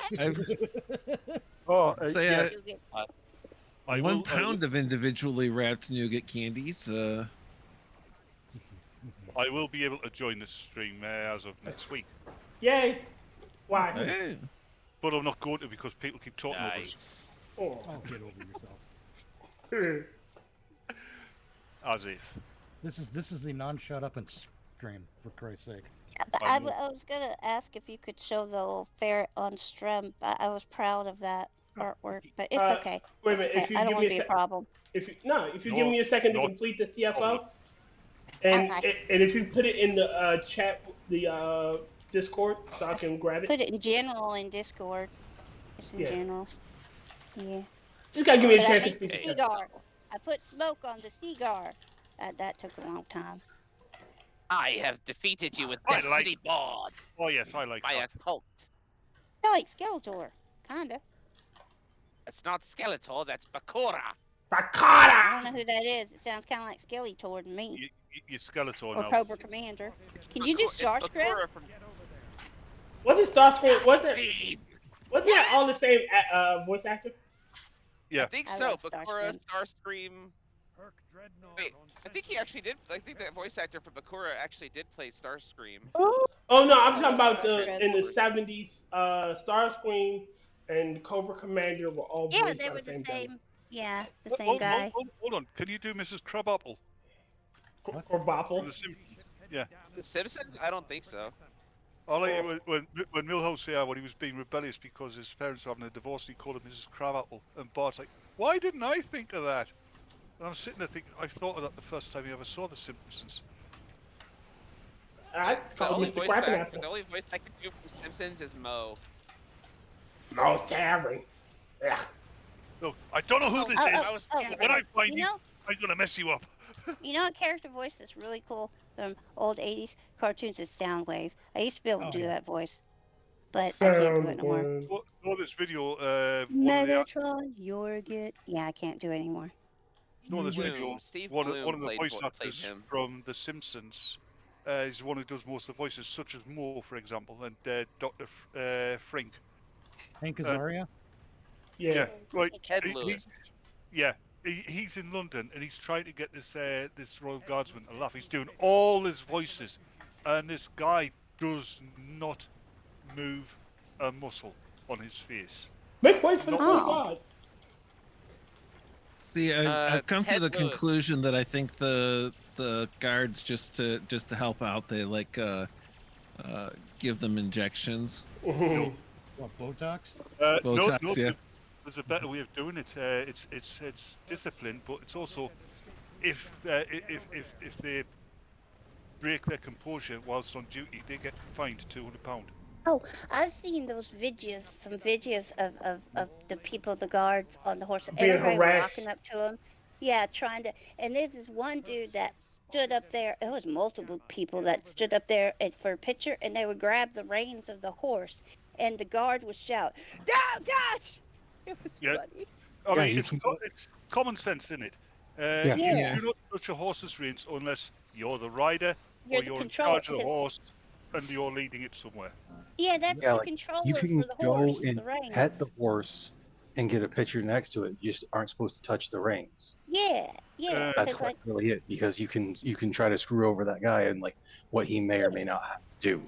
One pound of individually wrapped nougat candies. I will be able to join the stream as of next week. Yay! Why? Hey. But I'm not going to because people keep talking over us. Oh, get over yourself. As if. This is the non-shut up and stream, for Christ's sake. I was gonna ask if you could show the little ferret on stream. I was proud of that artwork, but it's okay. Wait a minute, okay. I don't want to be a problem. If you give me a second to complete this TFO, and if you put it in the chat, the Discord, so I can grab it. Put it in general in Discord. It's in general. Yeah. Just gotta give me a chance to complete it. I put smoke on the cigar. That took a long time. I have defeated you with Destiny Board. Oh yes, I like by a cult. I like Skeletor, kinda. That's not Skeletor, that's Bakura. I don't know who that is. It sounds kind of like Skeletor to me. You're Skeletor or now. Cobra Commander. Can you do Starscream? What is Starscream? Wasn't that all the same voice actor? Yeah. I think so. Bakura, Starscream. Wait, I think he actually did. I think that voice actor for Bakura actually did play Starscream. Oh no, I'm talking about in the 70s. Starscream and Cobra Commander were all voiced they by were the same same. guy. Yeah, the same guy. Hold on. Can you do Mrs. Crabapple? Crabapple? Yeah. The Simpsons? I don't think so. I like it when Milhouse here, when he was being rebellious because his parents were having a divorce, he called him Mrs. Crabapple, and Bart's like, "Why didn't I think of that?" And I'm sitting there thinking, I thought of that the first time you ever saw The Simpsons. The only voice I can do from Simpsons is Mo. Mo's Tavern. Yeah. Look, I don't know who this is. When I find you, I'm gonna mess you up. You know a character voice that's really cool from old 80s cartoons is Soundwave. I used to be able to do that voice, but I can't do it no more. Saw this video. Megatron, Yorgit. Yeah, I can't do it anymore. Saw this video. One of the voice actors him. from The Simpsons is the one who does most of the voices, such as Mo, for example, and Dr. Frink. Hank Azaria? Yeah, right. Ted Lewis. He's in London and he's trying to get this Royal Guardsman to laugh. He's doing all his voices, and this guy does not move a muscle on his face. Make way for the Queen's God. See, I've come to Ted the Lewis. conclusion that I think the guards just to help out, they like give them injections. Mhm. What, Botox? Botox, no, yeah. there's a better way of doing it. It's discipline, but it's also if they break their composure whilst on duty, they get fined £200. Oh, I've seen those videos, some videos of the people, the guards on the horse. Being Everybody harassed. walking up to them. Yeah, trying to. And there's this one dude that stood up there. It was multiple people that stood up there for a picture, and they would grab the reins of the horse, and the guard would shout, "Don't touch!" It was funny. I Yeah, mean, you it's common sense, isn't it? Yeah. Yeah. You do not touch a horse's reins unless you're the rider You're or the you're in controller, charge of the because- horse and you're leading it somewhere. Yeah, that's Yeah, the like, controller you can for the go horse, and the reins. pet the horse and get a picture next to it. You just aren't supposed to touch the reins. Yeah, yeah. That's 'cause, like, really it, because you can try to screw over that guy and like what he may or may not have to do.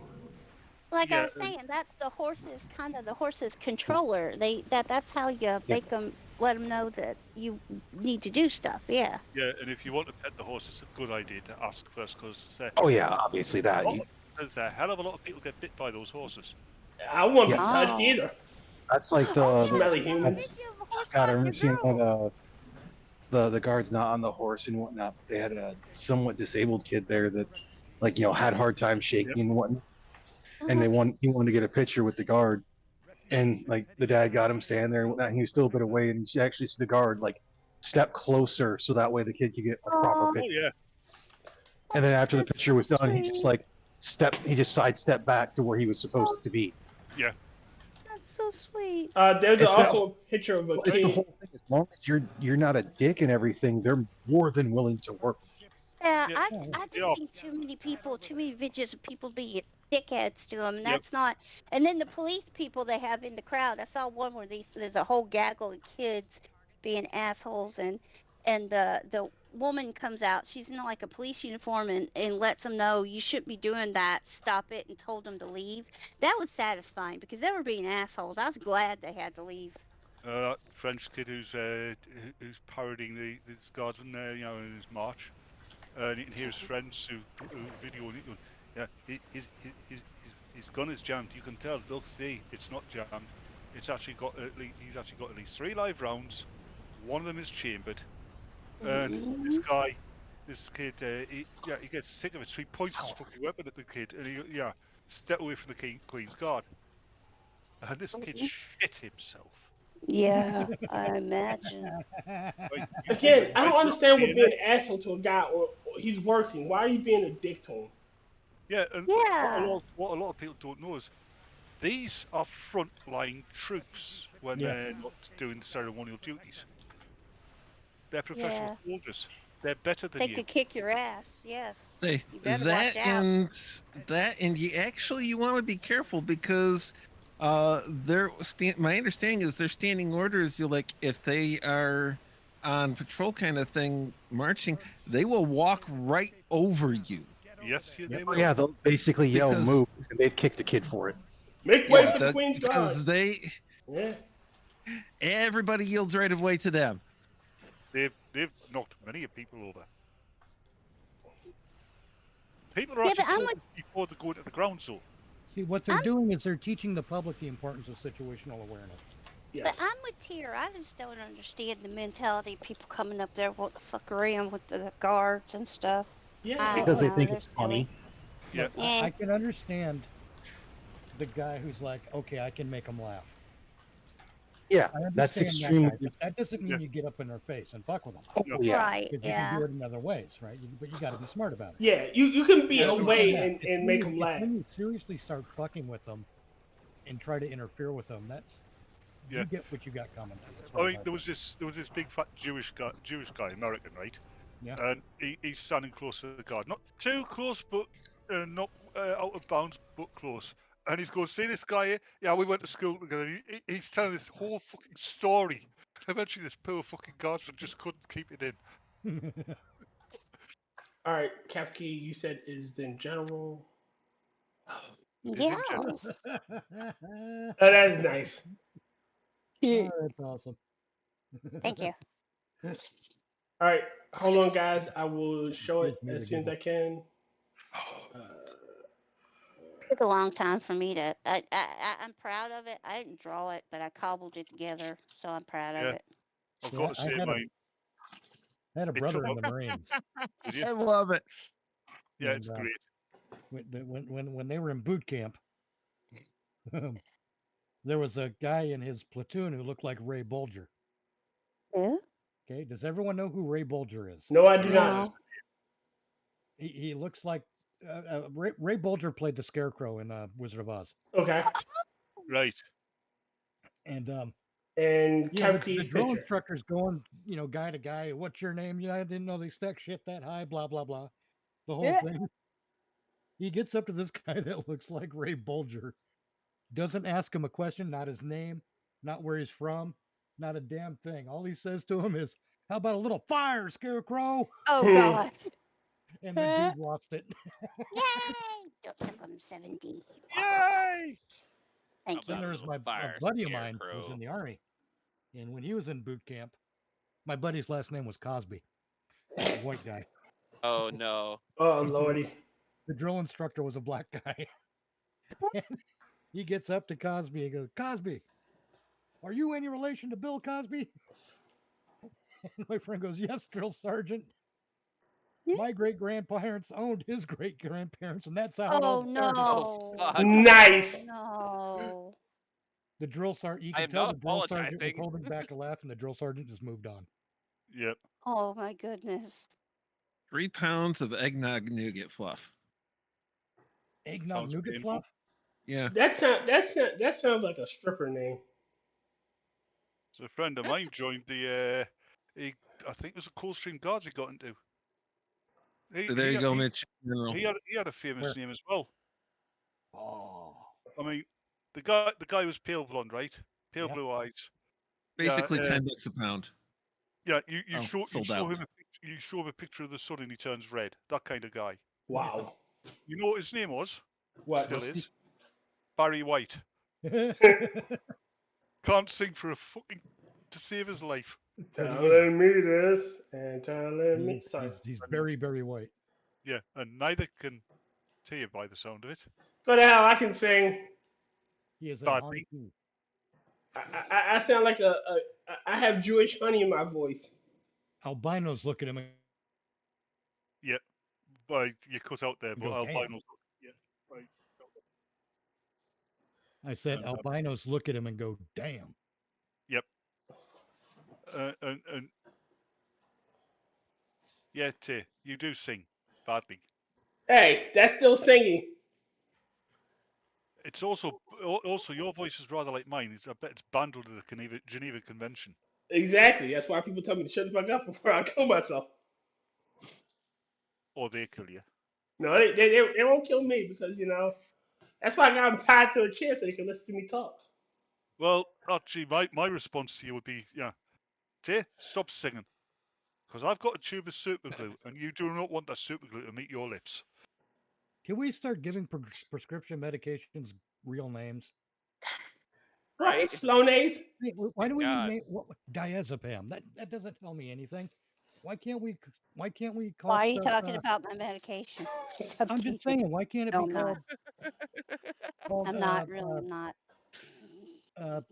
Like I Yeah, was saying, that's the horse's controller. That's how you make them, let them know that you need to do stuff. Yeah. Yeah, and if you want to pet the horse, it's a good idea to ask first, because Oh yeah, obviously that. there's a hell of a lot of people get bit by those horses. I wouldn't be Yeah. touched either. That's like Smelly humans. God, I remember seeing when the guards not on the horse and whatnot. They had a somewhat disabled kid there that, like, had a hard time shaking and whatnot. And he wanted to get a picture with the guard, and like the dad got him standing there and whatnot. And he was still a bit away, and you actually see the guard like step closer so that way the kid could get a proper Oh picture. yeah. And then after the picture was done, he just sidestepped back to where he was supposed to be. Yeah. That's so sweet. There's It's also a picture of a It's the kid. whole thing. As long as you're not a dick and everything, they're more than willing to work with you. Yeah, Yeah. I just seen too many videos of people being dickheads to them, and that's not. And then the police people they have in the crowd. I saw one where there's a whole gaggle of kids being assholes, and the woman comes out. She's in like a police uniform and lets them know you shouldn't be doing that. Stop it, and told them to leave. That was satisfying because they were being assholes. I was glad they had to leave. That French kid who's parodying this guardsman there, in his march. And you can hear his friends who videoing it. Yeah, his gun is jammed. You can tell. Look, see, it's not jammed. He's actually got at least 3 live rounds. One of them is chambered. And this kid, he gets sick of it. So he points his fucking weapon at the kid, and he step away from the Queen's Guard. And this kid shit himself. Yeah, I imagine. Again, I don't understand what being an asshole to a guy or he's working. Why are you being a dick to him? Yeah, and Yeah. what a lot of people don't know is these are frontline troops when they're not doing the ceremonial duties. They're professional soldiers. They're better than They you. could kick your ass. Yes. Say You better that watch out. and you want to be careful because my understanding is their standing orders. If they are on patrol kind of thing marching, they will walk right over you. Yes, they will. Yeah, they'll basically yell Because- "move," and they'd kick the kid for it. Make way for the Queen's because Guard. Yeah. Everybody yields right of way to them. They've knocked many people over. People are Yeah, actually but I'm told before they go into the ground zone. See, what they're doing is they're teaching the public the importance of situational awareness. Yes. But I'm with Tyr. I just don't understand the mentality of people coming up there what the fuck around with the guards and stuff. Yeah. Because they know, think they're it's funny. Yeah. I can understand the guy who's like, okay, I can make them laugh. Yeah, I that's understand extremely. that guy, but that doesn't mean you get up in their face and fuck with them. Oh, yeah. Right, Because you yeah. can do it in other ways, right? But you got to be smart about it. Yeah, you can be Yeah, away yeah. and make them laugh. When you seriously start fucking with them and try to interfere with them, Yeah. you get what you got coming to you. That's I what mean, I there was this big fat Jewish guy, American, right? Yeah. And he's standing close to the guard. Not too close, but not out of bounds, but close. And he's going, see this guy here? Yeah, we went to school together. He's telling this whole fucking story. Eventually, this poor fucking guardsman just couldn't keep it in. All right, Kefki, you said is in general. Yeah. Oh, that is nice. Oh, that's awesome. Thank you. All right, hold on, guys. I will show it as soon as I can. Took a long time for me to. I'm proud of it. I didn't draw it, but I cobbled it together, so I'm proud of it. I've Yeah, got to say, mate. I had a brother in the Marines. Did you? I love it. Yeah, And, it's great. When they were in boot camp, there was a guy in his platoon who looked like Ray Bolger. Yeah. Okay, does everyone know who Ray Bolger is? No, I do not. He looks like Ray Bolger played the Scarecrow in Wizard of Oz. Okay. Right. And Kefki's the drill picture. instructor's going, guy to guy. What's your name? Yeah, I didn't know they stack shit that high. Blah blah blah. The whole thing. He gets up to this guy that looks like Ray Bolger. Doesn't ask him a question, not his name, not where he's from, not a damn thing. All he says to him is, "How about a little fire, Scarecrow?" Oh God. And the dude lost it. Yay! Took him 70. Yay! Thank you. Then there's a buddy of mine who was in the Army. And when he was in boot camp, my buddy's last name was Cosby. White guy. Oh no. Oh lordy. The drill instructor was a black guy. And he gets up to Cosby and goes, "Cosby, are you any relation to Bill Cosby?" And my friend goes, "Yes, drill sergeant. My great grandparents owned his great grandparents, and that's how." Oh no. Nice. No. The drill sergeant, you I can am tell not the drill sergeant was apologizing. holding back a laugh, and the drill sergeant just moved on. Yep. Oh my goodness. 3 pounds of eggnog nougat fluff. Eggnog Sounds nougat painful. fluff? Yeah. That sounds like a stripper name. So a friend of mine joined the. I think it was a Coldstream Guards he got into. So there you go, Mitch. General. He had a famous Where? name as well. Oh. I mean, the guy was pale blonde, right? Pale Yep. blue eyes. Basically Yeah, $10 a pound. Yeah, you Oh, sold show out. him you show him a picture of the sun and he turns red. That kind of guy. Wow. You know what his name was? What? Still is. Barry White. Can't sing for a fucking to save his life. Telling me this and telling me. Sorry. He's very, very white. Yeah, and neither can Tyr by the sound of it. Go to hell. I can sing. He is a Badly. honky. I sound like I have Jewish honey in my voice. Albinos look at him and Yeah, well, you cut out there, but go, "Damn." albinos. Yeah, right. I said And, albinos look at him and go, "Damn." Yep. And yeah, Tyr, you do sing badly. Hey, that's still singing. It's also your voice is rather like mine. I bet it's banned under the Geneva Convention. Exactly. That's why people tell me to shut the fuck up before I kill myself. Or they kill you. No, they won't kill me because that's why I got them tied to a chair so they can listen to me talk. Well, actually, my response to you would be, Tyr, stop singing. Because I've got a tube of super glue, and you do not want that super glue to meet your lips. Can we start giving prescription medications real names? Right? Flonase? Why do we God. name diazepam? That doesn't tell me anything. Why can't we call Why are you stuff, talking about my medication? I'm just saying, why can't it No, be I'm not. called I'm not really. I'm not.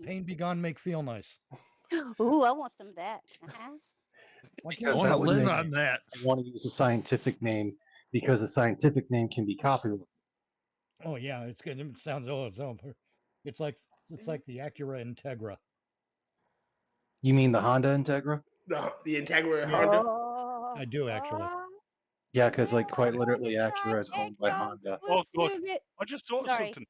pain be gone, make feel nice? Ooh, I want some of that. Why Because can't that we would live make on that. I want to use a scientific name because a scientific name can be copyrighted. Oh yeah, it's good. It sounds it's like the Acura Integra. You mean the Honda Integra? The Integra Yeah. Honda? I do actually. Yeah, because quite literally Acura is owned by Honda. Oh, God. I just thought of Sorry. something.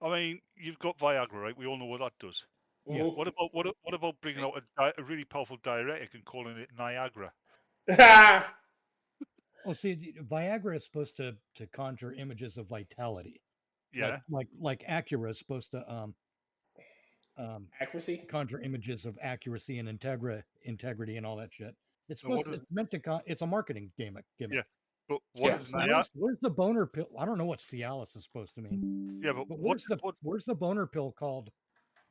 I mean, you've got Viagra, right? We all know what that does. Yeah. What about bringing out a really powerful diuretic and calling it Niagara? Oh, see, Viagra is supposed to conjure images of vitality. Yeah. Like Acura is supposed to Accuracy. conjure images of accuracy and integrity and all that shit. It's So what supposed. It's meant to. It's a marketing gimmick. Yeah. But what Yeah. is Where's the boner pill? I don't know what Cialis is supposed to mean. Yeah, but But what's where's the boner pill called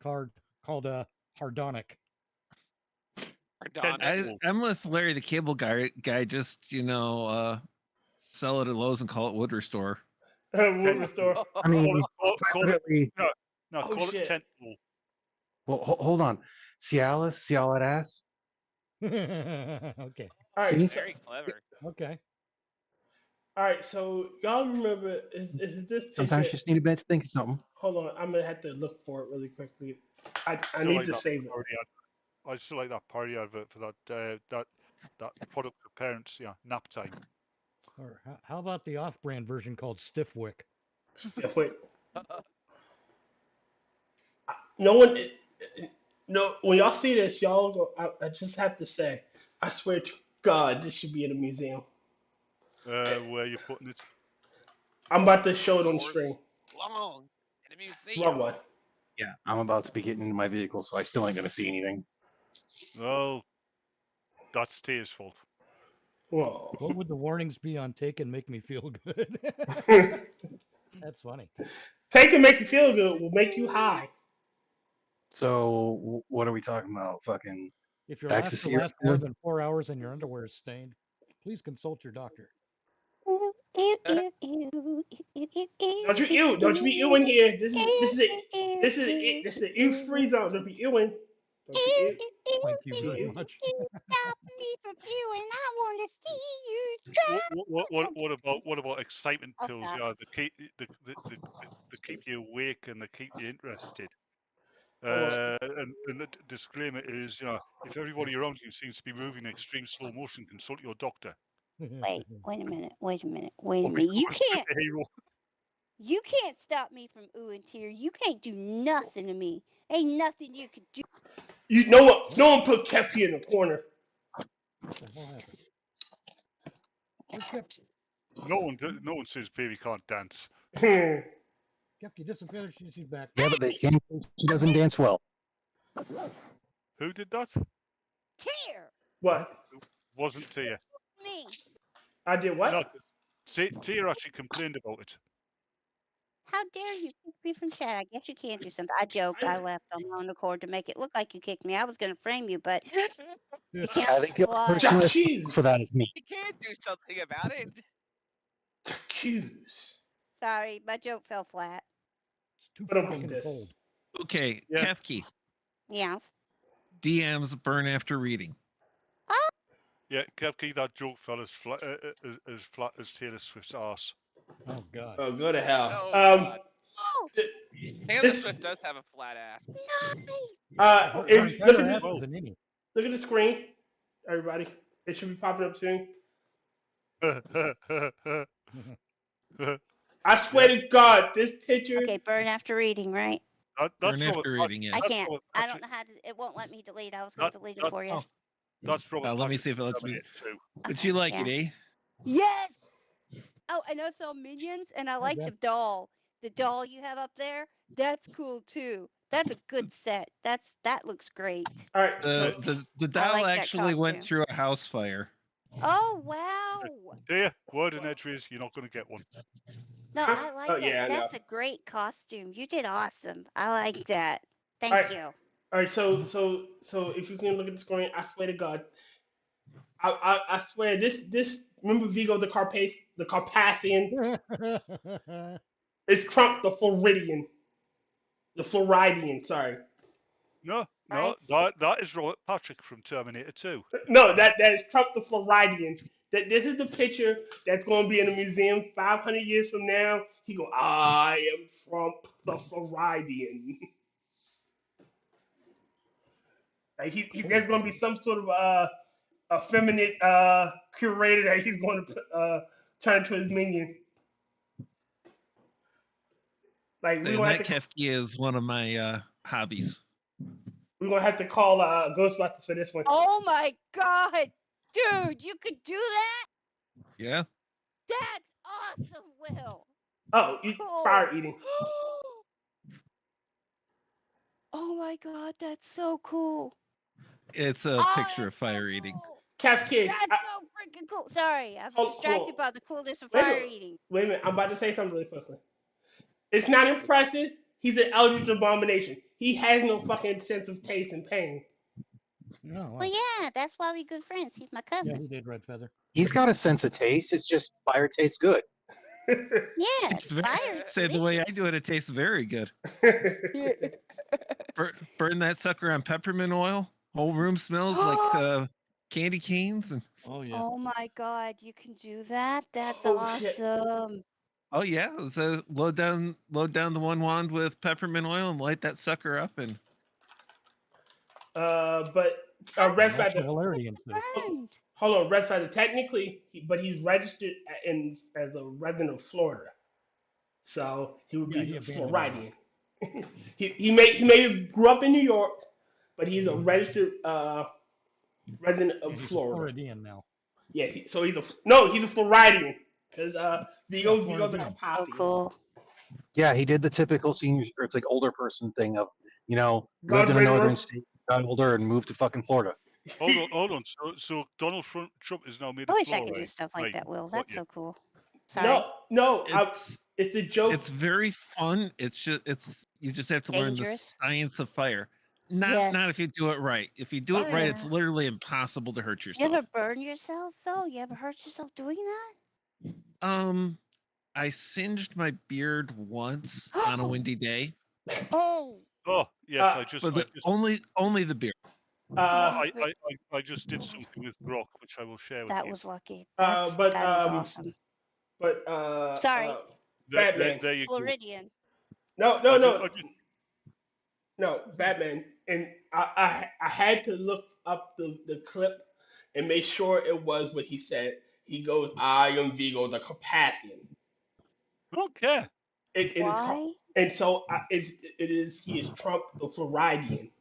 Hardonic? I'm with Larry the Cable Guy. Just sell it at Lowe's and call it Wood Restore. Wood Restore. I mean, call definitely. No, Oh, call shit. it tentpole. Well, hold on. Cialis, Cialis. Okay. All right. See? So, Very clever. Okay. all right. So y'all remember is this picture? Sometimes you just need a minute to think of something. Hold on. I'm gonna have to look for it really quickly. I Still need like to that save it. parody I still like that parody advert for that product for parents. Yeah, nap time. Or how about the off-brand version called Stiffwick? Wait. No one. No. When y'all see this, y'all go. I just have to say. I swear to God, this should be in a museum. Where you putting it? I'm about to show it on the screen. Long in a museum. Wrong one. Yeah, I'm about to be getting into my vehicle, so I still ain't gonna see anything. Well, that's Tyr's fault. Whoa. What would the warnings be on Take and Make Me Feel Good? That's funny. Take and make you feel good will make you high. So, what are we talking about? Fucking If your laughter ecstasy? lasts more than 4 hours and your underwear is stained, please consult your doctor. Don't you be ew in here. This is it. This is an ew free zone. Don't be ewing. Don't be ew. Thank you very much. Stop me from viewing. I want to see you try. What about excitement I'll pills? stop. Yeah, they keep you awake and they keep you interested. Oh. And the disclaimer is, if everybody around you seems to be moving in extreme slow motion, consult your doctor. Wait a minute. You can't stop me from oohing Tyr. You can't do nothing to me. Ain't nothing you can do. You know what? No one put Kefki in the corner. What the hell happened? No one says baby can't dance. Kefki disappeared. She's back. Yeah, but they can't. She doesn't dance well. Who did that? Tyr. What? It wasn't Tyr. Me. I did what? No, Tyr actually complained about it. How dare you kick me from chat? I guess you can't do something. I joked. I left on my own accord to make it look like you kicked me. I was going to frame you, but you can't. I think the only person that's for that is me. You can't do something about it. Accuse. Sorry, my joke fell flat. It's too But I'm fucking this. cold. Okay, Yeah. Kefki. Yes. DMs burn after reading. Yeah, Kefki, that joke fell as flat as Taylor Swift's arse. Oh God. Oh, go to hell. Oh, God. Oh, Taylor Swift does have a flat ass. nice. Look at Her ass is an innie. look at the screen, everybody. It should be popping up soon. I swear to God, this picture. Okay, burn after reading, right? Burn after reading, yeah. I can't. I don't know how to. It won't let me delete. I was going to delete it for you. That's probably. Let me see if it lets me. Too. But you like yeah. it, eh? Yes. Oh, I know it's all minions, and I like the doll. The doll you have up there, that's cool too. That's a good set. That looks great. All right. The doll like that actually went costume. through a house fire. Oh wow. There, word in edges, you're not going to get one. No, I like that. Yeah, I know. That's a great costume. You did awesome. I like that. Thank you. All right. So if you can look at the screen, I swear to God, I swear this. Remember Vigo the Carpathian? It's Trump the Floridian. The Floridian. Sorry. No, that is Robert Patrick from Terminator 2. No, that is Trump the Floridian. That this is the picture that's going to be in a museum 500 years from now. He go, I am Trump the Floridian. Like there's going to be some sort of effeminate curator that he's going to turn into his minion. Like And that Kefki is one of my hobbies. We're gonna have to call Ghostbusters for this one. Oh my God! Dude, you could do that? Yeah. That's awesome, Will. Oh, Cool. fire eating. Oh my god, that's so cool. It's a picture of fire eating. Cascade. That's so freaking cool. Sorry, I'm distracted by the coolness of fire eating. Wait a minute, I'm about to say something really quickly. It's not impressive. He's an eldritch abomination. He has no fucking sense of taste and pain. No. Well, yeah, that's why we're good friends. He's my cousin. Yeah, he did, Red Feather. He's got a sense of taste. It's just fire tastes good. Yes, fire. Say the way I do it, it tastes very good. Burn that sucker on peppermint oil. Whole room smells like candy canes. And oh yeah. Oh my god, you can do that? That's shit. awesome. oh yeah, so load down the one wand with peppermint oil and light that sucker up and. But Red Feather. Hilarity into it. Hold on, Red Feather. Technically, but he's registered as a resident of Florida, so he would be the Floridian. he may grew up in New York, but he's a registered resident of Florida. Floridian now. Yeah, so he's a Floridian because Vigo's the Carpathian. Oh, cool. Yeah, he did the typical senior, or it's like older person thing of, lived in a northern state, got older, and moved to fucking Florida. Hold on. So Donald Trump is now made. I wish I could do stuff like that, Will. That's so cool. Sorry. No, it's a joke. It's very fun. You just have to learn the science of fire. Not if you do it right. If you do it right, it's literally impossible to hurt yourself. You ever burn yourself though? You ever hurt yourself doing that? I singed my beard once on a windy day. Oh. Oh yes, only the beard. I just did something with Grok, which I will share with you. That was lucky. That is awesome. But sorry. Batman. There you Floridian. No, Batman. And I had to look up the clip and make sure it was what he said. He goes, "I am Vigo the Carpathian." Okay. Why? And so he is Trump the Floridian.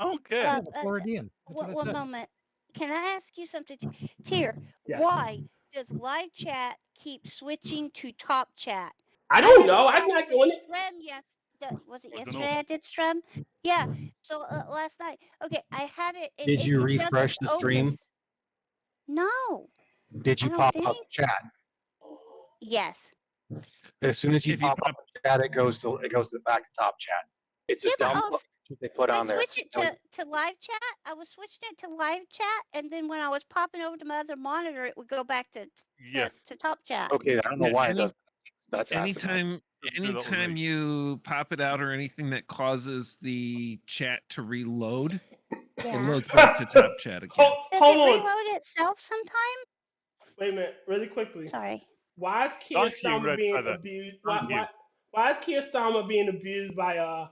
Okay. Floridian. One moment. Can I ask you something? Tyr, Yes. why does live chat keep switching to top chat? I don't know. I'm not doing it. Was it yesterday I did Strum? Yeah. So last night. Okay, I had it. Did you refresh the stream? No. Did you pop up chat? Yes. As soon as you pop up chat, it goes back to top chat. It's a dumb they put on there. Switch it to live chat. I was switching it to live chat, and then when I was popping over to my other monitor, it would go back to top chat. Okay, I don't know why it does. That's anytime you pop it out or anything that causes the chat to reload, it loads back to top chat again. Does it reload itself sometime? Wait a minute, really quickly. Sorry. Why is Keir Starmer being abused? Why is Keir Starmer being abused by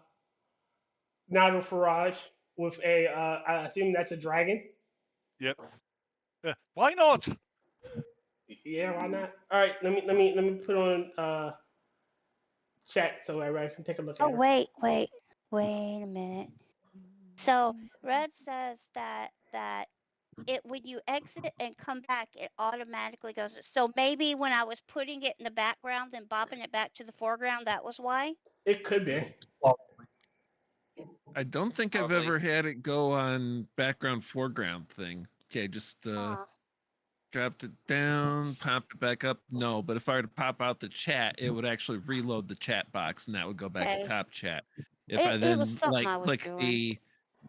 Nigel Farage with I assume that's a dragon? Yep. Why not? Yeah, why not? All right, let me put on chat so everybody can take a look at it. Wait a minute. So Red says that when you exit and come back, it automatically goes. So maybe when I was putting it in the background and bopping it back to the foreground, that was why? It could be. I don't think I've ever had it go on background foreground thing. Okay, just dropped it down, popped it back up. No, but if I were to pop out the chat, it would actually reload the chat box, and that would go back to top chat. If I then click the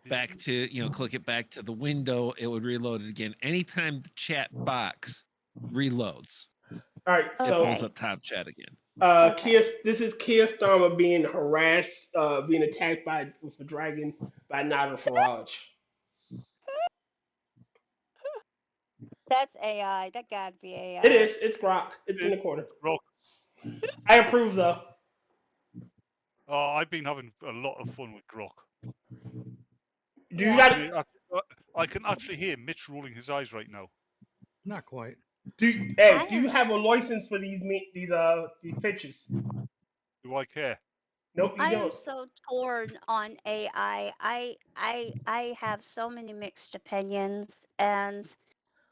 back to click it back to the window, it would reload it again. Anytime the chat box reloads, all right, so it pulls up top chat again. This is Keir Starmer being harassed, being attacked with a dragon by Nigel Farage. That's AI. That gotta be AI. It is. It's Grok. It's in the corner. Grok. I approve, though. Oh, I've been having a lot of fun with Grok. I can actually hear Mitch rolling his eyes right now. Not quite. Do you have a license for these pictures? Do I care? Nope, you I don't. am so torn on AI. I have so many mixed opinions, and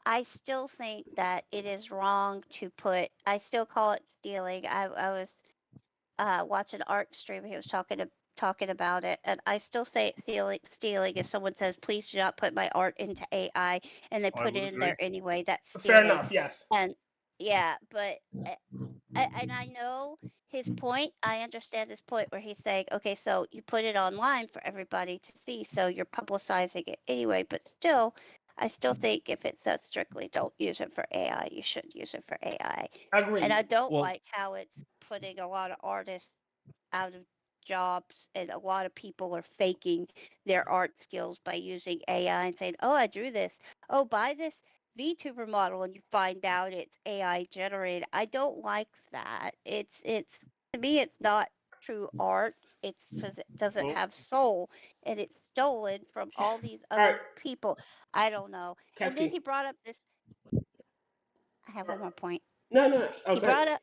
I still think that it is wrong to put. I still call it stealing. I was watching Art stream. He was talking about it, and I still say it's stealing. If someone says, "Please do not put my art into AI," and they I put would it in agree. there anyway, that's Fair stealing. enough. Yes. And yeah, but and I know his point. I understand his point where he's saying, okay, so you put it online for everybody to see, so you're publicizing it anyway. But still, I still think if it says strictly don't use it for AI, you should use it for AI. Agreed. And I don't Well- like how it's putting a lot of artists out of jobs, and a lot of people are faking their art skills by using AI and saying, oh, I drew this. Oh, buy this VTuber model, and you find out it's AI generated. I don't like that. It's to me, it's not true art. It's because it doesn't Well- have soul, and it's stolen from all these All other right. people. I don't know. And then Kefki. he brought up this. I have one more point. No. He Okay. brought up.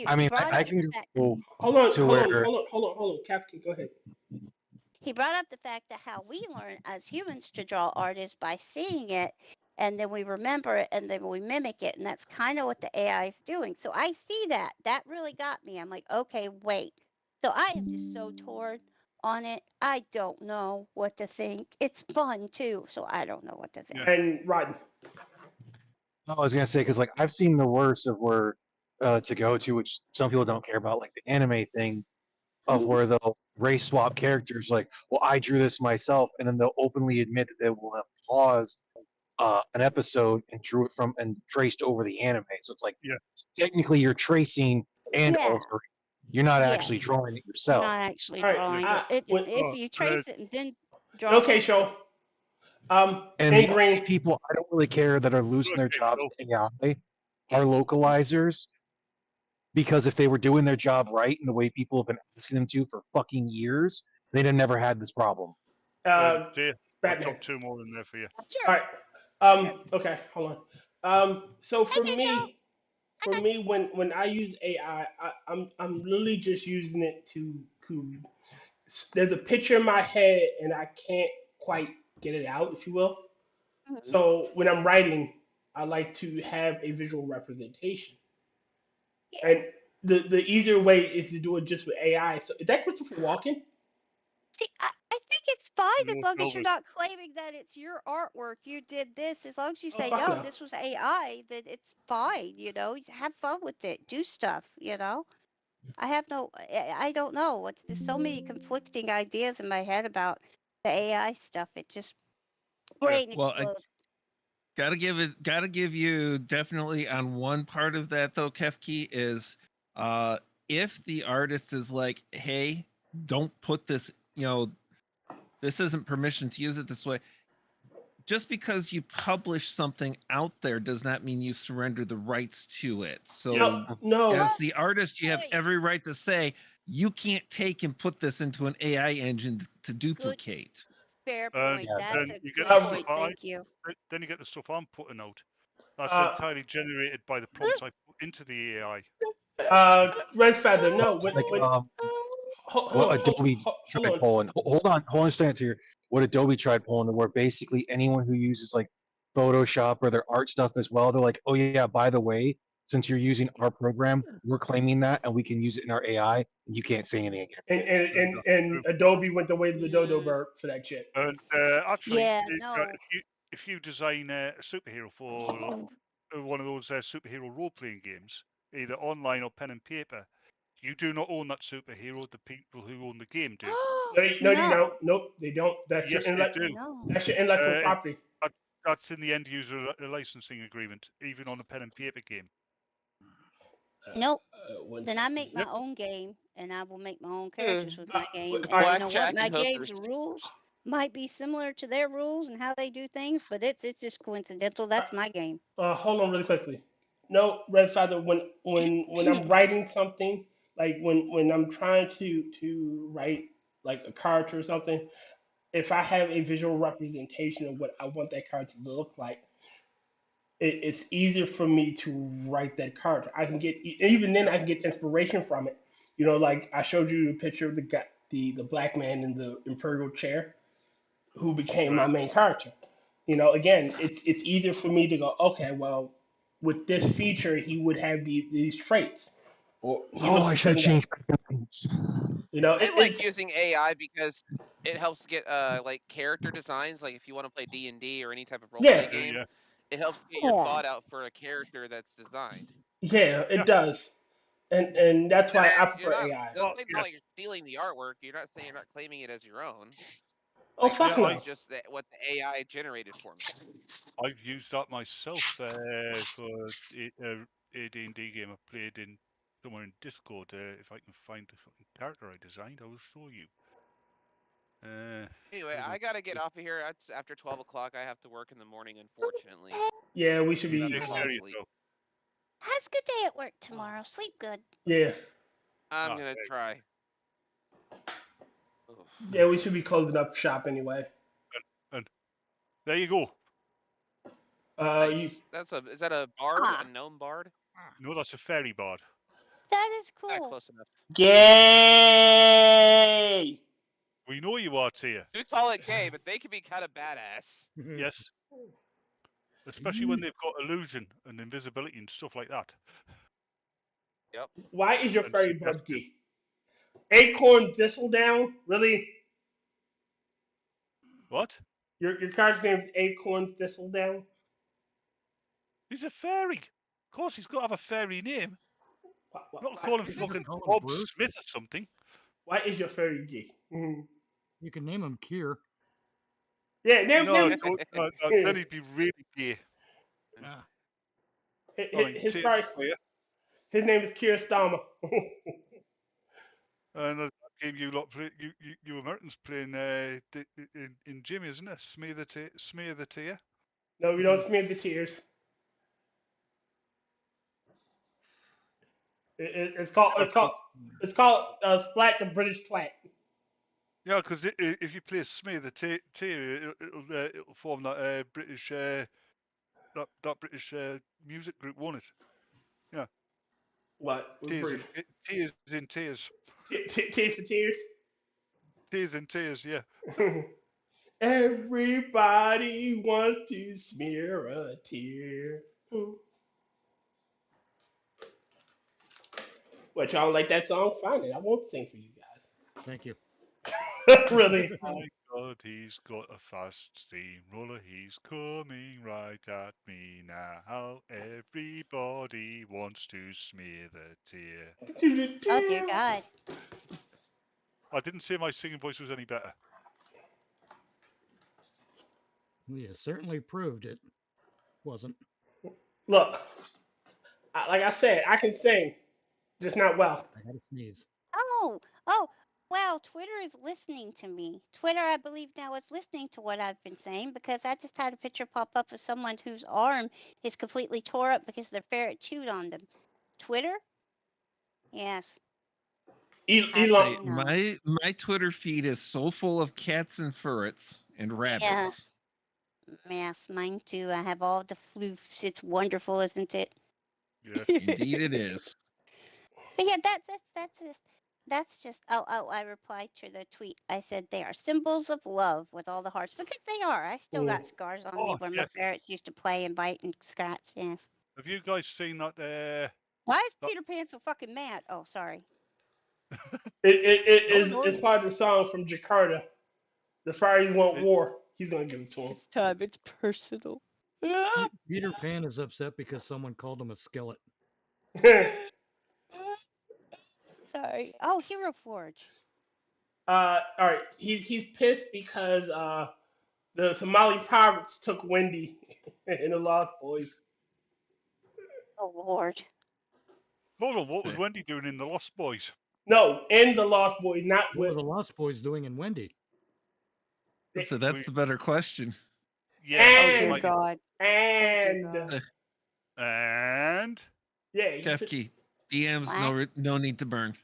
I mean, brought I up can the fact- go Hold on. to Hold on. where Hold on. Kefki, go ahead. He brought up the fact that how we learn as humans to draw art is by seeing it, and then we remember it, and then we mimic it, and that's kind of what the AI is doing. So I see that. That really got me. I'm like, okay, wait. So I am just so torn on it. I don't know what to think. It's fun too, so I don't know what to think. And Rod. I was gonna say because like I've seen the worst of where to go to, which some people don't care about, like the anime thing of where they'll race swap characters. Like, well, I drew this myself, and then they'll openly admit that they will have paused an episode and drew it from and traced over the anime. So it's like, Yeah. technically you're tracing and Yeah. altering. You're not Yes. actually drawing it You're yourself. not actually All right, drawing it. when- If you trace it and then draw Okay, it. show. And in the green. only people I don't really care that are losing their jobs to AI are localizers. Because if they were doing their job right in the way people have been asking them to for fucking years, they'd have never had this problem. Dear, I've Batman. got two more in there for you. Sure. All right. Okay, hold on. So for me, when I use AI, I'm literally just using it to there's a picture in my head and I can't quite get it out, if you will. So when I'm writing, I like to have a visual representation. And the easier way is to do it just with AI. So is that Christopher Walken? See, I think it's fine as No, long as no, you're not claiming that it's your artwork. You did this. As long as you say, fuck no, no. this was AI, then it's fine. You know, have fun with it. Do stuff. You know, I don't know. There's so many conflicting ideas in my head about the AI stuff. It just brain Well, explodes. Gotta give you definitely on one part of that though, Kefki, is if the artist is like, hey, don't put this, this isn't permission to use it this way. Just because you publish something out there does not mean you surrender the rights to it. So No. as the artist, you have every right to say, you can't take and put this into an AI engine to duplicate. Fair point. That's then a you good get the point. stuff Thank you. Then you get the stuff I'm putting out. That's Uh, entirely generated by the prompts I put into the AI. Red Feather, no. When, Like hold what on, Adobe hold tried on. pulling. Hold on a second here. What Adobe tried pulling, where basically anyone who uses like Photoshop or their art stuff as well, they're like, oh yeah, by the way, since you're using our program, we're claiming that and we can use it in our AI, and you can't say anything against it. And Adobe went the way of the dodo bird for that shit. And actually, Yeah, no. if you design a superhero for one of those superhero role-playing games, either online or pen and paper, you do not own that superhero. The people who own the game do. No, you don't. Nope, they don't. That's Yes, your they do. That's your intellectual property. That's in the end user licensing agreement, even on a pen and paper game. Nope. Then I make my own game, and I will make my own characters with my game. And you know what? Blackjack My and game's hookers. rules might be similar to their rules and how they do things, but it's just coincidental. That's my game. Hold on really quickly. No, Red Feather, when I'm writing something, like when I'm trying to write like a character or something, if I have a visual representation of what I want that character to look like, it's easier for me to write that character. I can get even then I can get inspiration from it. You know, like I showed you a picture of the guy, the black man in the imperial chair, who became my main character. Again, it's easier for me to go, okay, well, with this feature, he would have these traits, or he Oh, looks I the should same way. change my settings. I like It's using AI because it helps get like character designs. Like if you want to play D&D or any type of role yeah, play game, Yeah. it helps get your thought out for a character that's designed. yeah, it Yeah. does, and that's why I You're prefer not. AI. It's Well, not yeah. like you're stealing the artwork. You're not saying you're not claiming it as your own. Oh Like fuck Yeah, this no. is just what the AI generated for me. I've used that myself for a D&D game I played in somewhere in Discord. If I can find the fucking character I designed, I will show you. Anyway, I gotta get off of here. It's after 12 o'clock. I have to work in the morning, unfortunately. Yeah, we should You About be. to take fall care of asleep. yourself. Have a good day at work tomorrow. Sleep good. Yeah, I'm Ah, gonna there. try. Oof. yeah, we should be closing up shop anyway. And there you go. You. That's is that a bard? Ah. A gnome bard? No, that's a fairy bard. That is Ah, cool. close enough. Gay. We know you are, Tyr. You call it gay, but they can be kind of badass. Yes. Especially when they've got illusion and invisibility and stuff like that. Yep. Why is your And fairy suggestion. bud gay? Acorn Thistledown? Really? What? Your character name's Acorn Thistledown? He's a fairy. Of course, he's got to have a fairy name. Not Why, call him You can fucking call him Bob Bruce. Smith or something. why is your fairy gay? You can name him Kier. Yeah, No, name. then he'd be really gay. Ah, His Tyr's first. player. His name is Kirstama. And that game you lot play, you Americans playing in Jimmy, isn't it? Smear the Tyr. No, we don't smear the tears. It's called Splat the British Twat. Yeah, because if you play Smear the Tyr, it'll form that British that British music group, won't it? Yeah. What? Tears in tears. Tears for tears. Tears in tears. Yeah. Everybody wants to smear a tear. What, y'all like that song? Fine, I won't sing for you thank you. guys. Really? My God, he's got a fast steamroller. He's coming right at me now. Everybody wants to smear the Tyr. Oh dear God. I didn't say my singing voice was any better. We have certainly proved it wasn't. Look, like I said, I can sing, just not well. I had to sneeze. Oh, wow, Twitter is listening to me. Twitter, I believe now, is listening to what I've been saying because I just had a picture pop up of someone whose arm is completely tore up because their ferret chewed on them. Twitter? Yes. Elon. My Twitter feed is so full of cats and ferrets and rabbits. Yes, mine too. I have all the floofs. It's wonderful, isn't it? Yeah. Indeed it is. But yeah, that's just. I replied to the tweet. I said they are symbols of love with all the hearts because they are. I still got scars on me where my ferrets used to play and bite and scratch. Yes. Have you guys seen that? Why is Peter Pan so fucking mad? Oh, sorry. It's part of the song from Jakarta. The fairies want war. He's gonna give it to him. This time it's personal. Peter Pan is upset because someone called him a skillet. Sorry. Oh, Hero Forge. All right. He's pissed because the Somali pirates took Wendy in the Lost Boys. Oh Lord. Hold on, what was Wendy doing in the Lost Boys? No, in the Lost Boys, not What were with. the Lost Boys doing in Wendy? So that's the better question. Yeah. Oh And- dear God. And And yeah, he took- Kefki, DMs, no need to burn.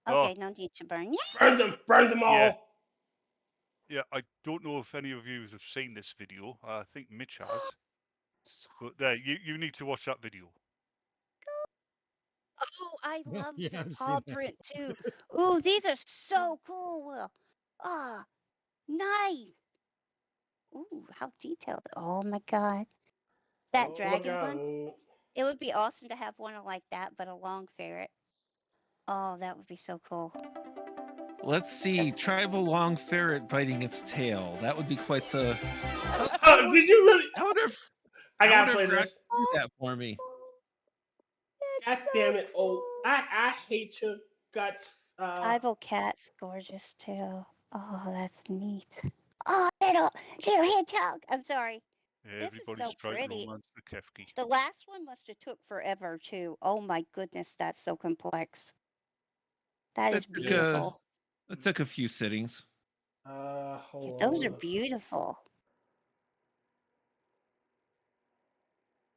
Okay, no need to burn. Yeah. burn them all. Yeah. Yeah, I don't know if any of you have seen this video. I think Mitch has. But you need to watch that video. Oh, I love Yeah, the I've paw seen that. print too. Ooh, these are so cool. Ah, nice. Ooh, how detailed. Oh my god. That Oh my dragon god. one? It would be awesome to have one like that, but a long ferret. Oh, that would be so cool. Let's see, tribal long ferret biting its tail. That would be quite the. Oh, did you really? I wonder if I gotta wonder play if Grok this. can do that for me. God damn it! Oh, I hate your guts. Tribal cat's gorgeous tail. Oh, that's neat. Oh, little hedgehog. I'm sorry. This is Everybody's so trying to pretty. romance the Kefki. The last one must have took forever too. Oh my goodness, that's so complex. That is beautiful. It took a few sittings. Hold Those on. are beautiful.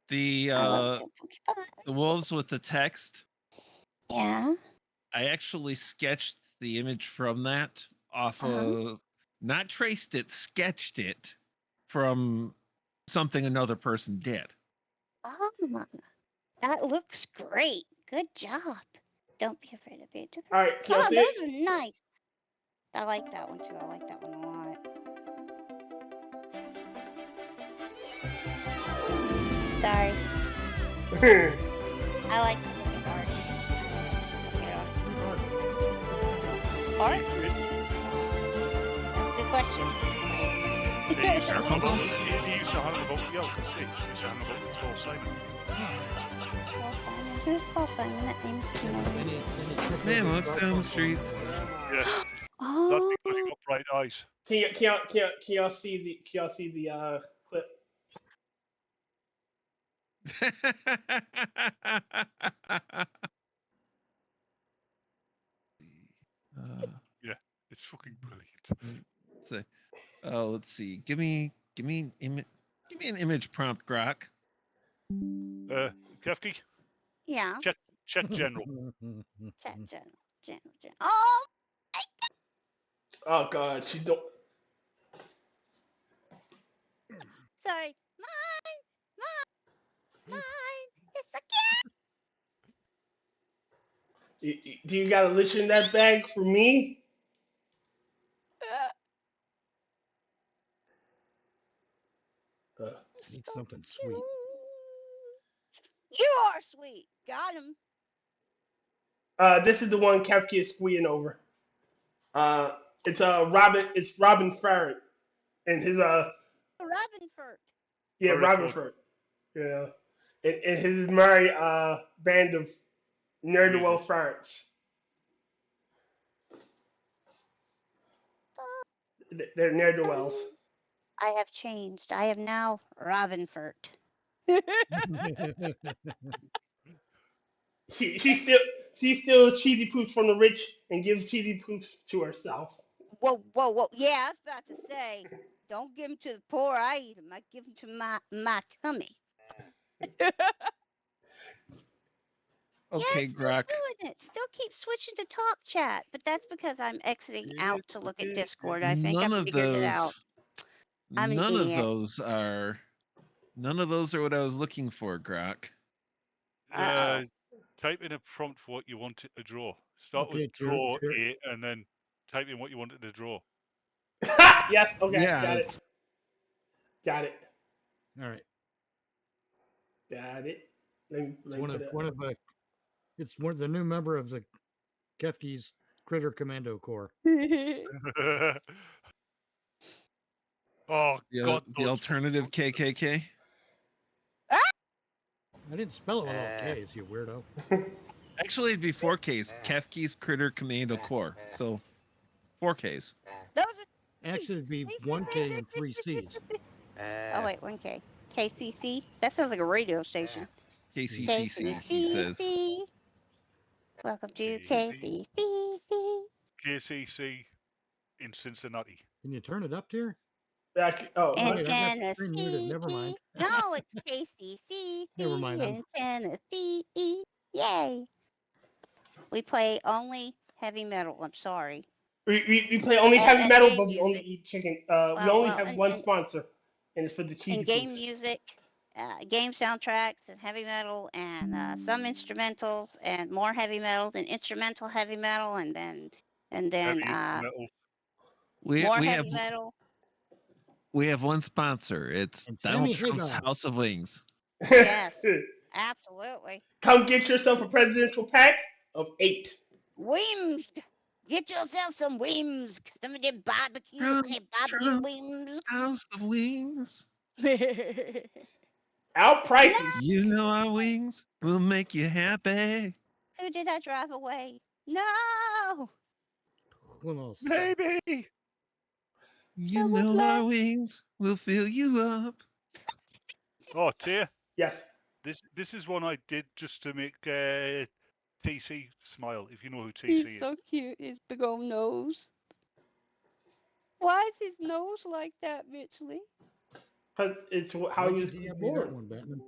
The wolves with the text. Yeah. I actually sketched the image from that off of, not traced it, sketched it from something another person did. Oh, that looks great. Good job. Don't be afraid of it. All right, can y'all see those it? are nice. I like that one too. I like that one a lot. Sorry. I like to look at art. Art? That's a good question. He used to hang about, yeah, I can see. He used to hang about with Paul Simon. Paul Simon. Who's Paul Simon? That name's familiar. Man walks down the street. Yeah. Oh. That's because he got bright eyes. Can y'all see the clip? Yeah, it's fucking brilliant. So, let's see. Give me an image prompt, Grok. Kefki? Yeah. Check general. Check general. Oh! Oh god, she don't. Sorry. Mine! It's a cat! Do you got a litter in that bag for me? Need something sweet. You are sweet. Got him. This is the one Kefki is squeeing over. It's Robin Ferret, and his Robinford. yeah, Robin Ferret. Yeah, and his merry band of ne'er-do-well ferrets. They're ne'er-do-wells. I have changed. I am now Robinford. She steals cheesy poofs from the rich and gives cheesy poofs to herself. Whoa. Yeah, I was about to say, don't give them to the poor. I eat them. I give them to my tummy. Okay, yeah, still Grok. doing it. Still keep switching to talk chat, but that's because I'm exiting out to look at Discord. I think I figured it out. I'm an idiot. None of those are what I was looking for, Grok. Type in a prompt for what you want it to draw. Start with draw it, and then type in what you want it to draw. Yes. Okay. Yeah, Got it. All right. Got it. Let me It's one of the new member of the Kefki's Critter Commando Corps. Oh, God. The alternative KKK? I didn't spell it with all K's, you weirdo. Actually, it'd be 4 Ks. Kefki's Critter Commando Corps. So, 4 Ks. Actually, it'd be 1 K and 3 C's. Oh, wait, 1K. KCC? That sounds like a radio station. KCCC, he says. Welcome to KCC. KCC in Cincinnati. Can you turn it up, Tyr? In Tennessee. Never mind. No, it's KCC. Never mind. In Tennessee. Yay. We play only heavy metal. I'm sorry. We play only heavy metal, but we only eat chicken. We only have one sponsor, and it's for the cheesy. And game music, game soundtracks, and heavy metal, and some instrumentals, and more heavy metal, and instrumental heavy metal, and then more heavy metal. We have one sponsor. It's Donald Sammy Trump's Hagar. House of Wings. Yes, absolutely. Come get yourself a presidential pack of 8. Wims. Get yourself some Wims. Some of them barbecue, Trump, Wims. House of Wings. Out prices. You know our wings will make you happy. Who did I drive away? No. Who knows? Maybe. You know our wings will fill you up. Oh, Tyr. Yes. This is one I did just to make TC smile. If you know who TC He's is. so cute. His big old nose. Why is his nose like that, Mitchley? Because it's how Why he was did you have me that born. one, Batman?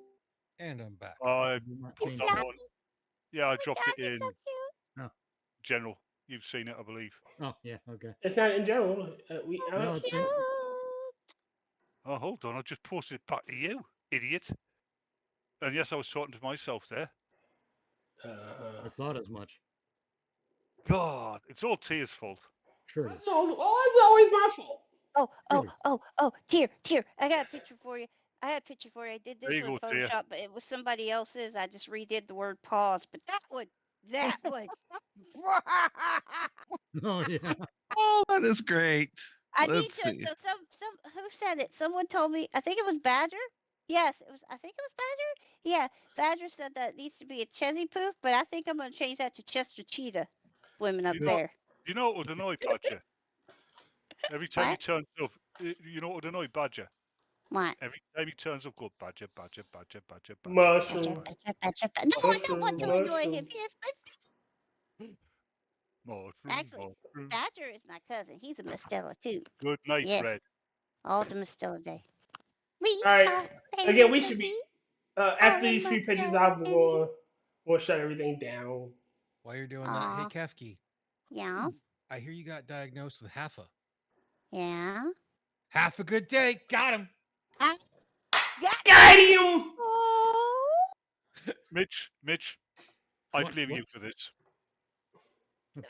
And I'm back. I Did not put change that that. one. Yeah, I dropped it He's in so cute. Oh. general. You've seen it, I believe. Oh, yeah, okay. It's not in general. No, it's in, Oh, hold on. I just posted it back to you, idiot. And yes, I was talking to myself there. I thought as much. God, it's all Tyr's fault. Sure it is. it's always my fault. Tyr, I got a picture for you. I did There this you with go, Tyr. Photoshop, but it was somebody else's. I just redid the word pause, but that one. Oh, yeah. Oh, that is great. I need Let's to. see. So who said it? Someone told me. I think it was Badger. Yes, it was. I think it was Badger. Yeah, Badger said that it needs to be a Chesy Poof, but I think I'm gonna change that to Chester Cheetah. Swimming up there. You know what would annoy Badger? Every time he What? turns up, you know what would annoy Badger? What? Every time he turns up, go Badger, Badger, Badger, Badger, Badger. Mushroom. Badger. No, I don't want to annoy him. He is my Mushroom, Actually, mushroom. Badger is my cousin. He's a Mistella too. Good night, Yes. Fred. All the Mistella day. Alright. Again, we should be. After the these few pitches, Mistella I'm baby. going to shut everything down. While you're doing that, hey, Kefki, Yeah. I hear you got diagnosed with half Yeah. a good day. Got him. Got him! Oh. Mitch, I blame you for this.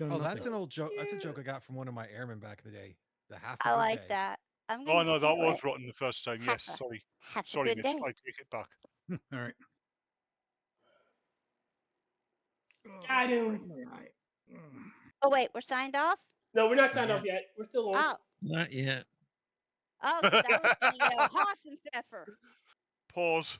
Oh, that's an old joke. That's a joke I got from one of my airmen back in the day. The half a I good like day. that. I'm Oh gonna no, that steal was it. rotten the first time. Yes, sorry. Have a Sorry, good Mitch. day. I take it back. All right. Got him. Oh wait, we're signed off. No, we're not signed off yet. We're still on. Oh, Not yet. 'cause I was gonna yell Hassenpfeffer. Pause.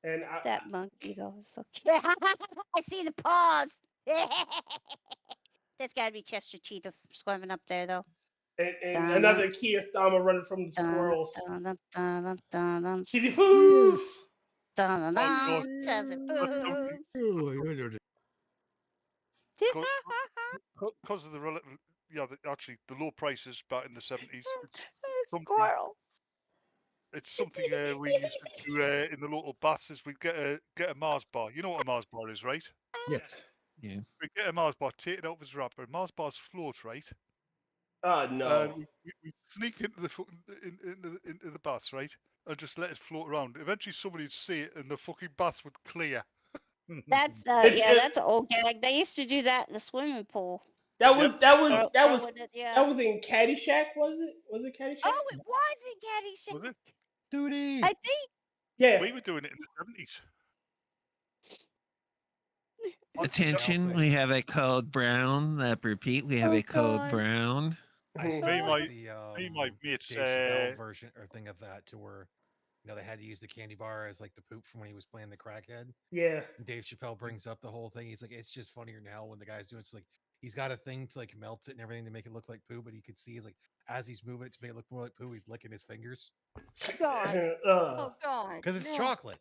And That monkey though is so cute. I see the paws. That's gotta be Chester Cheetah swimming up there though. and another Kia Stama running from the squirrels. Kitty Chester Poofs! Because of the relative, actually the low prices back in the 70s. Squirrel. It's something we used to do in the local buses. We'd get a Mars bar. You know what a Mars bar is, right? Yes. Yeah. We get a Mars bar, take it out of its wrapper. Mars bars float, right? Oh no. We sneak into the into the bus, right, and just let it float around. Eventually, somebody'd see it, and the fucking bus would clear. That's that's an old gag. They used to do that in the swimming pool. That was Yeah. in Caddyshack, was it? Was it Caddyshack? Oh, it was in Caddyshack. Was it? Duty. I think. Yeah. We were doing it in the 70s. Attention, we have a code brown. Repeat, we have a code God. brown. I Mhm. saw Me, like my mates. Dave Chappelle version or thing of that to where they had to use the candy bar as like the poop from when he was playing the crackhead. Yeah. And Dave Chappelle brings up the whole thing. He's like, it's just funnier now when the guy's doing it's like he's got a thing to like melt it and everything to make it look like poo, but you could see he's like as he's moving it to make it look more like poo, he's licking his fingers. God. Oh God. Because it's no. chocolate.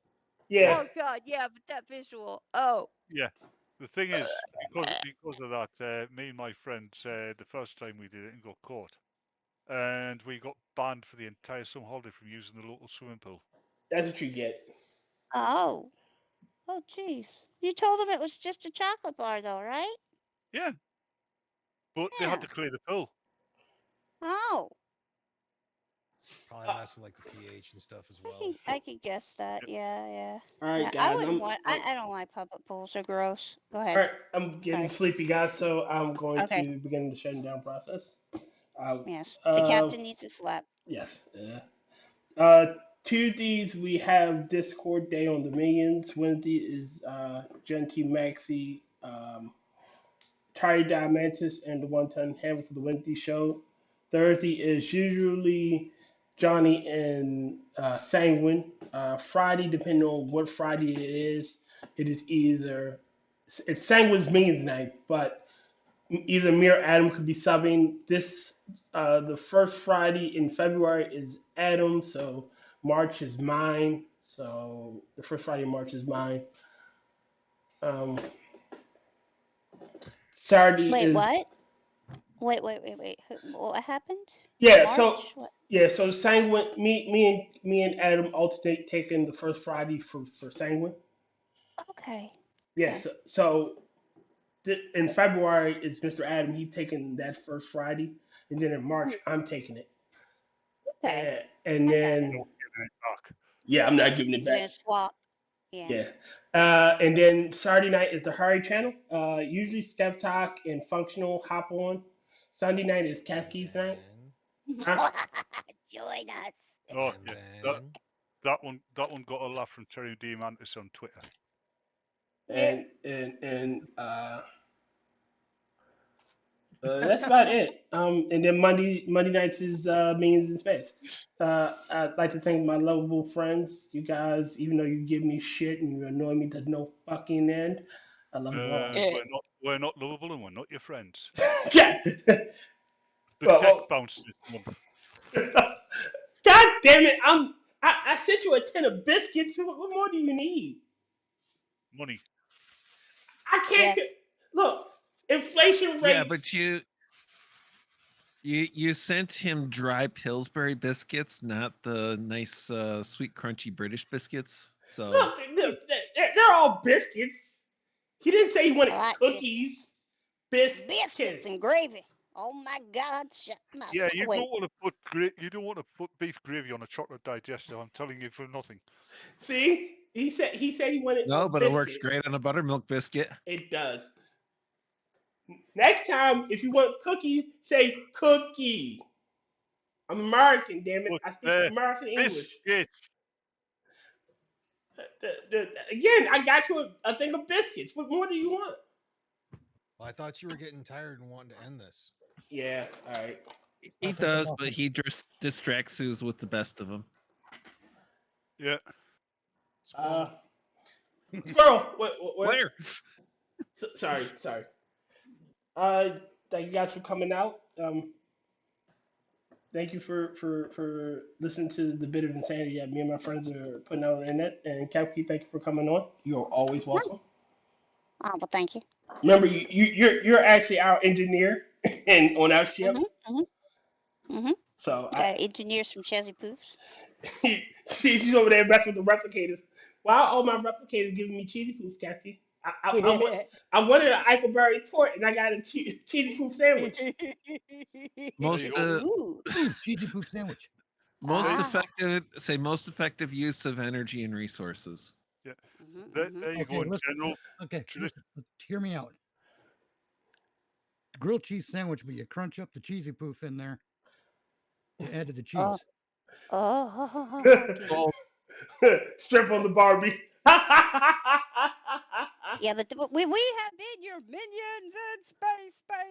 Yeah. Oh God. Yeah, but that visual. Oh. Yeah. The thing is, because of that, me and my friends, the first time we did it and got caught, and we got banned for the entire summer holiday from using the local swimming pool. That's what you get. Oh. Oh jeez. You told him it was just a chocolate bar though, right? Yeah. But they had to clear the pool. Oh. Probably mess with like the pH and stuff as well. I can guess that. Yeah. All right, Yeah, guys. I wouldn't want. I don't like public pools. They're gross. Go ahead. All right, I'm getting sleepy, guys, so I'm going Okay. to begin the shutting down process. Yes. The captain needs a slap. Yes. Tuesdays we have Discord Day on Dominions. Wednesday is Genty Maxi, Tyr Diamantis, and the One Ton Hammer for the Wednesday show. Thursday is usually Johnny and Sanguine. Friday, depending on what Friday it is either it's Sanguine's Minions night, but either me or Adam could be subbing. The first Friday in February is Adam, so March is mine. So the first Friday in March is mine. Saturday Wait, is what? Wait. What happened? yeah. March? So Sanguine, me and Adam alternate taking the first Friday for Sanguine. Okay. Yeah. So in February it's Mr. Adam. He taking that first Friday, and then in March I'm taking it. Okay. And then yeah, I'm not giving it You're back. gonna swap. Yeah. And then Saturday night is the Hurry channel. Usually Step Talk and Functional hop on. Sunday night is Kefki's night. Join us. Oh, yeah. That one got a laugh from Terry Diamantis on Twitter. And that's about it. And then Monday nights is Minions in Space. I'd like to thank my lovable friends. You guys, even though you give me shit and you annoy me to no fucking end, I love you all. We're not lovable and we're not your friends. Yeah. The check bounced this month. God damn it! I sent you a tin of biscuits. What more do you need? Money. I can't look. Inflation rates. Yeah, but you sent him dry Pillsbury biscuits, not the nice, sweet, crunchy British biscuits. So look, they're all biscuits. He didn't say he wanted cookies. Biscuits and gravy. Oh my God! Shut my Yeah, you don't want to put beef gravy on a chocolate digester. I'm telling you for nothing. See, he said he wanted. No, but it works great on a buttermilk biscuit. It does. Next time, if you want cookies, say cookie. I'm American, damn it! I speak American English. Biscuits. Again, I got you a thing of biscuits. What more do you want? Well, I thought you were getting tired and wanting to end this. Yeah, all right. He does, but he distracts Suze with the best of them. Yeah. Squirrel. Where? Sorry. Thank you guys for coming out. Thank you for listening to the bit of insanity that me and my friends are putting out on the internet. And Kefki, thank you for coming on. You are always welcome. Oh, well, thank you. Remember, you're actually our engineer and on our ship. So engineers from Chazzy Poofs. She's over there messing with the replicators. Why are all my replicators giving me cheesy poofs, Kefki? I wanted an Eichelberry tort and I got a cheesy poof sandwich. Cheesy poof sandwich. Most effective use of energy and resources. Yeah. There you go, General. Okay, hear me out. Grilled cheese sandwich, but you crunch up the cheesy poof in there. You add to the cheese. Strip on the Barbie. Yeah, but we have been your minions in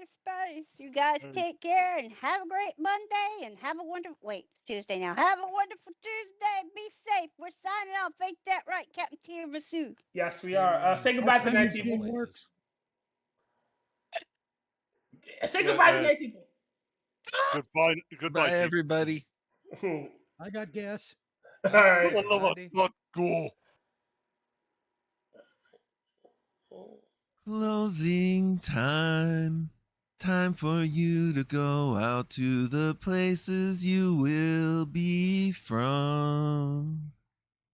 space. You guys take care and have a great Monday and have a wonderful. Wait, it's Tuesday now. Have a wonderful Tuesday. Be safe. We're signing off. Ain't that right, Captain Tiramisu? Yes, we are. Say goodbye to the nice people. Say goodbye to the nice people. Goodbye, everybody. I got gas. All right. Go. Closing time. Time for you to go out to the places you will be from.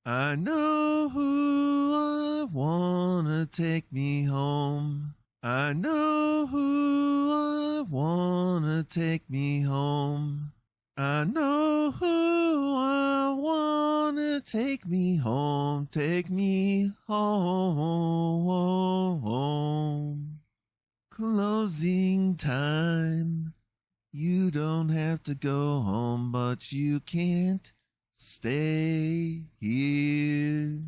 I know who I wanna take me home. I know who I wanna take me home. I know who I wanna take me home. Take me home. Closing time. You don't have to go home, but you can't stay here.